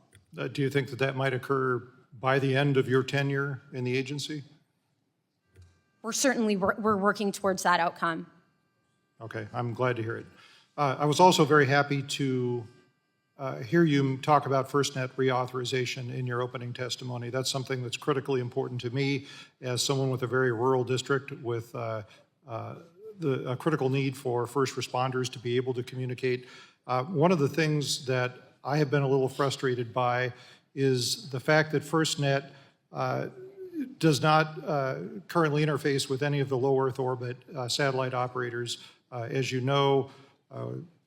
Do you think that that might occur by the end of your tenure in the agency?
We're working towards that outcome.
Okay, I'm glad to hear it. I was also very happy to hear you talk about FirstNet reauthorization in your opening testimony. That's something that's critically important to me as someone with a very rural district with a critical need for first responders to be able to communicate. One of the things that I have been a little frustrated by is the fact that FirstNet does not currently interface with any of the low Earth orbit satellite operators. As you know,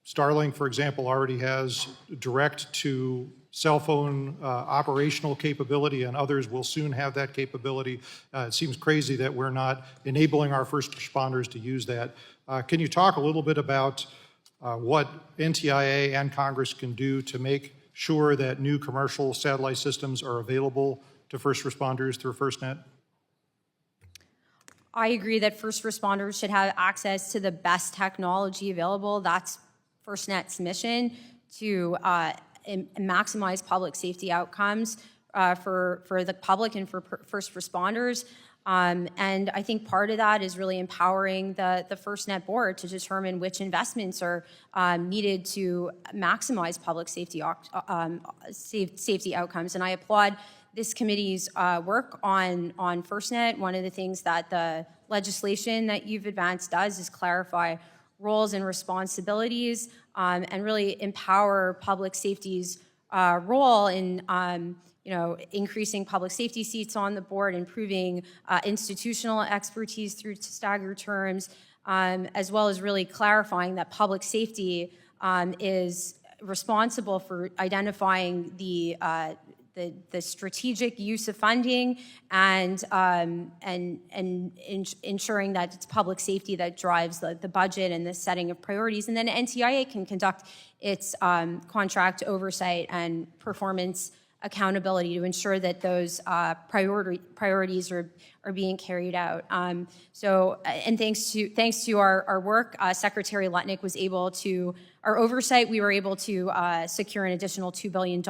Starlink, for example, already has direct to cell phone operational capability, and others will soon have that capability. It seems crazy that we're not enabling our first responders to use that. Can you talk a little bit about what NTIA and Congress can do to make sure that new commercial satellite systems are available to first responders through FirstNet?
I agree that first responders should have access to the best technology available. That's FirstNet's mission, to maximize public safety outcomes for the public and for first responders. And I think part of that is really empowering the FirstNet board to determine which investments are needed to maximize public safety outcomes. And I applaud this committee's work on FirstNet. One of the things that the legislation that you've advanced does is clarify roles and responsibilities and really empower public safety's role in increasing public safety seats on the board, improving institutional expertise through staggered terms, as well as really clarifying that public safety is responsible for identifying the strategic use of funding and ensuring that it's public safety that drives the budget and the setting of priorities. And then NTIA can conduct its contract oversight and performance accountability to ensure that those priorities are being carried out. And thanks to our work, Secretary Lutnick was able to, our oversight, we were able to secure an additional $2 billion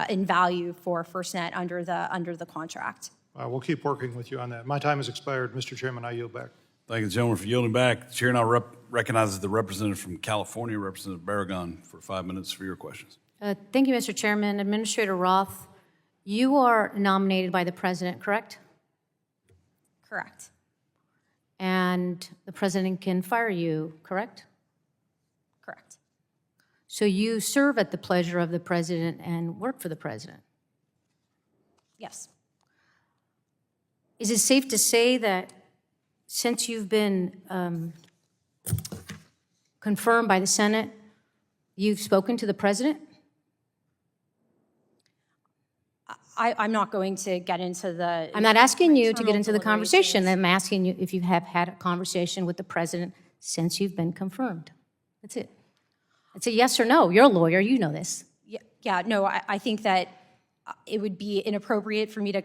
in value for FirstNet under the contract.
We'll keep working with you on that. My time has expired. Mr. Chairman, I yield back.
Thank you, gentlemen, for yielding back. The chair now recognizes the representative from California, Representative Barragan, for 5 minutes for your questions.
Thank you, Mr. Chairman. Administrator Roth, you are nominated by the president, correct?
Correct.
And the president can fire you, correct?
Correct.
So you serve at the pleasure of the president and work for the president?
Yes.
Is it safe to say that since you've been confirmed by the Senate, you've spoken to the president?
I'm not going to get into the...
I'm not asking you to get into the conversation. I'm asking you if you have had a conversation with the president since you've been confirmed. That's it. It's a yes or no. You're a lawyer. You know this.
Yeah, no, I think that it would be inappropriate for me to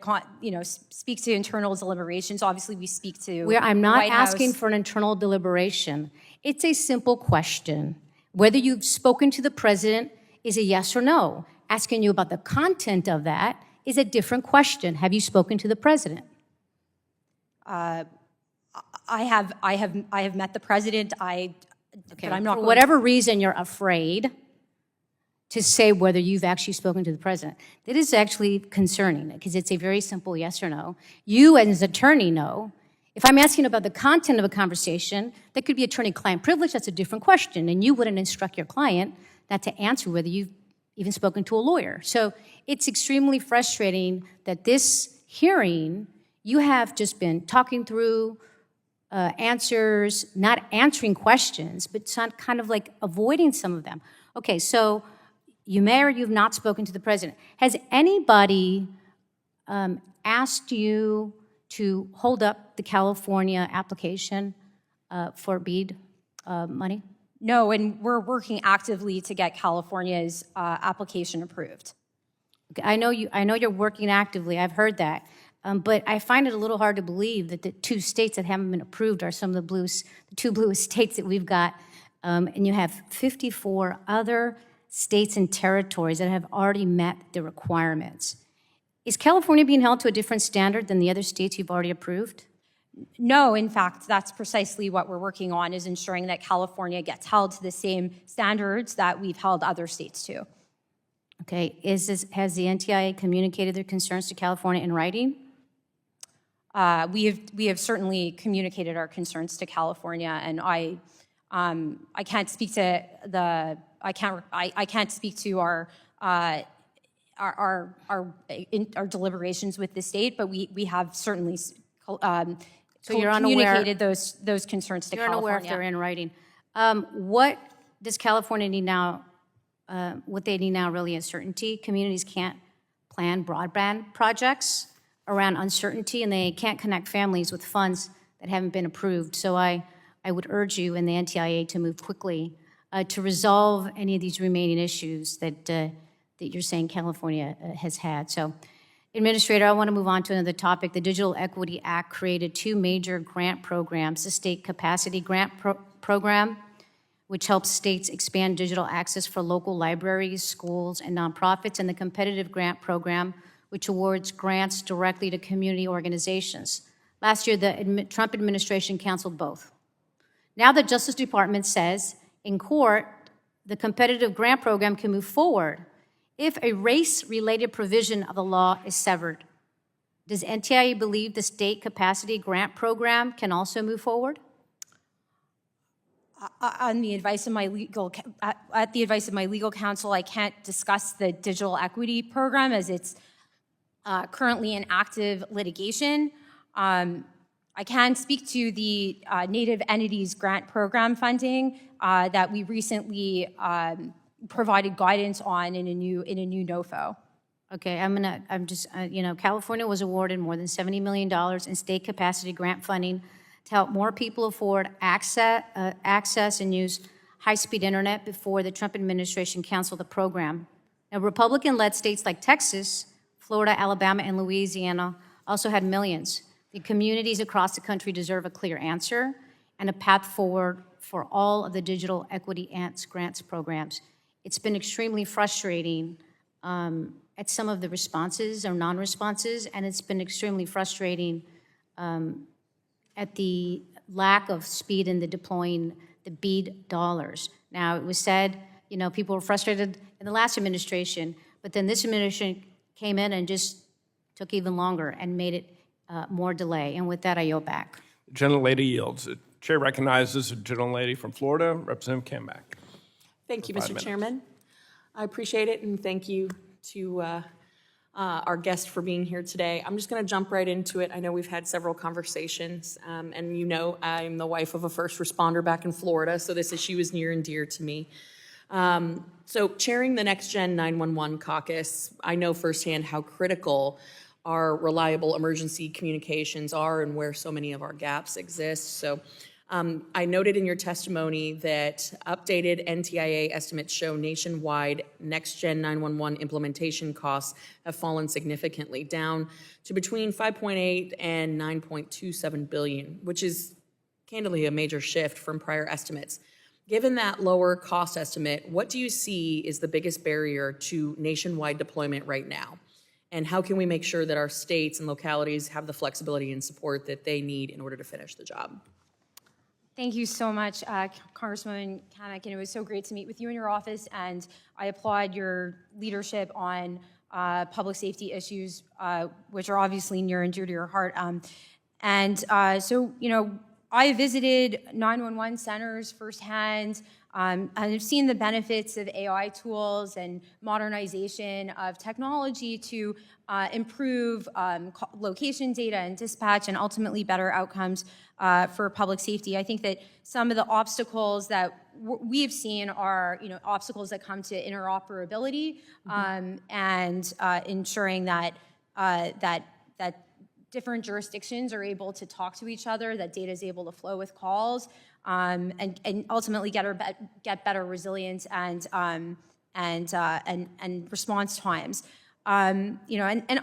speak to internal deliberations. Obviously, we speak to
I'm not
White
asking
House.
for an internal deliberation. It's a simple question. Whether you've spoken to the president is a yes or no. Asking you about the content of that is a different question. Have you spoken to the president?
I have met the president. But I'm not
For
going
whatever reason you're afraid to say whether you've actually spoken to the president. That is actually concerning because it's a very simple yes or no. You as an attorney know. If I'm asking about the content of a conversation, that could be attorney-client privilege, that's a different question, and you wouldn't instruct your client not to answer whether you've even spoken to a lawyer. So it's extremely frustrating that this hearing, you have just been talking through answers, not answering questions, but kind of like avoiding some of them. Okay, so you may or you've not spoken to the president. Has anybody asked you to hold up the California application for BEAD money?
No, and we're working actively to get California's application approved.
Okay, I know you're working actively. I've heard that. But I find it a little hard to believe that the two states that haven't been approved are some of the two bluest states that we've got. And you have 54 other states and territories that have already met the requirements. Is California being held to a different standard than the other states you've already approved?
No, in fact, that's precisely what we're working on, is ensuring that California gets held to the same standards that we've held other states to.
Okay, has the NTIA communicated their concerns to California in writing?
we have certainly communicated our concerns to California, and I can't speak to I can't speak to our deliberations with the state, but we have certainly
So you're unaware,
communicated those concerns to
you're
California.
unaware if they're in writing. What does California need now, what they need now really is certainty. Communities can't plan broadband projects around uncertainty, and they can't connect families with funds that haven't been approved. So I would urge you and the NTIA to move quickly to resolve any of these remaining issues that you're saying California has had. So, Administrator, I want to move on to another topic. The Digital Equity Act created two major grant programs, the State Capacity Grant Program, which helps states expand digital access for local libraries, schools, and nonprofits, and the Competitive Grant Program, which awards grants directly to community organizations. Last year, the Trump administration canceled both. Now the Justice Department says in court, the Competitive Grant Program can move forward if a race-related provision of the law is severed. Does NTIA believe the State Capacity Grant Program can also move forward?
On the advice of my legal, at the advice of my legal counsel, I can't discuss the digital equity program as it's currently in active litigation. I can speak to the Native Entities Grant Program funding that we recently provided guidance on in a new NOFO.
Okay, California was awarded more than $70 million in state capacity grant funding to help more people afford access and use high-speed internet before the Trump administration canceled the program. Now, Republican-led states like Texas, Florida, Alabama, and Louisiana also had millions. The communities across the country deserve a clear answer and a path forward for all of the digital equity grants programs. It's been extremely frustrating at some of the responses or non-responses, and it's been extremely frustrating at the lack of speed in the deploying the BEAD dollars. Now, it was said, people were frustrated in the last administration, but then this administration came in and just took even longer and made it more delay. And with that, I yield back.
The gentlelady yields. The chair recognizes the gentlelady from Florida, Representative Kammack.
Thank you,
For 5
Mr.
minutes.
Chairman. I appreciate it, and thank you to our guest for being here today. I'm just going to jump right into it. I know we've had several conversations, and I'm the wife of a first responder back in Florida, so this issue is near and dear to me. So chairing the Next Gen 911 caucus, I know firsthand how critical our reliable emergency communications are and where so many of our gaps exist. So I noted in your testimony that updated NTIA estimates show nationwide Next Gen 911 implementation costs have fallen significantly, down to between 5.8 and 9.27 billion, which is candidly a major shift from prior estimates. Given that lower cost estimate, what do you see is the biggest barrier to nationwide deployment right now? And how can we make sure that our states and localities have the flexibility and support that they need in order to finish the job?
Thank you so much, Congresswoman Kammack, and it was so great to meet with you in your office, and I applaud your leadership on public safety issues, which are obviously near and dear to your heart. I visited 911 centers firsthand, and I've seen the benefits of AI tools and modernization of technology to improve location data and dispatch and ultimately better outcomes for public safety. I think that some of the obstacles that we've seen are, obstacles that come to interoperability and ensuring that different jurisdictions are able to talk to each other, that data is able to flow with calls, and ultimately get better resilience and response times. And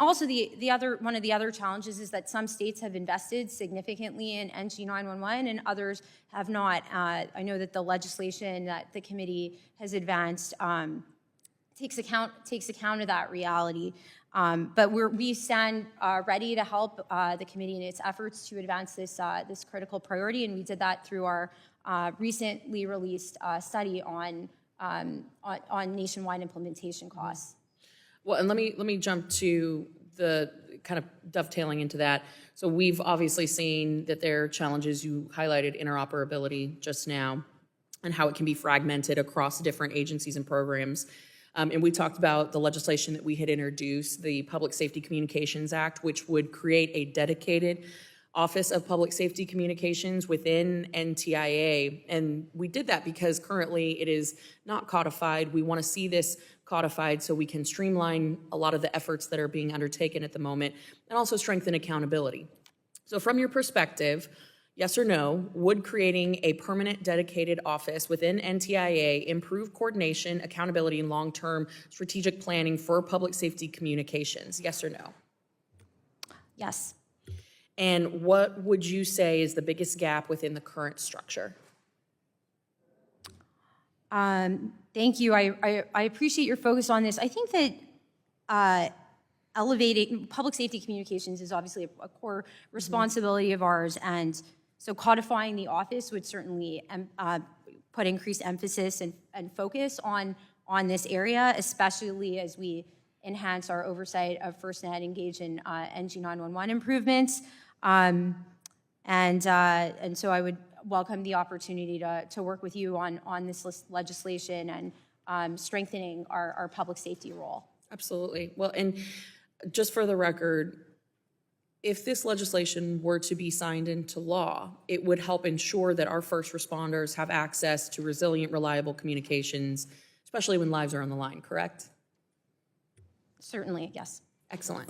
also one of the other challenges is that some states have invested significantly in NG 911 and others have not. I know that the legislation that the committee has advanced takes account of that reality. But we stand ready to help the committee in its efforts to advance this critical priority, and we did that through our recently released study on nationwide implementation costs.
Well, and let me jump to the kind of dovetailing into that, so we've obviously seen that there are challenges. You highlighted interoperability just now and how it can be fragmented across different agencies and programs. And we talked about the legislation that we had introduced, the Public Safety Communications Act, which would create a dedicated Office of Public Safety Communications within NTIA. And we did that because currently it is not codified. We want to see this codified so we can streamline a lot of the efforts that are being undertaken at the moment and also strengthen accountability. So from your perspective, yes or no, would creating a permanent dedicated office within NTIA improve coordination, accountability, and long-term strategic planning for public safety communications? Yes or no?
Yes.
And what would you say is the biggest gap within the current structure?
Thank you. I appreciate your focus on this. I think that elevating public safety communications is obviously a core responsibility of ours, and so codifying the office would certainly put increased emphasis and focus on this area, especially as we enhance our oversight of FirstNet, engage in NG 911 improvements. And so I would welcome the opportunity to work with you on this legislation and strengthening our public safety role.
Absolutely. Well, and just for the record, if this legislation were to be signed into law, it would help ensure that our first responders have access to resilient, reliable communications, especially when lives are on the line, correct?
Certainly, yes.
Excellent.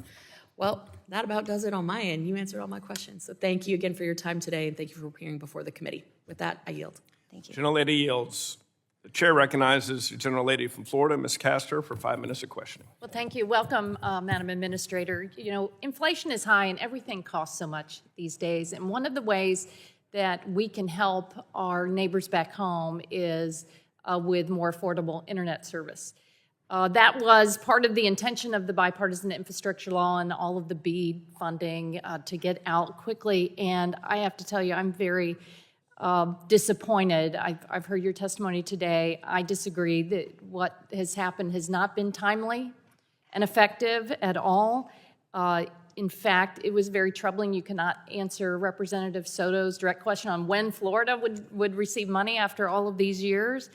Well, that about does it on my end. You answered all my questions. So thank you again for your time today, and thank you for appearing before the committee. With that, I yield.
Thank you.
Gentlelady yields. The chair recognizes the Gentlelady from Florida, Ms. Castor, for 5 minutes of questioning.
Well, thank you. Welcome, Madam Administrator. You know, inflation is high and everything costs so much these days. And one of the ways that we can help our neighbors back home is with more affordable internet service. That was part of the intention of the bipartisan infrastructure law and all of the BEAD funding to get out quickly. And I have to tell you, I'm very disappointed. I've heard your testimony today. I disagree that what has happened has not been timely and effective at all. In fact, it was very troubling. You cannot answer Representative Soto's direct question on when Florida would receive money after all of these years.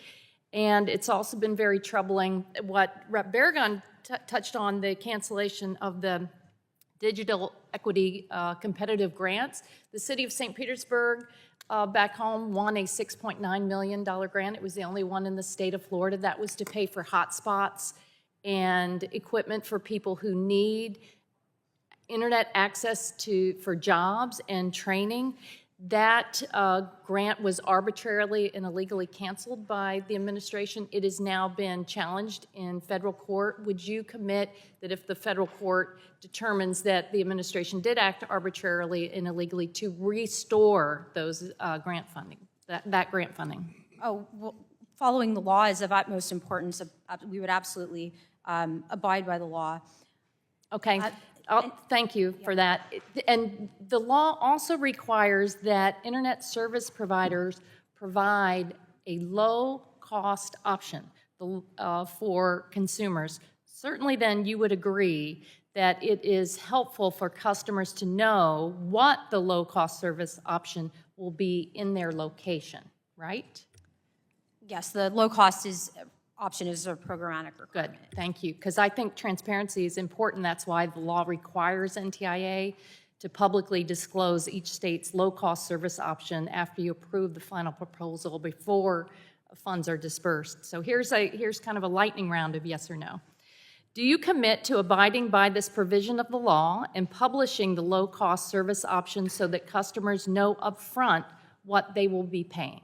And it's also been very troubling what Rep. Barragan touched on, the cancellation of the digital equity competitive grants. The city of St. Petersburg back home won a $6.9 million grant. It was the only one in the state of Florida. That was to pay for hotspots and equipment for people who need internet access for jobs and training. That grant was arbitrarily and illegally canceled by the administration. It has now been challenged in federal court. Would you commit that if the federal court determines that the administration did act arbitrarily and illegally to restore those grant funding, that grant funding?
Oh, well, following the law is of utmost importance. We would absolutely abide by the law.
Okay. Thank you for that. And the law also requires that internet service providers provide a low-cost option for consumers. Certainly then you would agree that it is helpful for customers to know what the low-cost service option will be in their location, right?
Yes, the low-cost option is a programmatic requirement.
Good, thank you. Because I think transparency is important. That's why the law requires NTIA to publicly disclose each state's low-cost service option after you approve the final proposal before funds are dispersed. So here's kind of a lightning round of yes or no. Do you commit to abiding by this provision of the law and publishing the low-cost service option so that customers know upfront what they will be paying?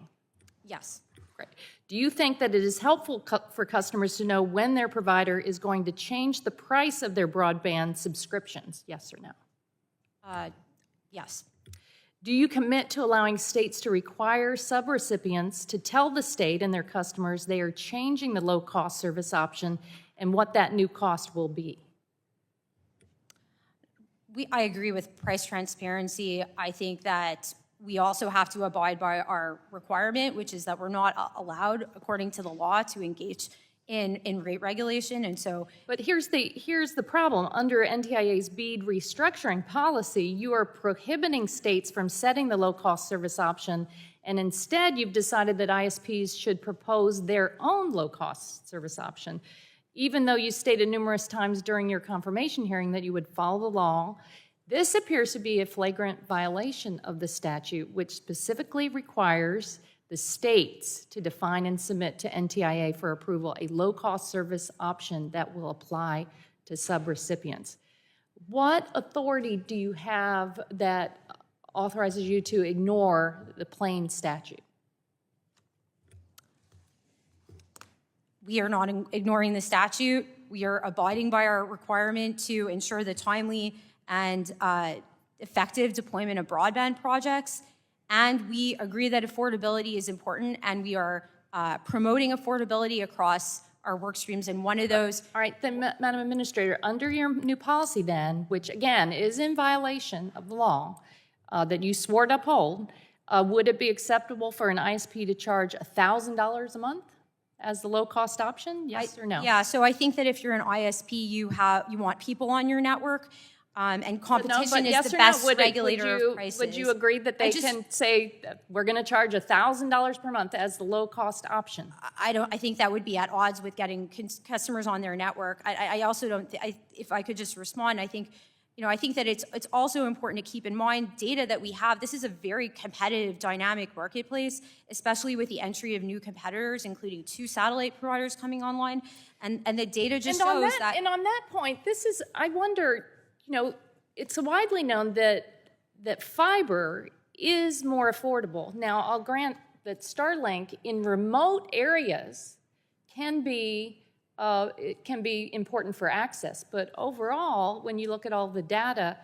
Yes.
Great. Do you think that it is helpful for customers to know when their provider is going to change the price of their broadband subscriptions? Yes or no?
Yes.
Do you commit to allowing states to require subrecipients to tell the state and their customers they are changing the low-cost service option and what that new cost will be?
I agree with price transparency. I think that we also have to abide by our requirement, which is that we're not allowed, according to the law, to engage in rate regulation, and so.
But here's the problem. Under NTIA's BEAD restructuring policy, you are prohibiting states from setting the low-cost service option, and instead you've decided that ISPs should propose their own low-cost service option. Even though you stated numerous times during your confirmation hearing that you would follow the law, this appears to be a flagrant violation of the statute, which specifically requires the states to define and submit to NTIA for approval a low-cost service option that will apply to subrecipients. What authority do you have that authorizes you to ignore the plain statute?
We are not ignoring the statute. We are abiding by our requirement to ensure the timely and effective deployment of broadband projects. And we agree that affordability is important, and we are promoting affordability across our work streams. And one of those.
All right, then, Madam Administrator, under your new policy then, which again is in violation of the law that you swore to uphold, would it be acceptable for an ISP to charge $1,000 a month as the low-cost option? Yes or no?
Yeah, so I think that if you're an ISP, you want people on your network, and competition is the best regulator of prices.
Would you agree that they can say, we're going to charge $1,000 per month as the low-cost option?
I think that would be at odds with getting customers on their network. I also don't, if I could just respond, I think that it's also important to keep in mind data that we have. This is a very competitive, dynamic marketplace, especially with the entry of new competitors, including 2 satellite providers coming online. And the data just shows that.
And on that point, I wonder, it's widely known that fiber is more affordable. Now, I'll grant that Starlink in remote areas can be important for access, but overall, when you look at all the data,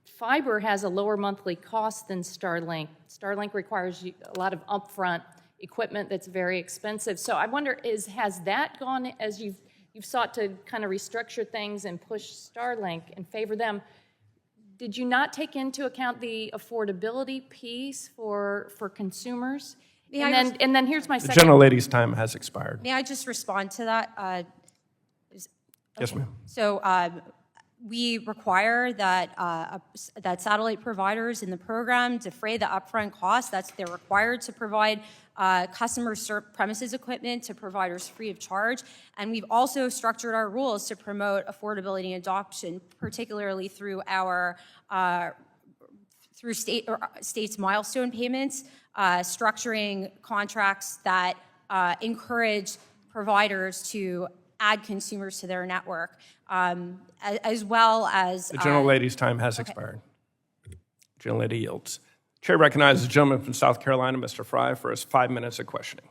fiber has a lower monthly cost than Starlink. Starlink requires a lot of upfront equipment that's very expensive. So I wonder, has that gone, as you've sought to kind of restructure things and push Starlink and favor them, did you not take into account the affordability piece for consumers? And then here's my second.
The gentlelady's time has expired.
May I just respond to that?
Yes, ma'am.
So we require that satellite providers in the program defray the upfront costs. They're required to provide customer premises equipment to providers free of charge. And we've also structured our rules to promote affordability and adoption, particularly through our states' milestone payments, structuring contracts that encourage providers to add consumers to their network, as well as.
The gentlelady's time has expired. Gentlelady yields. Chair recognizes the gentleman from South Carolina, Mr. Fry, for his 5 minutes of questioning.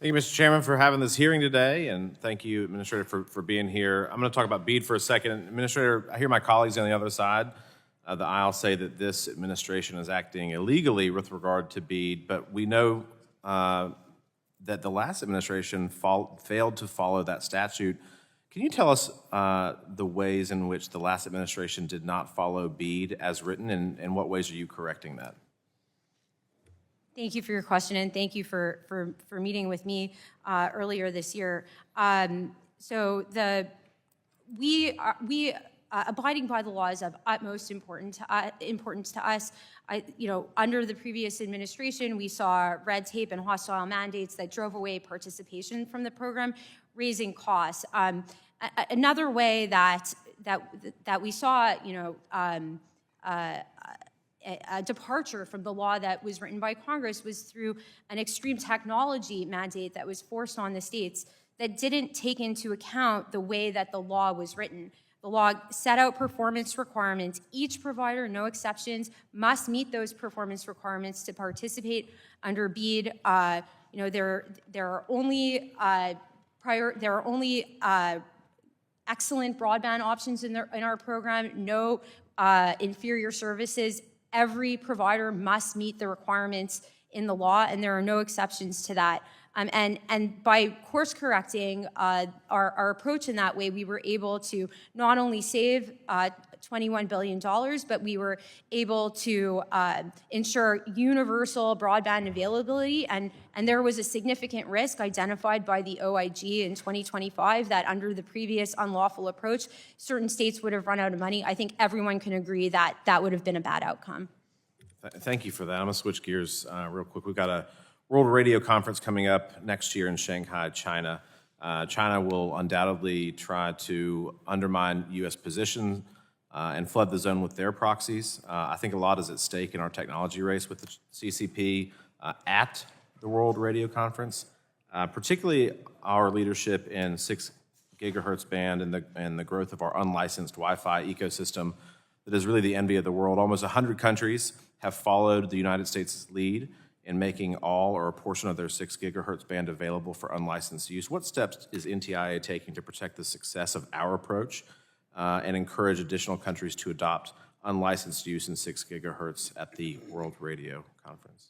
Thank you, Mr. Chairman, for having this hearing today, and thank you, Administrator, for being here. I'm going to talk about BEAD for a second. Administrator, I hear my colleagues on the other side of the aisle say that this administration is acting illegally with regard to BEAD, but we know that the last administration failed to follow that statute. Can you tell us the ways in which the last administration did not follow BEAD as written, and what ways are you correcting that?
Thank you for your question, and thank you for meeting with me earlier this year. Abiding by the law is of utmost importance to us. Under the previous administration, we saw red tape and hostile mandates that drove away participation from the program, raising costs. Another way that we saw, a departure from the law that was written by Congress was through an extreme technology mandate that was forced on the states that didn't take into account the way that the law was written. The law set out performance requirements. Each provider, no exceptions, must meet those performance requirements to participate under BEAD. There are only excellent broadband options in our program. No inferior services. Every provider must meet the requirements in the law, and there are no exceptions to that. And by course correcting our approach in that way, we were able to not only save $21 billion, but we were able to ensure universal broadband availability. And there was a significant risk identified by the OIG in 2025 that under the previous unlawful approach, certain states would have run out of money. I think everyone can agree that that would have been a bad outcome.
Thank you for that. I'm going to switch gears real quick. We've got a World Radio Conference coming up next year in Shanghai, China. China will undoubtedly try to undermine U.S. position and flood the zone with their proxies. I think a lot is at stake in our technology race with the CCP at the World Radio Conference, particularly our leadership in 6 gigahertz band and the growth of our unlicensed Wi-Fi ecosystem that is really the envy of the world. Almost 100 countries have followed the United States' lead in making all or a portion of their 6 gigahertz band available for unlicensed use. What steps is NTIA taking to protect the success of our approach and encourage additional countries to adopt unlicensed use in 6 gigahertz at the World Radio Conference?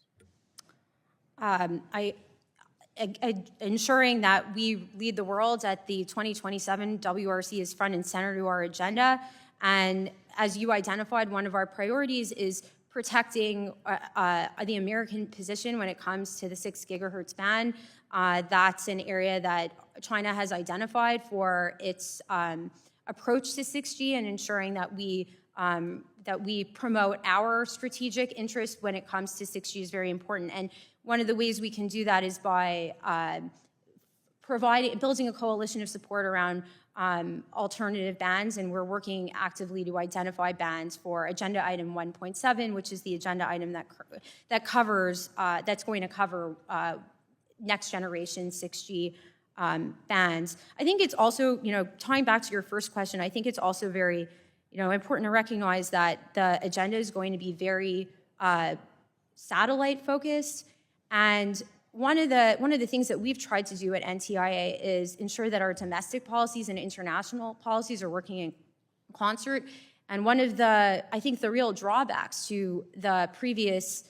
Ensuring that we lead the world at the 2027 WRC is front and center to our agenda. And as you identified, one of our priorities is protecting the American position when it comes to the 6 gigahertz band. That's an area that China has identified for its approach to 6G and ensuring that we promote our strategic interest when it comes to 6G is very important. And one of the ways we can do that is by building a coalition of support around alternative bands, and we're working actively to identify bands for Agenda Item 1.7, which is the agenda item that covers that's going to cover next generation 6G bands. I think it's also, tying back to your first question, I think it's also very, important to recognize that the agenda is going to be very satellite focused. And one of the things that we've tried to do at NTIA is ensure that our domestic policies and international policies are working in concert. And one of the real drawbacks to the previous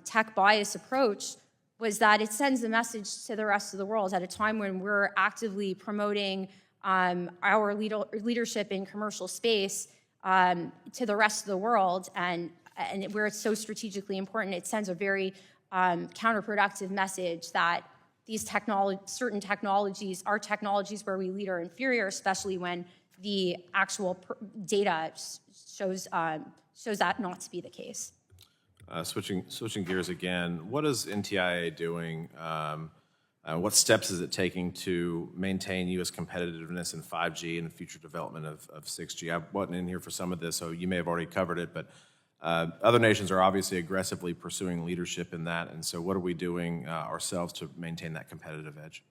tech bias approach was that it sends a message to the rest of the world at a time when we're actively promoting our leadership in commercial space to the rest of the world, and where it's so strategically important. It sends a very counterproductive message that these certain technologies are technologies where we lead or inferior, especially when the actual data shows that not to be the case.
Switching gears again, what is NTIA doing? What steps is it taking to maintain U.S. competitiveness in 5G and future development of 6G? I wasn't in here for some of this, so you may have already covered it, but other nations are obviously aggressively pursuing leadership in that, and so what are we doing ourselves to maintain that competitive edge?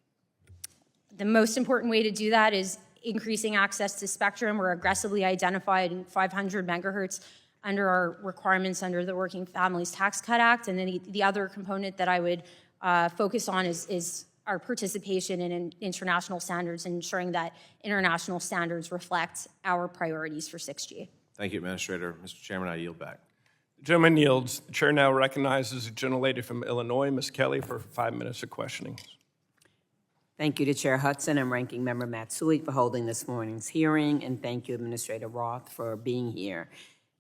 The most important way to do that is increasing access to spectrum. We're aggressively identified 500 megahertz under our requirements under the Working Families Tax Cut Act. And then the other component that I would focus on is our participation in international standards and ensuring that international standards reflect our priorities for 6G.
Thank you, Administrator. Mr. Chairman, I yield back.
The gentleman yields. The chair now recognizes the gentlelady from Illinois, Ms. Kelly, for 5 minutes of questioning.
Thank you to Chair Hudson and Ranking Member Matsui for holding this morning's hearing, and thank you, Administrator Roth, for being here.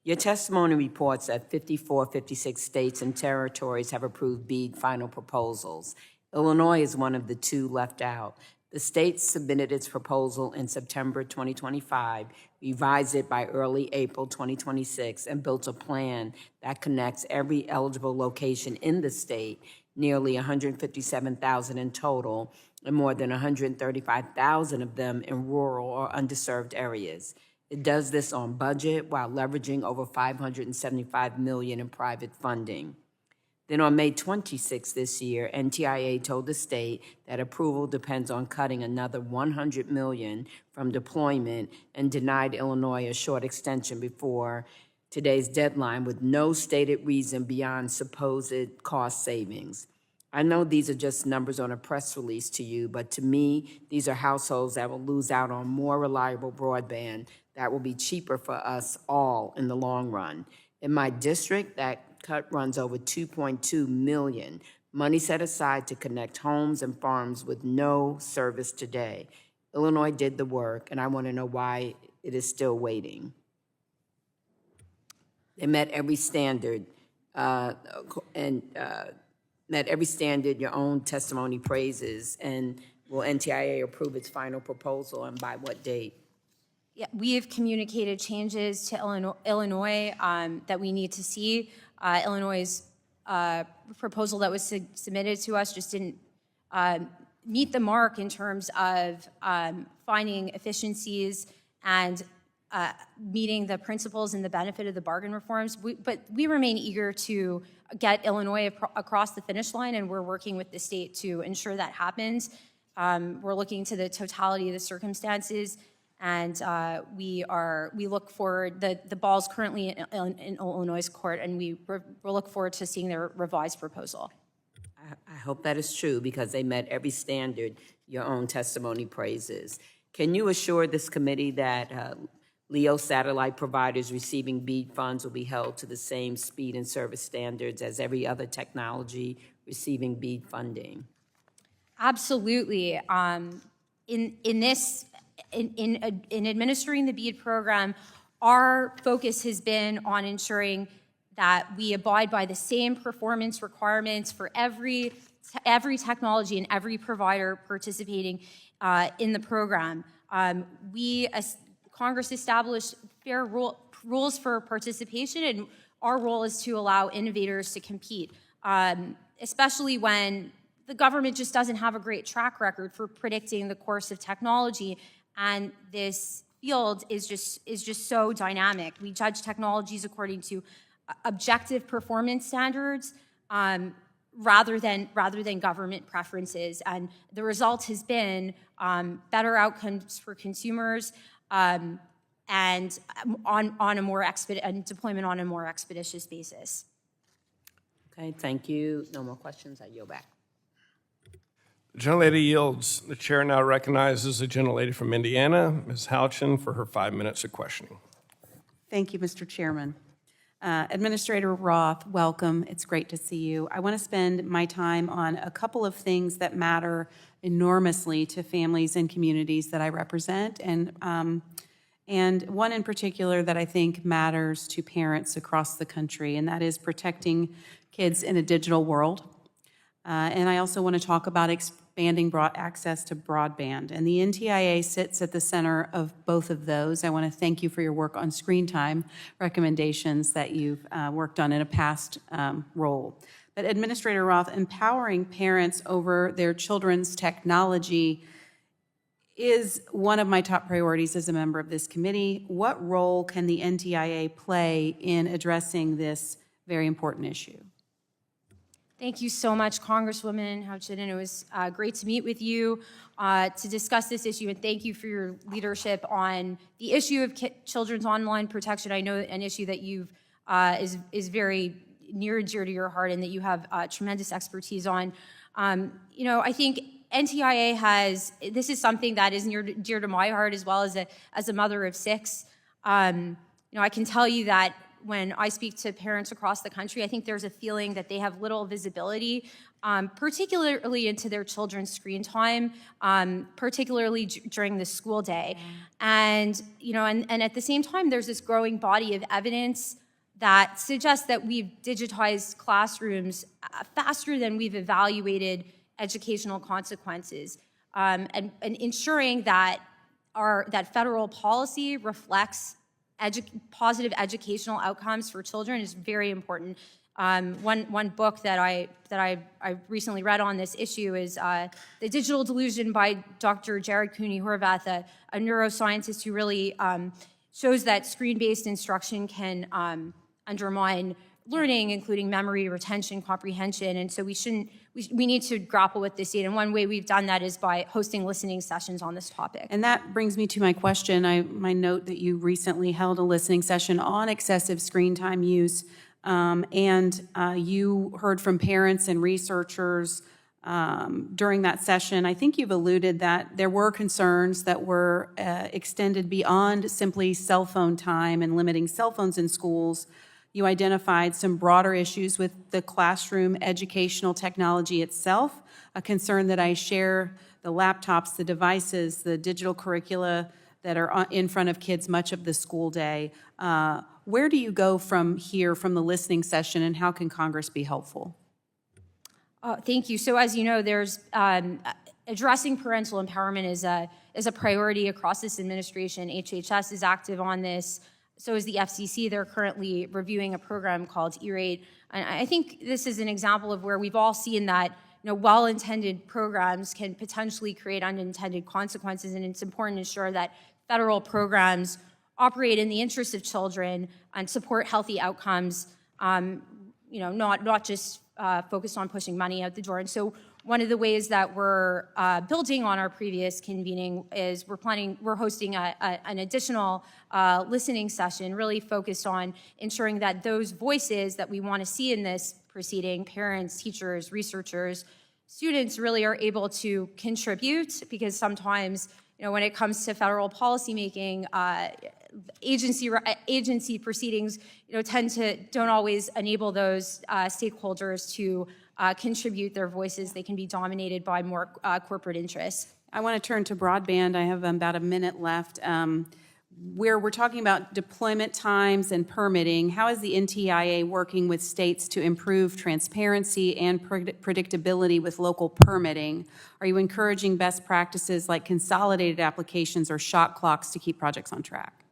Your testimony reports that 56 states and territories have approved BEAD final proposals. Illinois is one of the 2 left out. The state submitted its proposal in September 2025, revised it by early April 2026, and built a plan that connects every eligible location in the state, nearly 157,000 in total, and more than 135,000 of them in rural or underserved areas. It does this on budget while leveraging over $575 million in private funding. Then on May 26 this year, NTIA told the state that approval depends on cutting another $100 million from deployment and denied Illinois a short extension before today's deadline with no stated reason beyond supposed cost savings. I know these are just numbers on a press release to you, but to me, these are households that will lose out on more reliable broadband that will be cheaper for us all in the long run. In my district, that cut runs over $2.2 million money set aside to connect homes and farms with no service today. Illinois did the work, and I want to know why it is still waiting. They met every standard, met every standard your own testimony praises, and will NTIA approve its final proposal, and by what date?
Yeah, we have communicated changes to Illinois that we need to see. Illinois' proposal that was submitted to us just didn't meet the mark in terms of finding efficiencies and meeting the principles and the benefit of the bargain reforms. But we remain eager to get Illinois across the finish line, and we're working with the state to ensure that happens. We're looking to the totality of the circumstances, and we look forward. The ball's currently in Illinois' court, and we look forward to seeing their revised proposal.
I hope that is true, because they met every standard your own testimony praises. Can you assure this committee that LEO satellite providers receiving BEAD funds will be held to the same speed and service standards as every other technology receiving BEAD funding?
Absolutely. In administering the BEAD program, our focus has been on ensuring that we abide by the same performance requirements for every technology and every provider participating in the program. Congress established fair rules for participation, and our role is to allow innovators to compete, especially when the government just doesn't have a great track record for predicting the course of technology, and this field is just so dynamic. We judge technologies according to objective performance standards rather than government preferences, and the result has been better outcomes for consumers and on a more deployment on a more expeditious basis.
Okay, thank you. No more questions. I yield back.
The gentlelady yields. The chair now recognizes the gentlelady from Indiana, Ms. Houchin, for her 5 minutes of questioning.
Thank you, Mr. Chairman. Administrator Roth, welcome. It's great to see you. I want to spend my time on a couple of things that matter enormously to families and communities that I represent, and one in particular that I think matters to parents across the country, and that is protecting kids in a digital world. And I also want to talk about expanding broad access to broadband. And the NTIA sits at the center of both of those. I want to thank you for your work on screen time recommendations that you've worked on in a past role. But Administrator Roth, empowering parents over their children's technology is one of my top priorities as a member of this committee. What role can the NTIA play in addressing this very important issue?
Thank you so much, Congresswoman Houchin, and it was great to meet with you to discuss this issue, and thank you for your leadership on the issue of children's online protection. I know an issue that you've is very near and dear to your heart and that you have tremendous expertise on. I think NTIA this is something that is near dear to my heart as well as a mother of 6. I can tell you that when I speak to parents across the country, I think there's a feeling that they have little visibility, particularly into their children's screen time, particularly during the school day. And at the same time, there's this growing body of evidence that suggests that we've digitized classrooms faster than we've evaluated educational consequences, and ensuring that that federal policy reflects positive educational outcomes for children is very important. One book that I recently read on this issue is The Digital Delusion by Dr. Jared Cooney-Horvath, a neuroscientist who really shows that screen-based instruction can undermine learning, including memory, retention, comprehension, and so we need to grapple with this data. And one way we've done that is by hosting listening sessions on this topic.
And that brings me to my question. My note that you recently held a listening session on excessive screen time use, and you heard from parents and researchers during that session. I think you've alluded that there were concerns that were extended beyond simply cell phone time and limiting cell phones in schools You identified some broader issues with the classroom educational technology itself, a concern that I share, the laptops, the devices, the digital curricula that are in front of kids much of the school day. Where do you go from here, from the listening session, and how can Congress be helpful?
Thank you. So as you know, there's addressing parental empowerment is a priority across this administration. HHS is active on this. So is the FCC. They're currently reviewing a program called E-Rate. And I think this is an example of where we've all seen that well-intended programs can potentially create unintended consequences, and it's important to ensure that federal programs operate in the interest of children and support healthy outcomes, not just focused on pushing money out the door. And so one of the ways that we're building on our previous convening is we're hosting an additional listening session really focused on ensuring that those voices that we want to see in this proceeding, parents, teachers, researchers, students, really are able to contribute, because sometimes when it comes to federal policymaking, agency proceedings don't always enable those stakeholders to contribute their voices. They can be dominated by more corporate interests.
I want to turn to broadband. I have about a minute left. Where we're talking about deployment times and permitting, how is the NTIA working with states to improve transparency and predictability with local permitting? Are you encouraging best practices like consolidated applications or shot clocks to keep projects on track?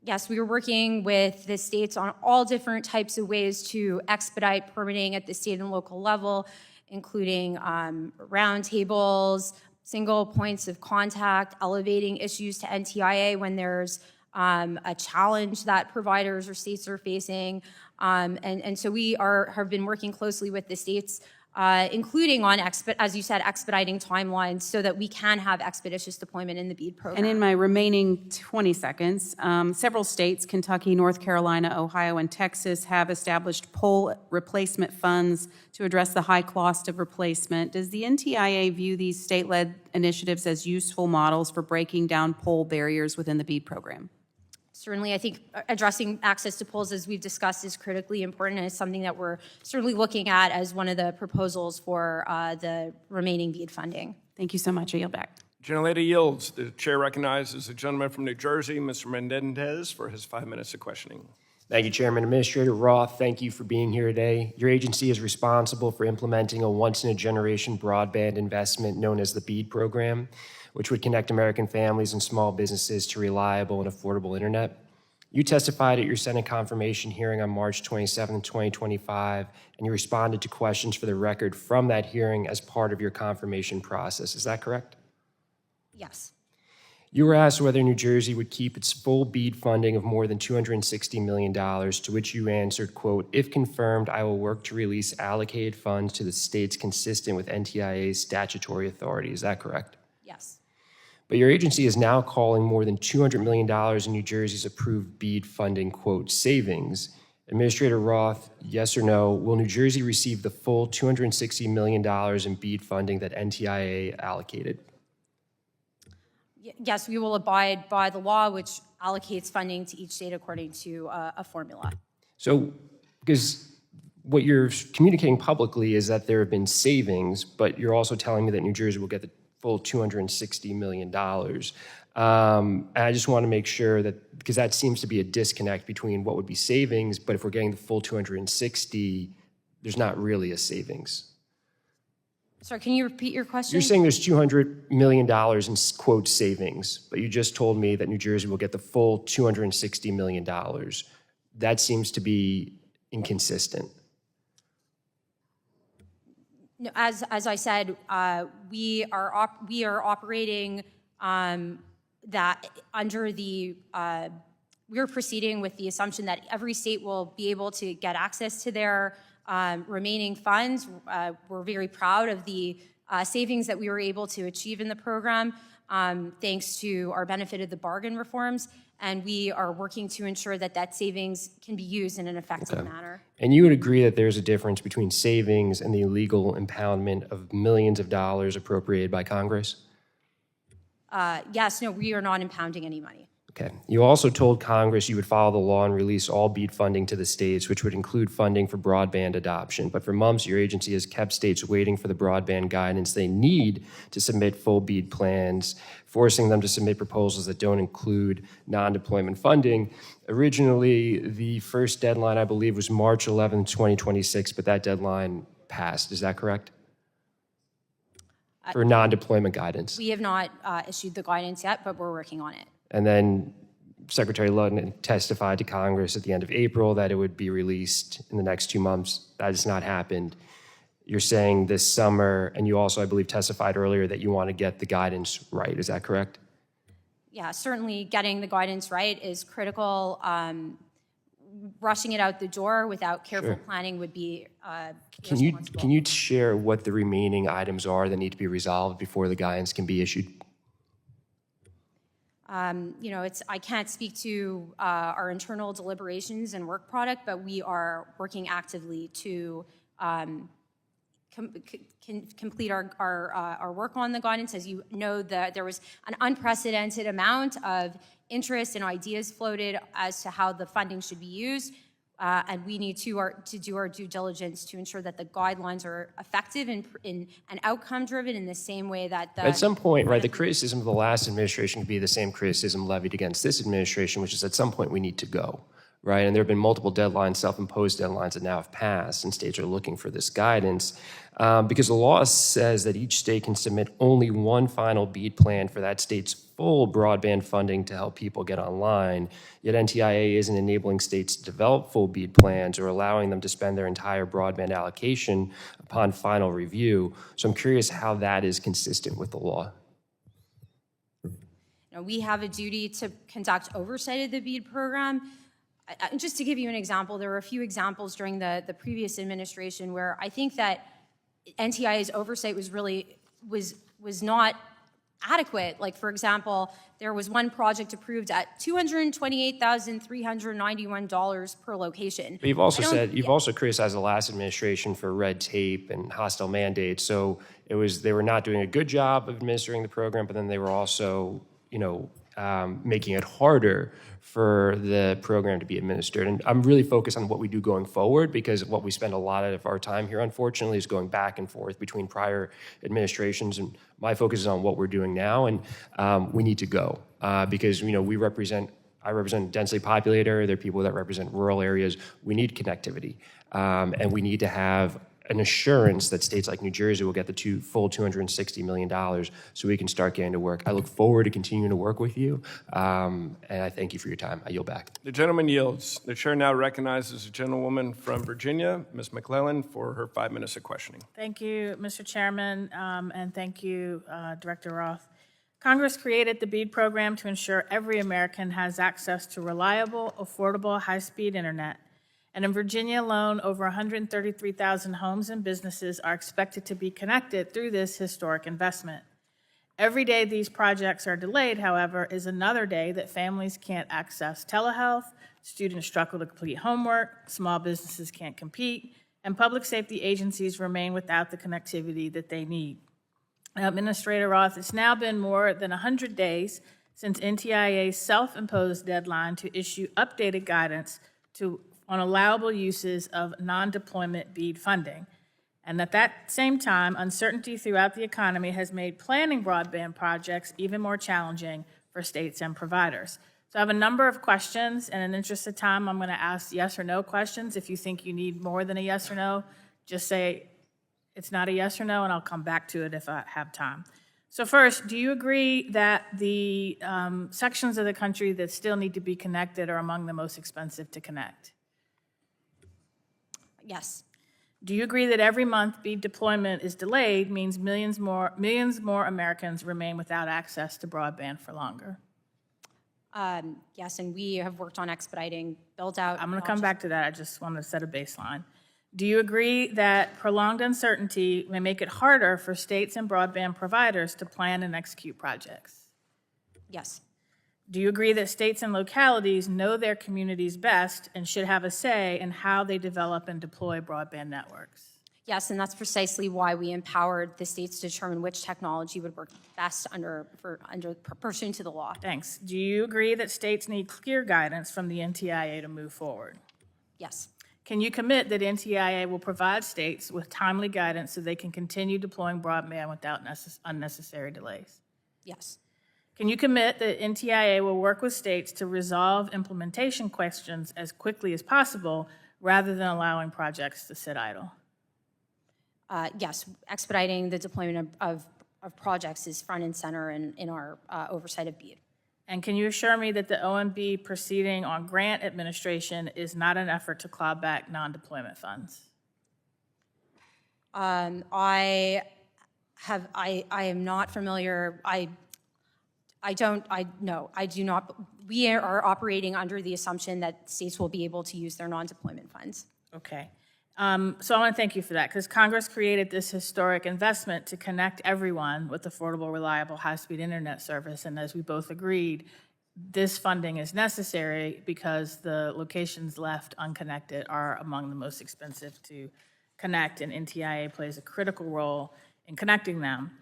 Yes, we are working with the states on all different types of ways to expedite permitting at the state and local level, including roundtables, single points of contact, elevating issues to NTIA when there's a challenge that providers or states are facing. And so we have been working closely with the states, including on, as you said, expediting timelines so that we can have expeditious deployment in the BEAD program.
And in my remaining 20 seconds, several states, Kentucky, North Carolina, Ohio, and Texas, have established pole replacement funds to address the high cost of replacement. Does the NTIA view these state-led initiatives as useful models for breaking down pole barriers within the BEAD program?
Certainly, I think addressing access to poles, as we've discussed, is critically important, and it's something that we're certainly looking at as one of the proposals for the remaining BEAD funding.
Thank you so much. I yield back.
Gentlelady yields. The chair recognizes the gentleman from New Jersey, Mr. Menendez, for his 5 minutes of questioning.
Thank you, Chairman. Administrator Roth, thank you for being here today. Your agency is responsible for implementing a once-in-a-generation broadband investment known as the BEAD program, which would connect American families and small businesses to reliable and affordable internet. You testified at your Senate confirmation hearing on March 27, 2025, and you responded to questions for the record from that hearing as part of your confirmation process. Is that correct?
Yes.
You were asked whether New Jersey would keep its full BEAD funding of more than $260 million, to which you answered, quote, "If confirmed, I will work to release allocated funds to the states consistent with NTIA's statutory authority." Is that correct?
Yes.
But your agency is now calling more than $200 million in New Jersey's approved BEAD funding, quote, savings. Administrator Roth, yes or no, will New Jersey receive the full $260 million in BEAD funding that NTIA allocated?
Yes, we will abide by the law, which allocates funding to each state according to a formula.
So, because what you're communicating publicly is that there have been savings, but you're also telling me that New Jersey will get the full $260 million. And I just want to make sure that, because that seems to be a disconnect between what would be savings, but if we're getting the full 260, there's not really a savings.
Sorry, can you repeat your question?
You're saying there's $200 million in, quote, savings, but you just told me that New Jersey will get the full $260 million. That seems to be inconsistent.
No, as I said, we are operating that under the we're proceeding with the assumption that every state will be able to get access to their remaining funds. We're very proud of the savings that we were able to achieve in the program, thanks to our benefit of the bargain reforms. And we are working to ensure that that savings can be used in an effective manner.
And you would agree that there's a difference between savings and the illegal impoundment of millions of dollars appropriated by Congress?
Yes, no, we are not impounding any money.
Okay. You also told Congress you would follow the law and release all BEAD funding to the states, which would include funding for broadband adoption. But for months, your agency has kept states waiting for the broadband guidance they need to submit full BEAD plans, forcing them to submit proposals that don't include non-deployment funding. Originally, the first deadline, I believe, was March 11, 2026, but that deadline passed. Is that correct? For non-deployment guidance.
We have not issued the guidance yet, but we're working on it.
And then Secretary Ludden testified to Congress at the end of April that it would be released in the next 2 months. That has not happened. You're saying this summer, and you also, I believe, testified earlier that you want to get the guidance right. Is that correct?
Yeah, certainly getting the guidance right is critical. Rushing it out the door without careful planning would be
Can you share what the remaining items are that need to be resolved before the guidance can be issued?
I can't speak to our internal deliberations and work product, but we are working actively to complete our work on the guidance. As you know, there was an unprecedented amount of interest and ideas floated as to how the funding should be used. And we need to do our due diligence to ensure that the guidelines are effective and outcome-driven in the same way that the...
At some point, right, the criticism of the last administration could be the same criticism levied against this administration, which is at some point we need to go, right? And there have been multiple deadlines, self-imposed deadlines that now have passed, and states are looking for this guidance because the law says that each state can submit only one final BEAD plan for that state's full broadband funding to help people get online, yet NTIA isn't enabling states to develop full BEAD plans or allowing them to spend their entire broadband allocation upon final review. So I'm curious how that is consistent with the law.
We have a duty to conduct oversight of the BEAD program. Just to give you an example, there were a few examples during the previous administration where I think that NTIA's oversight was not adequate. Like, for example, there was one project approved at $228,391 per location.
But you've also criticized the last administration for red tape and hostile mandates. So they were not doing a good job of administering the program, but then they were also, making it harder for the program to be administered. And I'm really focused on what we do going forward, because what we spend a lot of our time here, unfortunately, is going back and forth between prior administrations. And my focus is on what we're doing now. And we need to go because, I represent a densely populated area. There are people that represent rural areas. We need connectivity. And we need to have an assurance that states like New Jersey will get the full $260 million so we can start getting to work. I look forward to continuing to work with you, and I thank you for your time. I yield back.
The gentleman yields. The chair now recognizes the gentlewoman from Virginia, Ms. McClellan, for her 5 minutes of questioning.
Thank you, Mr. Chairman, and thank you, Director Roth. Congress created the BEAD program to ensure every American has access to reliable, affordable, high-speed internet. And in Virginia alone, over 133,000 homes and businesses are expected to be connected through this historic investment. Every day these projects are delayed, however, is another day that families can't access telehealth, students struggle to complete homework, small businesses can't compete, and public safety agencies remain without the connectivity that they need. Administrator Roth, it's now been more than 100 days since NTIA's self-imposed deadline to issue updated guidance on allowable uses of non-deployment BEAD funding. And at that same time, uncertainty throughout the economy has made planning broadband projects even more challenging for states and providers. So I have a number of questions, and in the interest of time, I'm going to ask yes or no questions. If you think you need more than a yes or no, just say it's not a yes or no, and I'll come back to it if I have time. So first, do you agree that the sections of the country that still need to be connected are among the most expensive to connect?
Yes.
Do you agree that every month BEAD deployment is delayed means millions more Americans remain without access to broadband for longer?
Yes, and we have worked on expediting build-out.
I'm going to come back to that. I just want to set a baseline. Do you agree that prolonged uncertainty may make it harder for states and broadband providers to plan and execute projects?
Yes.
Do you agree that states and localities know their communities best and should have a say in how they develop and deploy broadband networks?
Yes, and that's precisely why we empowered the states to determine which technology would work best pursuant to the law.
Thanks. Do you agree that states need clear guidance from the NTIA to move forward?
Yes.
Can you commit that NTIA will provide states with timely guidance so they can continue deploying broadband without unnecessary delays?
Yes.
Can you commit that NTIA will work with states to resolve implementation questions as quickly as possible rather than allowing projects to sit idle?
Yes, expediting the deployment of projects is front and center in our oversight of BEAD.
And can you assure me that the OMB proceeding on grant administration is not an effort to claw back non-deployment funds?
I am not familiar. No, I do not. We are operating under the assumption that states will be able to use their non-deployment funds.
Okay. So I want to thank you for that, because Congress created this historic investment to connect everyone with affordable, reliable, high-speed internet service. And as we both agreed, this funding is necessary because the locations left unconnected are among the most expensive to connect, and NTIA plays a critical role in connecting them.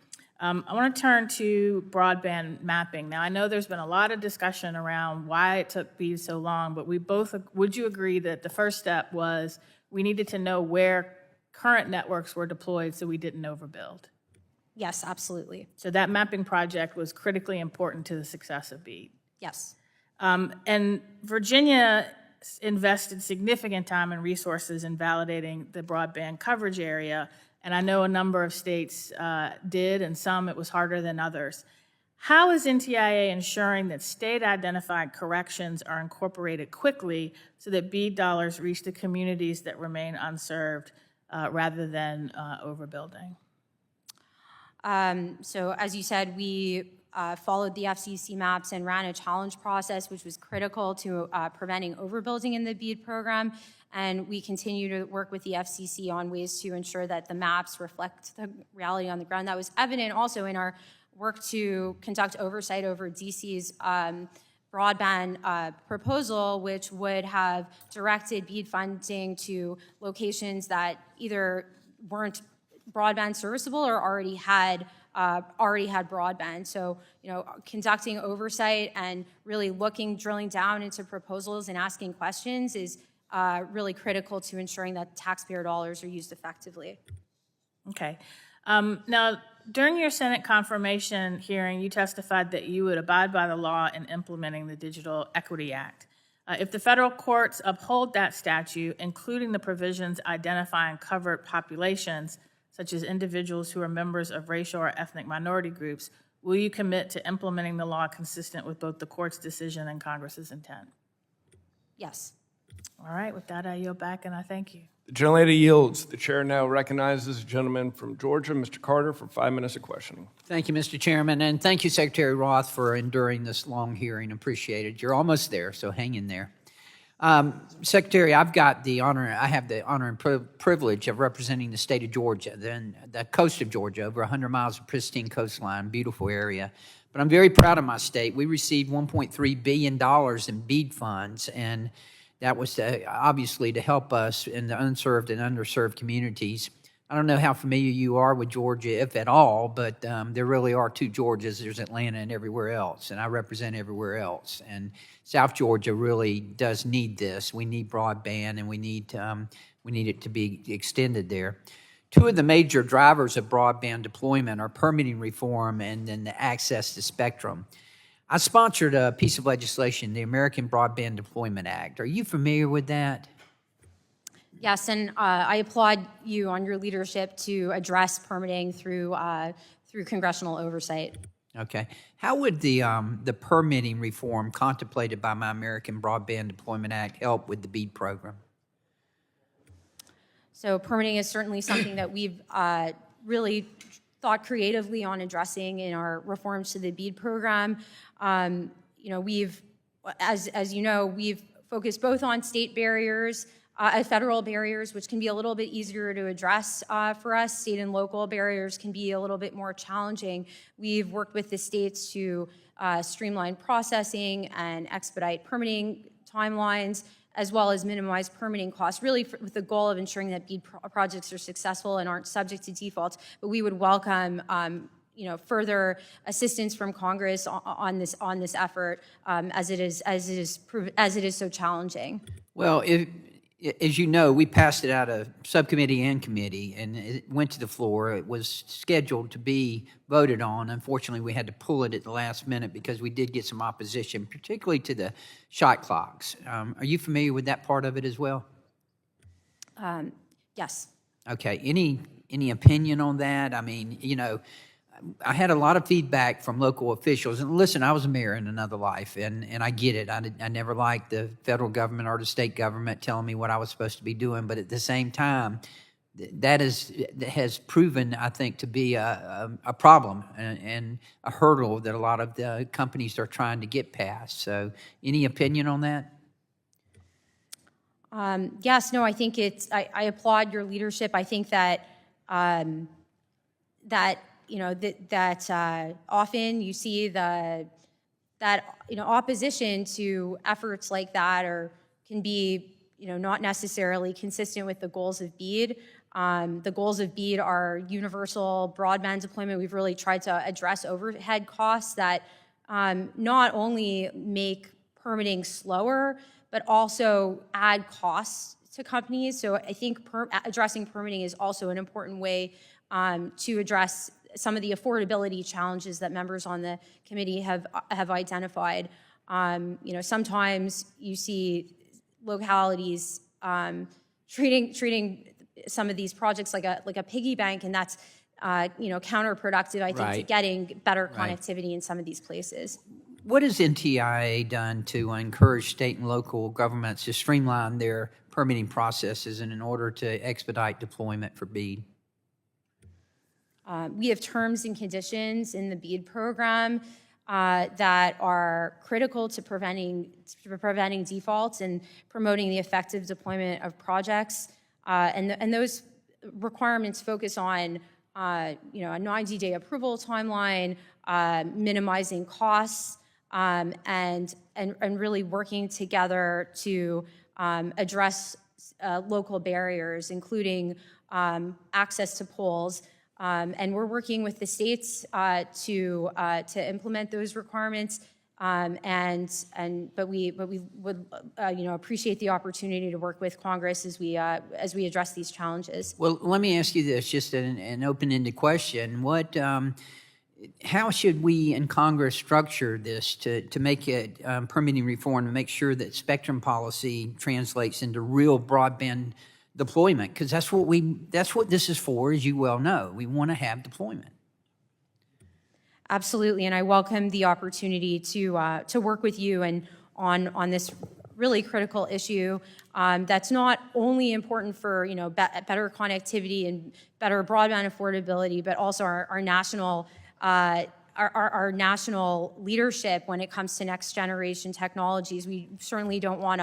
I want to turn to broadband mapping. Now, I know there's been a lot of discussion around why it took BEAD so long, but would you agree that the first step was we needed to know where current networks were deployed so we didn't overbuild?
Yes, absolutely.
So that mapping project was critically important to the success of BEAD.
Yes.
And Virginia invested significant time and resources in validating the broadband coverage area, and I know a number of states did, and some it was harder than others. How is NTIA ensuring that state-identified corrections are incorporated quickly so that BEAD dollars reach the communities that remain unserved rather than overbuilding?
So as you said, we followed the FCC maps and ran a challenge process, which was critical to preventing overbuilding in the BEAD program. And we continue to work with the FCC on ways to ensure that the maps reflect the reality on the ground. That was evident also in our work to conduct oversight over DC's broadband proposal, which would have directed BEAD funding to locations that either weren't broadband serviceable or already had broadband. So, conducting oversight and really drilling down into proposals and asking questions is really critical to ensuring that taxpayer dollars are used effectively.
Okay. Now, during your Senate confirmation hearing, you testified that you would abide by the law in implementing the Digital Equity Act. If the federal courts uphold that statute, including the provisions identifying covered populations, such as individuals who are members of racial or ethnic minority groups, will you commit to implementing the law consistent with both the court's decision and Congress's intent?
Yes.
All right, with that, I yield back and I thank you.
The gentlelady yields. The chair now recognizes the gentleman from Georgia, Mr. Carter, for 5 minutes of questioning.
Thank you, Mr. Chairman, and thank you, Secretary Roth, for enduring this long hearing. Appreciate it. You're almost there, so hang in there. Secretary, I have the honor and privilege of representing the state of Georgia, the coast of Georgia, over 100 miles of pristine coastline, beautiful area. But I'm very proud of my state. We received $1.3 billion in BEAD funds, and that was obviously to help us in the unserved and underserved communities. I don't know how familiar you are with Georgia, if at all, but there really are two Georgias. There's Atlanta and everywhere else, and I represent everywhere else. And South Georgia really does need this. We need broadband, and we need it to be extended there. Two of the major drivers of broadband deployment are permitting reform and then the access to spectrum. I sponsored a piece of legislation, the American Broadband Deployment Act. Are you familiar with that?
Yes, and I applaud you on your leadership to address permitting through congressional oversight.
Okay. How would the permitting reform contemplated by my American Broadband Deployment Act help with the BEAD program?
So permitting is certainly something that we've really thought creatively on addressing in our reforms to the BEAD program. We've focused both on state barriers, federal barriers, which can be a little bit easier to address for us. State and local barriers can be a little bit more challenging. We've worked with the states to streamline processing and expedite permitting timelines, as well as minimize permitting costs, really with the goal of ensuring that BEAD projects are successful and aren't subject to defaults. But we would welcome further assistance from Congress on this effort, as it is so challenging.
Well, as you know, we passed it out of subcommittee and committee, and it went to the floor. It was scheduled to be voted on. Unfortunately, we had to pull it at the last minute because we did get some opposition, particularly to the shot clocks. Are you familiar with that part of it as well?
Yes.
Okay. Any opinion on that? I mean, I had a lot of feedback from local officials. And listen, I was a mayor in another life, and I get it. I never liked the federal government or the state government telling me what I was supposed to be doing. But at the same time, that has proven, I think, to be a problem and a hurdle that a lot of the companies are trying to get past. So any opinion on that?
Yes, no, I think I applaud your leadership. I think that often you see that opposition to efforts like that can be not necessarily consistent with the goals of BEAD. The goals of BEAD are universal broadband deployment. We've really tried to address overhead costs that not only make permitting slower, but also add costs to companies. So I think addressing permitting is also an important way to address some of the affordability challenges that members on the committee have identified. Sometimes you see localities treating some of these projects like a piggy bank, and that's counterproductive, I think, to getting better connectivity in some of these places.
What has NTIA done to encourage state and local governments to streamline their permitting processes and in order to expedite deployment for BEAD?
We have terms and conditions in the BEAD program that are critical to preventing defaults and promoting the effective deployment of projects. And those requirements focus on a 90-day approval timeline, minimizing costs, and really working together to address local barriers, including access to poles. And we're working with the states to implement those requirements. But we would appreciate the opportunity to work with Congress as we address these challenges.
Well, let me ask you this, just an open-ended question. How should we in Congress structure this to make it permitting reform to make sure that spectrum policy translates into real broadband deployment? Because that's what this is for, as you well know. We want to have deployment.
Absolutely, and I welcome the opportunity to work with you and on this really critical issue that's not only important for better connectivity and better broadband affordability, but also our national leadership when it comes to next generation technologies. We certainly don't want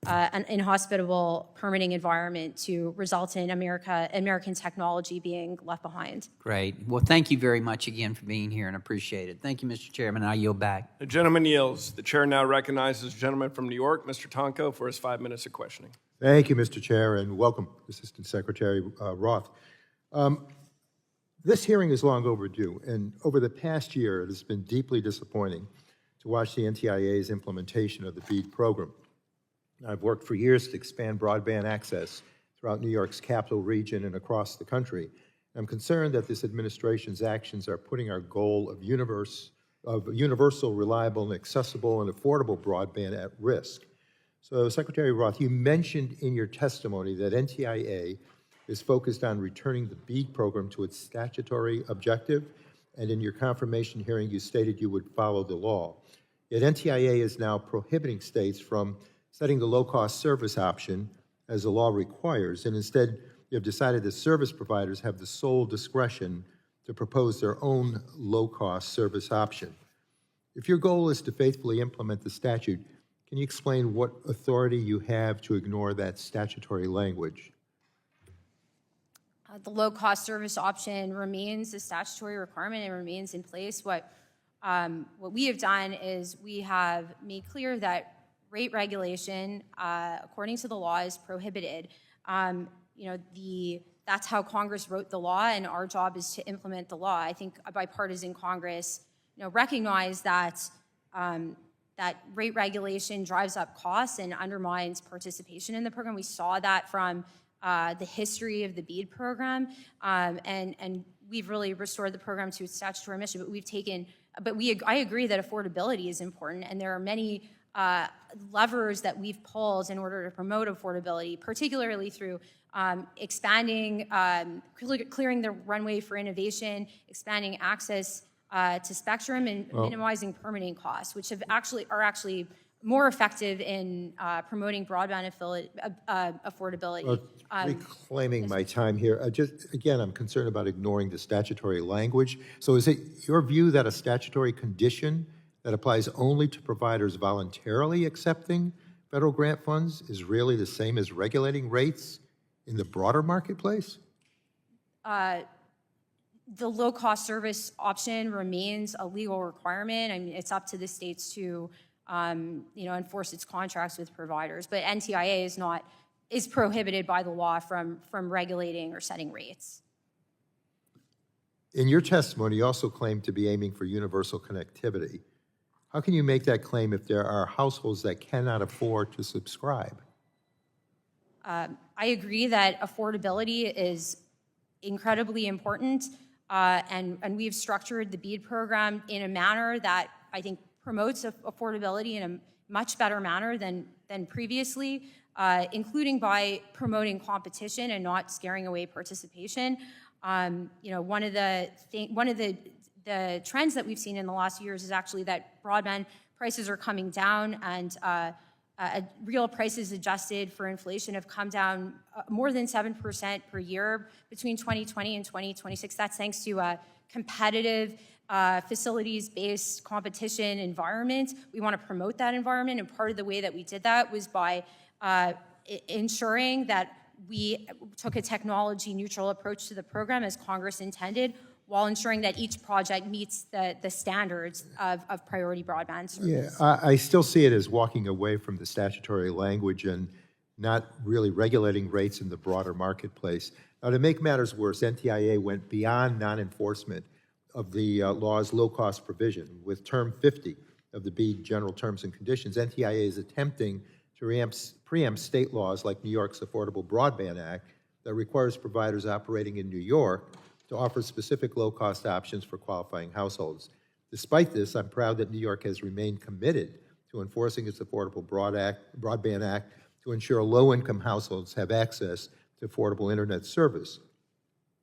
an inhospitable permitting environment to result in American technology being left behind.
Great. Well, thank you very much again for being here and appreciate it. Thank you, Mr. Chairman. I yield back.
The gentleman yields. The chair now recognizes the gentleman from New York, Mr. Tonko, for his 5 minutes of questioning.
Thank you, Mr. Chair, and welcome, Assistant Secretary Roth. This hearing is long overdue, and over the past year, it has been deeply disappointing to watch the NTIA's implementation of the BEAD program. I've worked for years to expand broadband access throughout New York's capital region and across the country. I'm concerned that this administration's actions are putting our goal of universal, reliable, and accessible and affordable broadband at risk. So, Secretary Roth, you mentioned in your testimony that NTIA is focused on returning the BEAD program to its statutory objective, and in your confirmation hearing, you stated you would follow the law. Yet NTIA is now prohibiting states from setting the low-cost service option as the law requires, and instead you have decided that service providers have the sole discretion to propose their own low-cost service option. If your goal is to faithfully implement the statute, can you explain what authority you have to ignore that statutory language?
The low-cost service option remains a statutory requirement. It remains in place. What we have done is we have made clear that rate regulation, according to the law, is prohibited. That's how Congress wrote the law, and our job is to implement the law. I think a bipartisan Congress, recognize that that rate regulation drives up costs and undermines participation in the program. We saw that from the history of the BEAD program, and we've really restored the program to its statutory mission. But I agree that affordability is important, and there are many levers that we've pulled in order to promote affordability, particularly through expanding, clearing the runway for innovation, expanding access to spectrum, and minimizing permitting costs, which are actually more effective in promoting broadband affordability.
Reclaiming my time here, again, I'm concerned about ignoring the statutory language. So is it your view that a statutory condition that applies only to providers voluntarily accepting federal grant funds is really the same as regulating rates in the broader marketplace?
The low-cost service option remains a legal requirement. I mean, it's up to the states to, enforce its contracts with providers. But NTIA is prohibited by the law from regulating or setting rates.
In your testimony, you also claim to be aiming for universal connectivity. How can you make that claim if there are households that cannot afford to subscribe?
I agree that affordability is incredibly important, and we've structured the BEAD program in a manner that I think promotes affordability in a much better manner than previously, including by promoting competition and not scaring away participation. One of the trends that we've seen in the last years is actually that broadband prices are coming down, and real prices adjusted for inflation have come down more than 7% per year between 2020 and 2026. That's thanks to a competitive facilities-based competition environment. We want to promote that environment, and part of the way that we did that was by ensuring that we took a technology-neutral approach to the program as Congress intended, while ensuring that each project meets the standards of priority broadband service.
Yeah, I still see it as walking away from the statutory language and not really regulating rates in the broader marketplace. Now, to make matters worse, NTIA went beyond non-enforcement of the law's low-cost provision. With Term 50 of the BEAD General Terms and Conditions, NTIA is attempting to preempt state laws like New York's Affordable Broadband Act that requires providers operating in New York to offer specific low-cost options for qualifying households. Despite this, I'm proud that New York has remained committed to enforcing its Affordable Broadband Act to ensure low-income households have access to affordable internet service.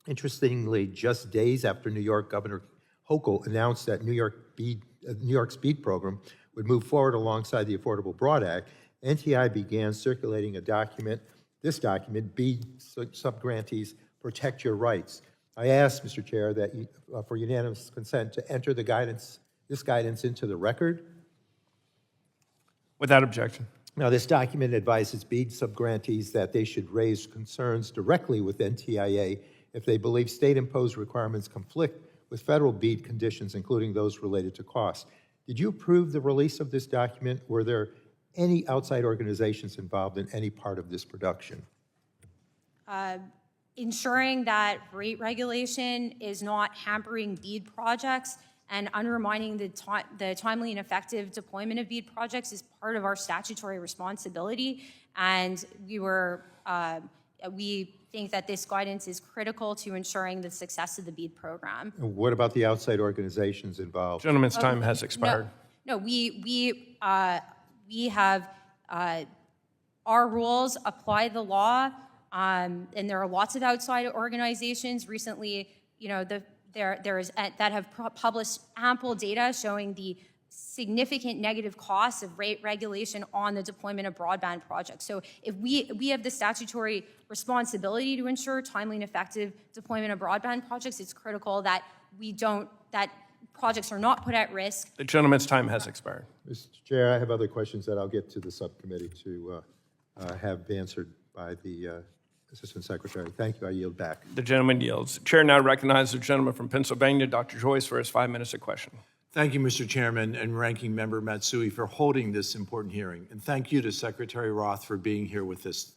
Interestingly, just days after New York Governor Hochul announced that New York's BEAD program would move forward alongside the Affordable Broad Act, NTI began circulating this document, BEAD Subgrantees Protect Your Rights. I ask, Mr. Chair, that for unanimous consent to enter this guidance into the record.
Without objection.
Now, this document advises BEAD subgrantees that they should raise concerns directly with NTIA if they believe state-imposed requirements conflict with federal BEAD conditions, including those related to costs. Did you approve the release of this document? Were there any outside organizations involved in any part of this production?
Ensuring that rate regulation is not hampering BEAD projects and undermining the timely and effective deployment of BEAD projects is part of our statutory responsibility. And we think that this guidance is critical to ensuring the success of the BEAD program.
And what about the outside organizations involved?
Gentleman's time has expired.
No, we have our rules apply the law. And there are lots of outside organizations recently, that have published ample data showing the significant negative costs of rate regulation on the deployment of broadband projects. So if we have the statutory responsibility to ensure timely and effective deployment of broadband projects, it's critical that that projects are not put at risk.
The gentleman's time has expired.
Mr. Chair, I have other questions that I'll get to the subcommittee to have answered by the Assistant Secretary. Thank you. I yield back.
The gentleman yields. Chair now recognizes the gentleman from Pennsylvania, Dr. Joyce, for his 5 minutes of question.
Thank you, Mr. Chairman and Ranking Member Matsui, for holding this important hearing. And thank you to Secretary Roth for being here with us.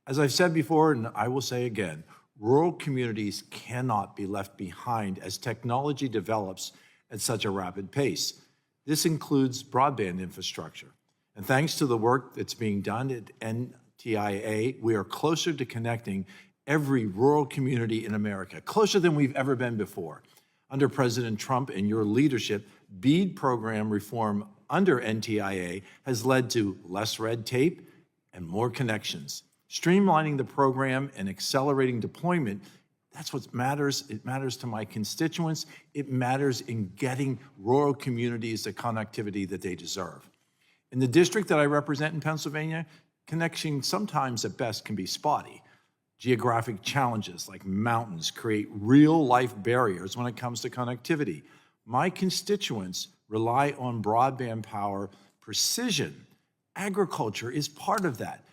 As I've said before, and I will say again, rural communities cannot be left behind as technology develops at such a rapid pace. This includes broadband infrastructure. And thanks to the work that's being done at NTIA, we are closer to connecting every rural community in America, closer than we've ever been before. Under President Trump and your leadership, BEAD program reform under NTIA has led to less red tape and more connections. Streamlining the program and accelerating deployment, that's what matters. It matters to my constituents. It matters in getting rural communities the connectivity that they deserve. In the district that I represent in Pennsylvania, connection sometimes at best can be spotty. Geographic challenges like mountains create real-life barriers when it comes to connectivity. My constituents rely on broadband power precision. Agriculture is part of that.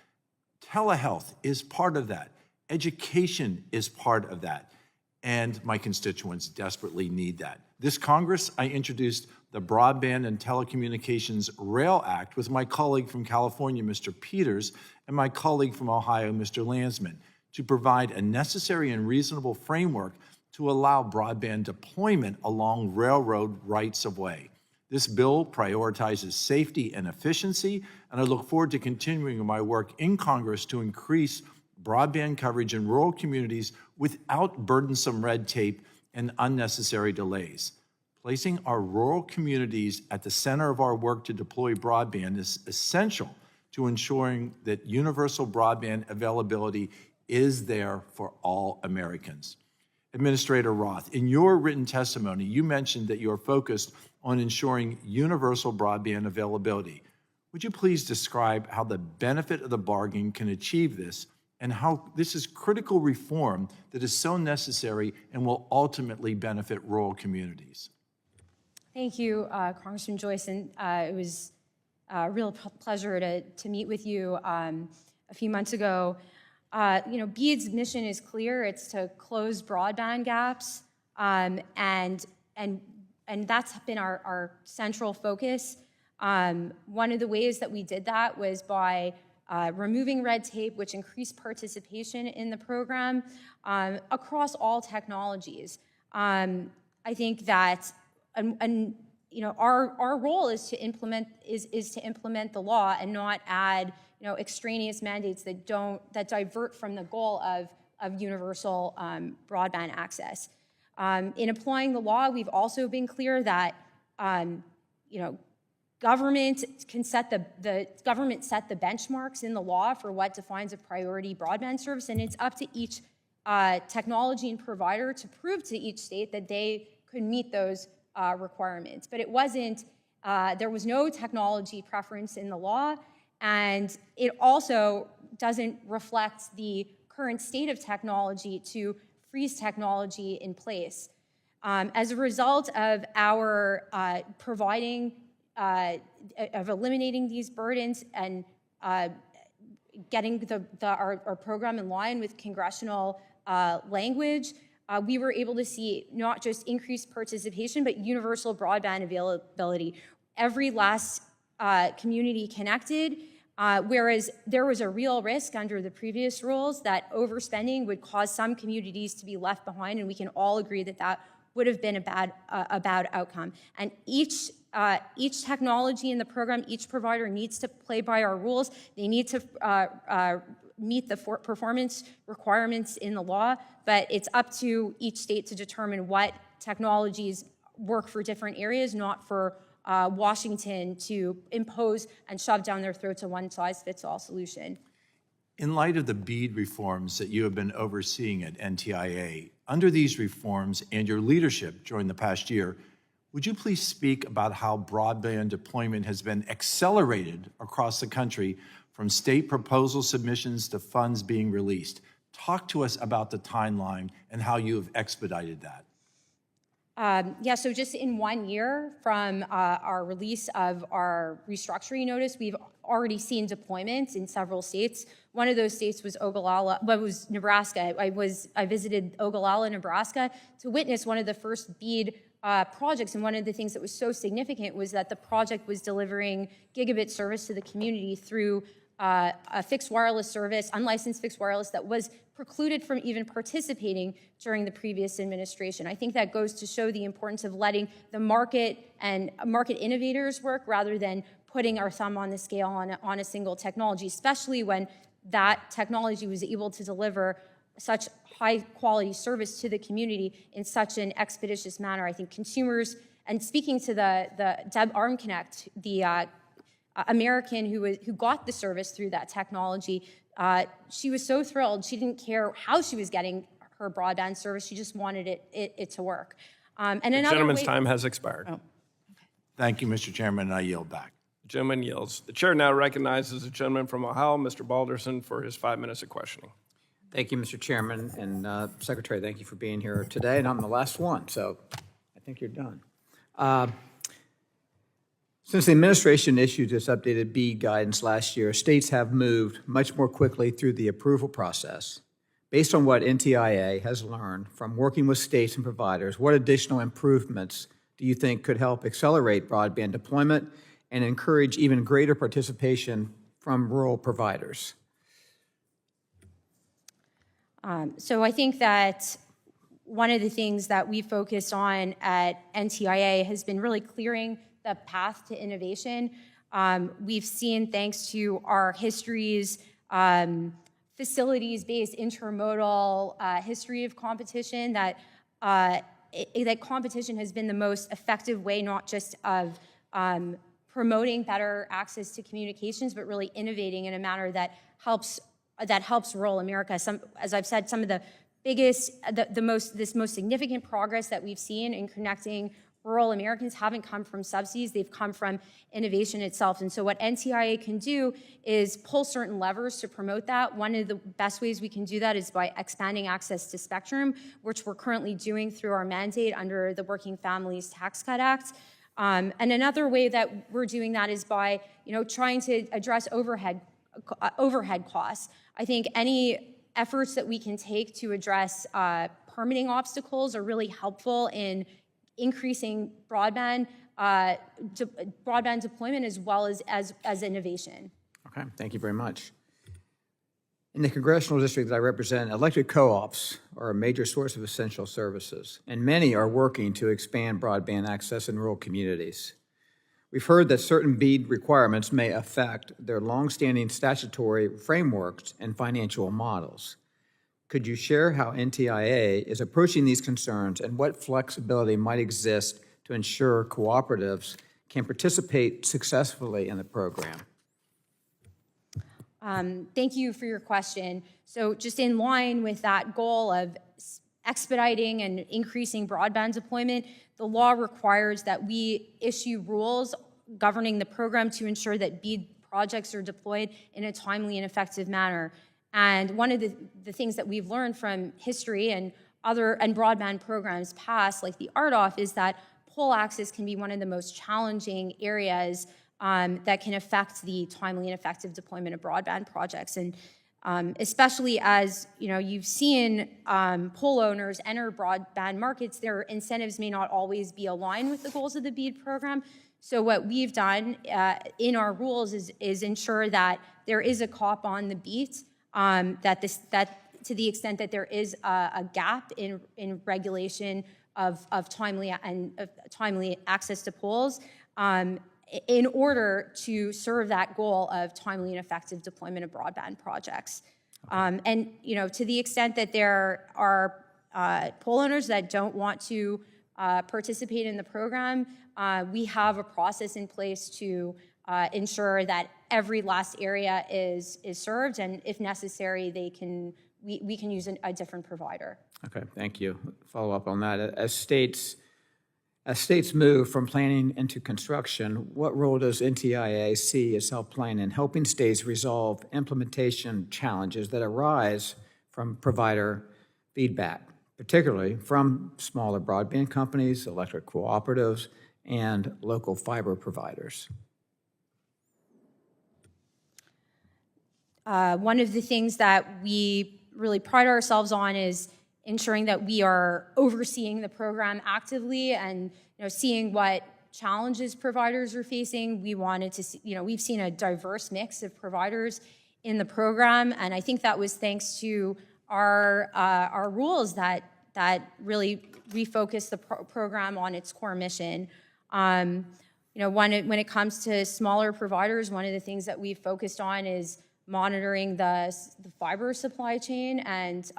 Telehealth is part of that. Education is part of that. And my constituents desperately need that. This Congress, I introduced the Broadband and Telecommunications Rail Act with my colleague from California, Mr. Peters, and my colleague from Ohio, Mr. Landsman, to provide a necessary and reasonable framework to allow broadband deployment along railroad rights-of-way. This bill prioritizes safety and efficiency, and I look forward to continuing my work in Congress to increase broadband coverage in rural communities without burdensome red tape and unnecessary delays. Placing our rural communities at the center of our work to deploy broadband is essential to ensuring that universal broadband availability is there for all Americans. Administrator Roth, in your written testimony, you mentioned that you are focused on ensuring universal broadband availability. Would you please describe how the benefit of the bargain can achieve this and how this is critical reform that is so necessary and will ultimately benefit rural communities?
Thank you, Congressman Joyce, and it was a real pleasure to meet with you a few months ago. BEAD's mission is clear. It's to close broadband gaps, and that's been our central focus. One of the ways that we did that was by removing red tape, which increased participation in the program across all technologies. I think that, our role is to implement the law and not add extraneous mandates that divert from the goal of universal broadband access. In applying the law, we've also been clear that government set the benchmarks in the law for what defines a priority broadband service, and it's up to each technology and provider to prove to each state that they could meet those requirements. But it wasn't. There was no technology preference in the law. And it also doesn't reflect the current state of technology to freeze technology in place. As a result of our of eliminating these burdens and getting our program in line with congressional language, we were able to see not just increased participation, but universal broadband availability. Every last community connected, whereas there was a real risk under the previous rules that overspending would cause some communities to be left behind, and we can all agree that that would have been a bad outcome. And each technology in the program, each provider needs to play by our rules. They need to meet the performance requirements in the law, but it's up to each state to determine what technologies work for different areas, not for Washington to impose and shove down their throats a one-size-fits-all solution.
In light of the BEAD reforms that you have been overseeing at NTIA, under these reforms and your leadership during the past year, would you please speak about how broadband deployment has been accelerated across the country from state proposal submissions to funds being released? Talk to us about the timeline and how you have expedited that.
So just in 1 year from our release of our restructuring notice, we've already seen deployments in several states. One of those states was Nebraska. I visited Ogallala, Nebraska, to witness one of the first BEAD projects, and one of the things that was so significant was that the project was delivering gigabit service to the community through a fixed wireless service, unlicensed fixed wireless, that was precluded from even participating during the previous administration. I think that goes to show the importance of letting the market and market innovators work rather than putting our thumb on the scale on a single technology, especially when that technology was able to deliver such high quality service to the community in such an expeditious manner. I think consumers, and speaking to the Deb Armconnect, the American who got the service through that technology, she was so thrilled. She didn't care how she was getting her broadband service. She just wanted it to work. And
The gentleman's time has expired.
Oh.
Thank you, Mr. Chairman, and I yield back.
The gentleman yields. The chair now recognizes the gentleman from Ohio, Mr. Balderson, for his 5 minutes of questioning.
Thank you, Mr. Chairman, and Secretary, thank you for being here today, and I'm the last one, so I think you're done. Since the administration issued this updated BEAD guidance last year, states have moved much more quickly through the approval process. Based on what NTIA has learned from working with states and providers, what additional improvements do you think could help accelerate broadband deployment and encourage even greater participation from rural providers?
So I think that one of the things that we focused on at NTIA has been really clearing the path to innovation. We've seen, thanks to our histories, facilities-based intermodal history of competition, that that competition has been the most effective way, not just of promoting better access to communications, but really innovating in a manner that helps rural America. As I've said, some of the biggest, this most significant progress that we've seen in connecting rural Americans haven't come from subsidies, they've come from innovation itself. And so what NTIA can do is pull certain levers to promote that. One of the best ways we can do that is by expanding access to spectrum, which we're currently doing through our mandate under the Working Families Tax Cut Act. And another way that we're doing that is by, trying to address overhead costs. I think any efforts that we can take to address permitting obstacles are really helpful in increasing broadband deployment as well as innovation.
Okay, thank you very much. In the congressional district that I represent, electric co-ops are a major source of essential services, and many are working to expand broadband access in rural communities. We've heard that certain BEAD requirements may affect their longstanding statutory frameworks and financial models. Could you share how NTIA is approaching these concerns and what flexibility might exist to ensure cooperatives can participate successfully in the program?
Thank you for your question. So just in line with that goal of expediting and increasing broadband deployment, the law requires that we issue rules governing the program to ensure that BEAD projects are deployed in a timely and effective manner. And one of the things that we've learned from history and broadband programs past, like the RDOF, is that pole access can be one of the most challenging areas that can affect the timely and effective deployment of broadband projects. And especially as you've seen pole owners enter broadband markets, their incentives may not always be aligned with the goals of the BEAD program. So what we've done in our rules is ensure that there is a cop on the beat, that to the extent that there is a gap in regulation of timely access to poles, in order to serve that goal of timely and effective deployment of broadband projects. And to the extent that there are pole owners that don't want to participate in the program, we have a process in place to ensure that every last area is served, and if necessary, we can use a different provider.
Okay, thank you. Follow up on that. As states move from planning into construction, what role does NTIA see as helpline in helping states resolve implementation challenges that arise from provider feedback, particularly from smaller broadband companies, electric cooperatives, and local fiber providers?
One of the things that we really pride ourselves on is ensuring that we are overseeing the program actively and seeing what challenges providers are facing. We wanted to see, we've seen a diverse mix of providers in the program, and I think that was thanks to our rules that really refocus the program on its core mission. When it comes to smaller providers, one of the things that we've focused on is monitoring the fiber supply chain, and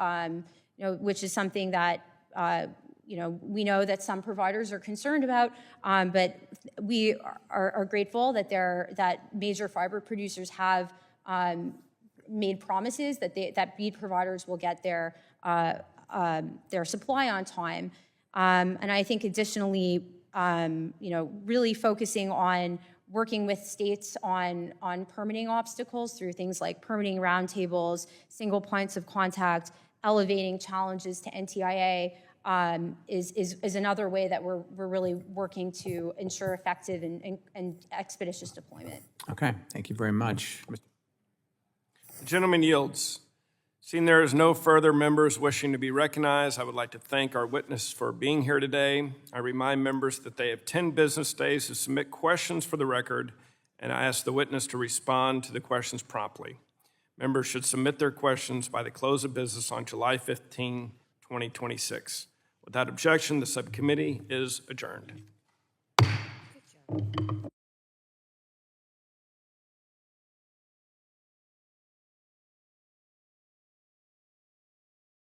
which is something that we know that some providers are concerned about, but we are grateful that major fiber producers have made promises that BEAD providers will get their supply on time. And I think additionally, really focusing on working with states on permitting obstacles through things like permitting roundtables, single points of contact, elevating challenges to NTIA is another way that we're really working to ensure effective and expeditious deployment.
Okay, thank you very much.
The gentleman yields. Seeing there is no further members wishing to be recognized, I would like to thank our witness for being here today. I remind members that they have 10 business days to submit questions for the record, and I ask the witness to respond to the questions promptly. Members should submit their questions by the close of business on July 15, 2026. Without objection, the subcommittee is adjourned.
Good job.